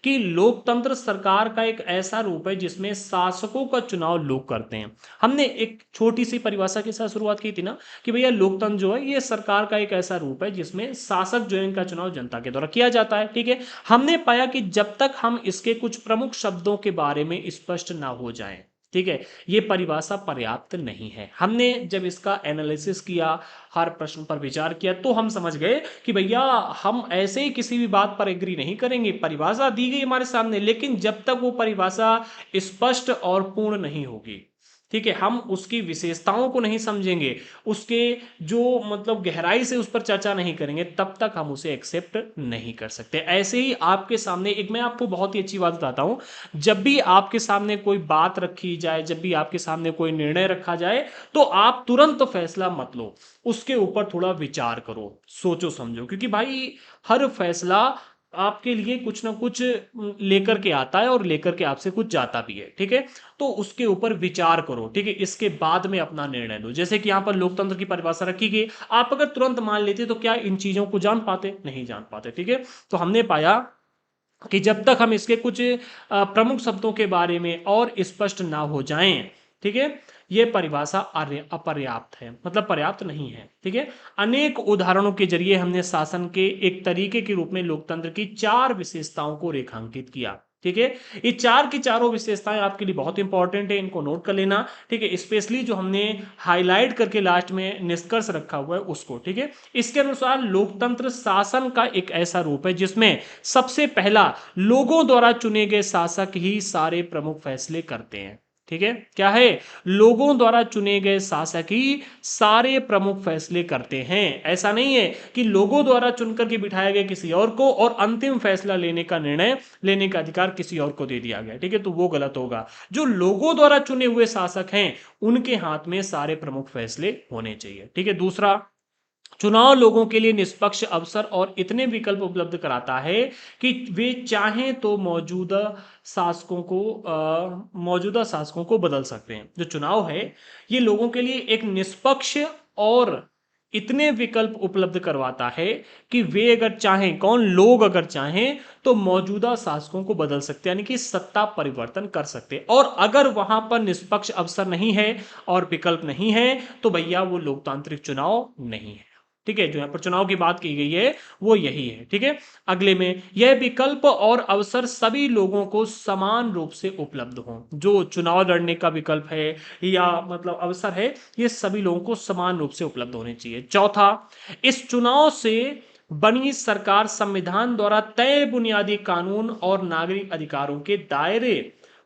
कि लोकतंत्र सरकार का एक ऐसा रूप है जिसमें शासकों का चुनाव लोग करते हैं। हमने एक छोटी सी परिभाषा के साथ शुरुआत की थी ना, कि भैया लोकतंत्र जो है ये सरकार का एक ऐसा रूप है जिसमें शासक जो है इनका चुनाव जनता के द्वारा किया जाता है। ठीक है, हमने पाया कि जब तक हम इसके कुछ प्रमुख शब्दों के बारे में स्पष्ट ना हो जाएं, ठीक है, ये परिभाषा पर्याप्त नहीं है। हमने जब इसका एनालिसिस किया, हर प्रश्न पर विचार किया, तो हम समझ गए कि भैया हम ऐसे ही किसी भी बात पर एग्री नहीं करेंगे। परिभाषा दी गई हमारे सामने, लेकिन जब तक वो परिभाषा स्पष्ट और पूर्ण नहीं होगी, ठीक है, हम उसकी विशेषताओं को नहीं समझेंगे, उसके जो मतलब गहराई से उस पर चर्चा नहीं करेंगे, तब तक हम उसे एक्सेप्ट नहीं कर सकते। ऐसे ही आपके सामने एक मैं आपको बहुत ही अच्छी बात बताता हूं, जब भी आपके सामने कोई बात रखी जाए, जब भी आपके सामने कोई निर्णय रखा जाए, तो आप तुरंत फैसला मत लो, उसके ऊपर थोड़ा विचार करो, सोचो समझो, क्योंकि भाई हर फैसला आपके लिए कुछ ना कुछ लेकर के आता है और लेकर के आपसे कुछ जाता भी है। ठीक है, तो उसके ऊपर विचार करो। ठीक है, इसके बाद में अपना निर्णय लो। जैसे कि यहां पर लोकतंत्र की परिभाषा रखी गई, आप अगर तुरंत मान लेते तो क्या इन चीजों को जान पाते? नहीं जान पाते। ठीक है, तो हमने पाया कि जब तक हम इसके कुछ प्रमुख शब्दों के बारे में और स्पष्ट ना हो जाएं, ठीक है, यह परिभाषा अपर्याप्त है, मतलब पर्याप्त नहीं है। ठीक है, अनेक उदाहरणों के जरिए हमने शासन के एक तरीके के रूप में लोकतंत्र की चार विशेषताओं को रेखांकित किया। ठीक है, ये चार की चारों विशेषताएं आपके लिए बहुत इंपॉर्टेंट है, इनको नोट कर लेना। ठीक है, स्पेशली जो हमने हाईलाइट करके लास्ट में निष्कर्ष रखा हुआ है उसको। ठीक है, इसके अनुसार लोकतंत्र शासन का एक ऐसा रूप है जिसमें सबसे पहला लोगों द्वारा चुने गए शासक ही सारे प्रमुख फैसले करते हैं। ठीक है, क्या है? लोगों द्वारा चुने गए शासक ही सारे प्रमुख फैसले करते हैं। ऐसा नहीं है कि लोगों द्वारा चुनकर के बिठाया गया किसी और को और अंतिम फैसला लेने का निर्णय लेने का अधिकार किसी और को दे दिया गया। ठीक है, तो वो गलत होगा। जो लोगों द्वारा चुने हुए शासक हैं उनके हाथ में सारे प्रमुख फैसले होने चाहिए। ठीक है, दूसरा, चुनाव लोगों के लिए निष्पक्ष अवसर और इतने विकल्प उपलब्ध कराता है कि वे चाहें तो मौजूदा शासकों को बदल सकते हैं। जो चुनाव है ये लोगों के लिए एक निष्पक्ष और इतने विकल्प उपलब्ध करवाता है कि वे अगर चाहें, कौन? लोग अगर चाहें तो मौजूदा शासकों को बदल सकते हैं, यानी कि सत्ता परिवर्तन कर सकते हैं। और अगर वहां पर निष्पक्ष अवसर नहीं है और विकल्प नहीं है, तो भैया वो लोकतांत्रिक चुनाव नहीं है। ठीक है, जो यहां पर चुनाव की बात की गई है वो यही है। ठीक है, अगले में, यह विकल्प और अवसर सभी लोगों को समान रूप से उपलब्ध हो। जो चुनाव लड़ने का विकल्प है या मतलब अवसर है, ये सभी लोगों को समान रूप से उपलब्ध होने चाहिए। चौथा, इस चुनाव से बनी सरकार संविधान द्वारा तय बुनियादी कानून और नागरिक अधिकारों के दायरे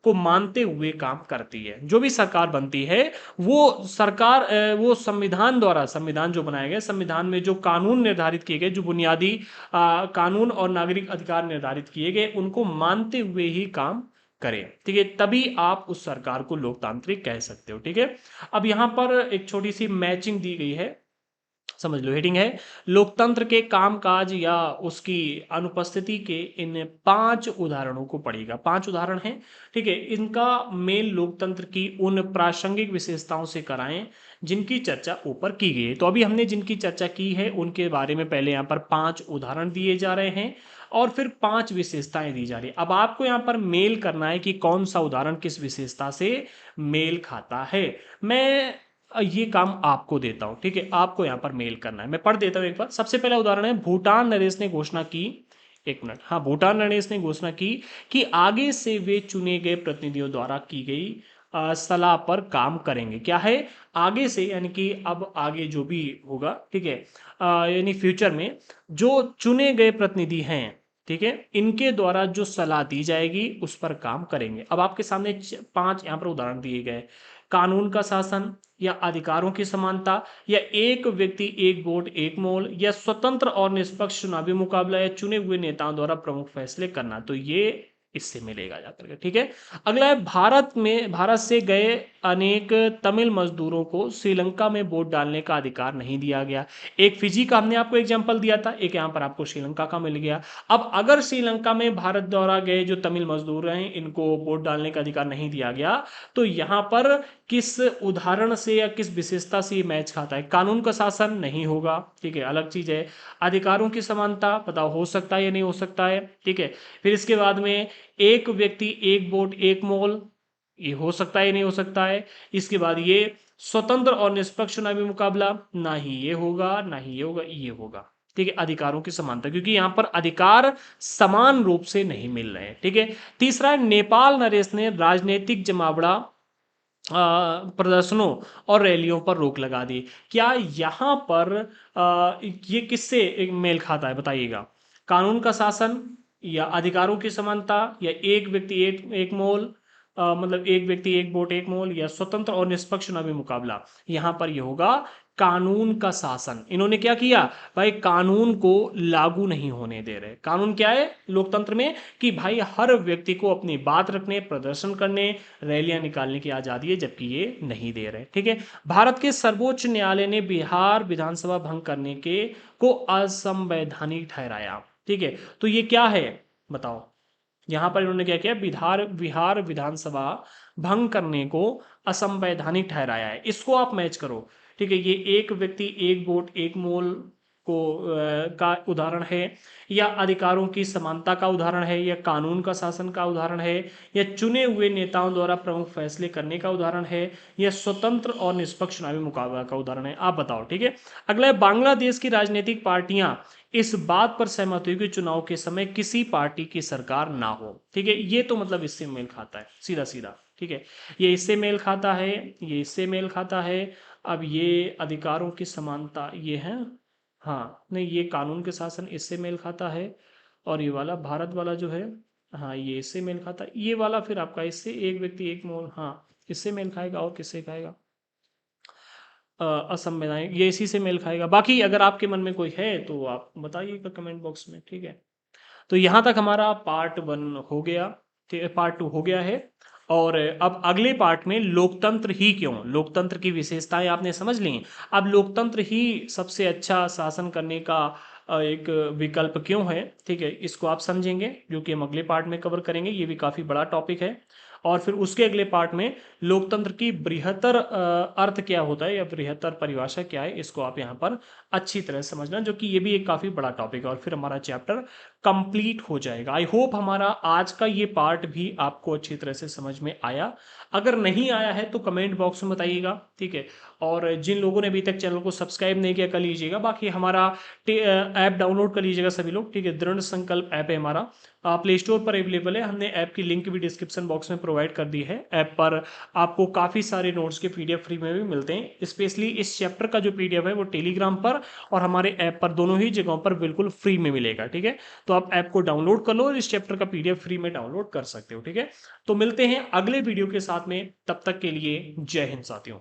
को मानते हुए काम करती है। जो भी सरकार बनती है वो सरकार वो संविधान द्वारा, संविधान जो बनाया गया, संविधान में जो कानून निर्धारित किए गए, जो बुनियादी कानून और नागरिक अधिकार निर्धारित किए गए, उनको मानते हुए ही काम करें। ठीक है, तभी आप उस सरकार को लोकतांत्रिक कह सकते हो। ठीक है, अब यहां पर एक छोटी सी मैचिंग दी गई है। समझ लो हेडिंग है लोकतंत्र के कामकाज या उसकी अनुपस्थिति के इन 5 उदाहरणों को पढ़ेगा। 5 उदाहरण हैं, ठीक है। इनका मेल लोकतंत्र की उन प्रासंगिक विशेषताओं से कराएं जिनकी चर्चा ऊपर की गई है। तो अभी हमने जिनकी चर्चा की है उनके बारे में पहले यहाँ पर 5 उदाहरण दिए जा रहे हैं और फिर 5 विशेषताएं दी जा रही है। अब आपको यहाँ पर मेल करना है कि कौन सा उदाहरण किस विशेषता से मेल खाता है। मैं ये काम आपको देता हूं, ठीक है। आपको यहां पर मेल करना है। मैं पढ़ देता हूं एक बार। सबसे पहला उदाहरण है भूटान नरेश ने घोषणा की, एक मिनट, हाँ, भूटान नरेश ने घोषणा की कि आगे से वे चुने गए प्रतिनिधियों द्वारा की गई सलाह पर काम करेंगे। क्या है आगे से, यानी कि अब आगे जो भी होगा, ठीक है, यानी फ्यूचर में जो चुने गए प्रतिनिधि हैं, ठीक है, इनके द्वारा जो सलाह दी जाएगी उस पर काम करेंगे। अब आपके सामने 5 यहाँ पर उदाहरण दिए गए। कानून का शासन या अधिकारों की समानता या एक व्यक्ति एक वोट एक मोल या स्वतंत्र और निष्पक्ष चुनावी मुकाबला या चुने हुए नेताओं द्वारा प्रमुख फैसले करना। तो ये इससे मिलेगा जाकर के, ठीक है। अगला है भारत से गए अनेक तमिल मजदूरों को श्रीलंका में वोट डालने का अधिकार नहीं दिया गया। एक फिजी का हमने आपको एग्जांपल दिया था, एक यहाँ पर आपको श्रीलंका का मिल गया। अब अगर श्रीलंका में भारत द्वारा गए जो तमिल मजदूर हैं इनको वोट डालने का अधिकार नहीं दिया गया, तो यहाँ पर किस उदाहरण से या किस विशेषता से ये मैच खाता है। कानून का शासन नहीं होगा, ठीक है, अलग चीज है। अधिकारों की समानता पता हो सकता है या नहीं हो सकता है, ठीक है। फिर इसके बाद में एक व्यक्ति एक वोट एक मोल, ये हो सकता है या नहीं हो सकता है। इसके बाद ये स्वतंत्र और निष्पक्ष चुनावी मुकाबला, ना ही ये होगा ना ही ये होगा, ये होगा, ठीक है। अधिकारों की समानता, क्योंकि यहां पर अधिकार समान रूप से नहीं मिल रहे हैं, ठीक है। तीसरा है नेपाल नरेश ने राजनीतिक जमावड़ा प्रदर्शनों और रैलियों पर रोक लगा दी। क्या यहाँ पर ये किससे एक मेल खाता है बताइएगा। कानून का शासन या अधिकारों की समानता या एक व्यक्ति एक मोल, मतलब एक व्यक्ति एक वोट एक मोल या स्वतंत्र और निष्पक्ष चुनावी मुकाबला। यहां पर यह होगा कानून का शासन। इन्होंने क्या किया भाई, कानून को लागू नहीं होने दे रहे। कानून क्या है लोकतंत्र में कि भाई हर व्यक्ति को अपनी बात रखने, प्रदर्शन करने, रैलियां निकालने की आजादी है, जबकि ये नहीं दे रहे, ठीक है। भारत के सर्वोच्च न्यायालय ने बिहार विधानसभा भंग करने के को असंवैधानिक ठहराया, ठीक है। तो ये क्या है बताओ। यहां पर इन्होंने क्या किया, बिहार विधानसभा भंग करने को असंवैधानिक ठहराया है। इसको आप मैच करो, ठीक है। ये एक व्यक्ति एक वोट एक मोल को का उदाहरण है, या अधिकारों की समानता का उदाहरण है, या कानून का शासन का उदाहरण है, या चुने हुए नेताओं द्वारा प्रमुख फैसले करने का उदाहरण है, या स्वतंत्र और निष्पक्ष चुनावी मुकाबला का उदाहरण है। आप बताओ, ठीक है। अगला है बांग्लादेश की राजनीतिक पार्टियां इस बात पर सहमत हुई कि चुनाव के समय किसी पार्टी की सरकार ना हो, ठीक है। ये तो मतलब इससे मेल खाता है सीधा सीधा, ठीक है। ये इससे मेल खाता है, ये इससे मेल खाता है। अब ये अधिकारों की समानता ये है, हाँ नहीं, ये कानून के शासन इससे मेल खाता है। और ये वाला भारत वाला जो है, हाँ ये इससे मेल खाता है। ये वाला फिर आपका इससे एक व्यक्ति एक मोल, हाँ इससे मेल खाएगा। और किससे खाएगा, असंवैधानिक, ये इसी से मेल खाएगा। बाकी अगर आपके मन में कोई है तो आप बताइएगा कमेंट बॉक्स में, ठीक है। तो यहाँ तक हमारा पार्ट 1 हो गया, पार्ट 2 हो गया है। और अब अगले पार्ट में लोकतंत्र ही क्यों, लोकतंत्र की विशेषताएं आपने समझ ली। अब लोकतंत्र ही सबसे अच्छा शासन करने का एक विकल्प क्यों है, ठीक है, इसको आप समझेंगे, जो कि हम अगले पार्ट में कवर करेंगे। ये भी काफी बड़ा टॉपिक है। और फिर उसके अगले पार्ट में लोकतंत्र की बृहत्तर अर्थ क्या होता है या बृहत्तर परिभाषा क्या है, इसको आप यहाँ पर अच्छी तरह समझना, जो कि ये भी एक काफी बड़ा टॉपिक है। और फिर हमारा चैप्टर कंप्लीट हो जाएगा। आई होप हमारा आज का ये पार्ट भी आपको अच्छी तरह से समझ में आया। अगर नहीं आया है तो कमेंट बॉक्स में बताइएगा, ठीक है। और जिन लोगों ने अभी तक चैनल को सब्सक्राइब नहीं किया कर लीजिएगा। बाकी हमारा ऐप डाउनलोड कर लीजिएगा सभी लोग, ठीक है। दृढ़ संकल्प ऐप है हमारा, प्ले स्टोर पर अवेलेबल है। हमने ऐप की लिंक भी डिस्क्रिप्शन बॉक्स में प्रोवाइड कर दी है। ऐप पर आपको काफ़ी सारे नोट्स के पीडीएफ फ्री में भी मिलते हैं। स्पेशली इस चैप्टर का जो पीडीएफ है वो टेलीग्राम पर और हमारे ऐप पर, दोनों ही जगहों पर बिल्कुल फ्री में मिलेगा, ठीक है। तो आप ऐप को डाउनलोड कर लो और इस चैप्टर का पीडीएफ फ्री में डाउनलोड कर सकते हो, ठीक है। तो मिलते हैं अगले वीडियो के साथ में, तब तक के लिए जय हिंद साथियों।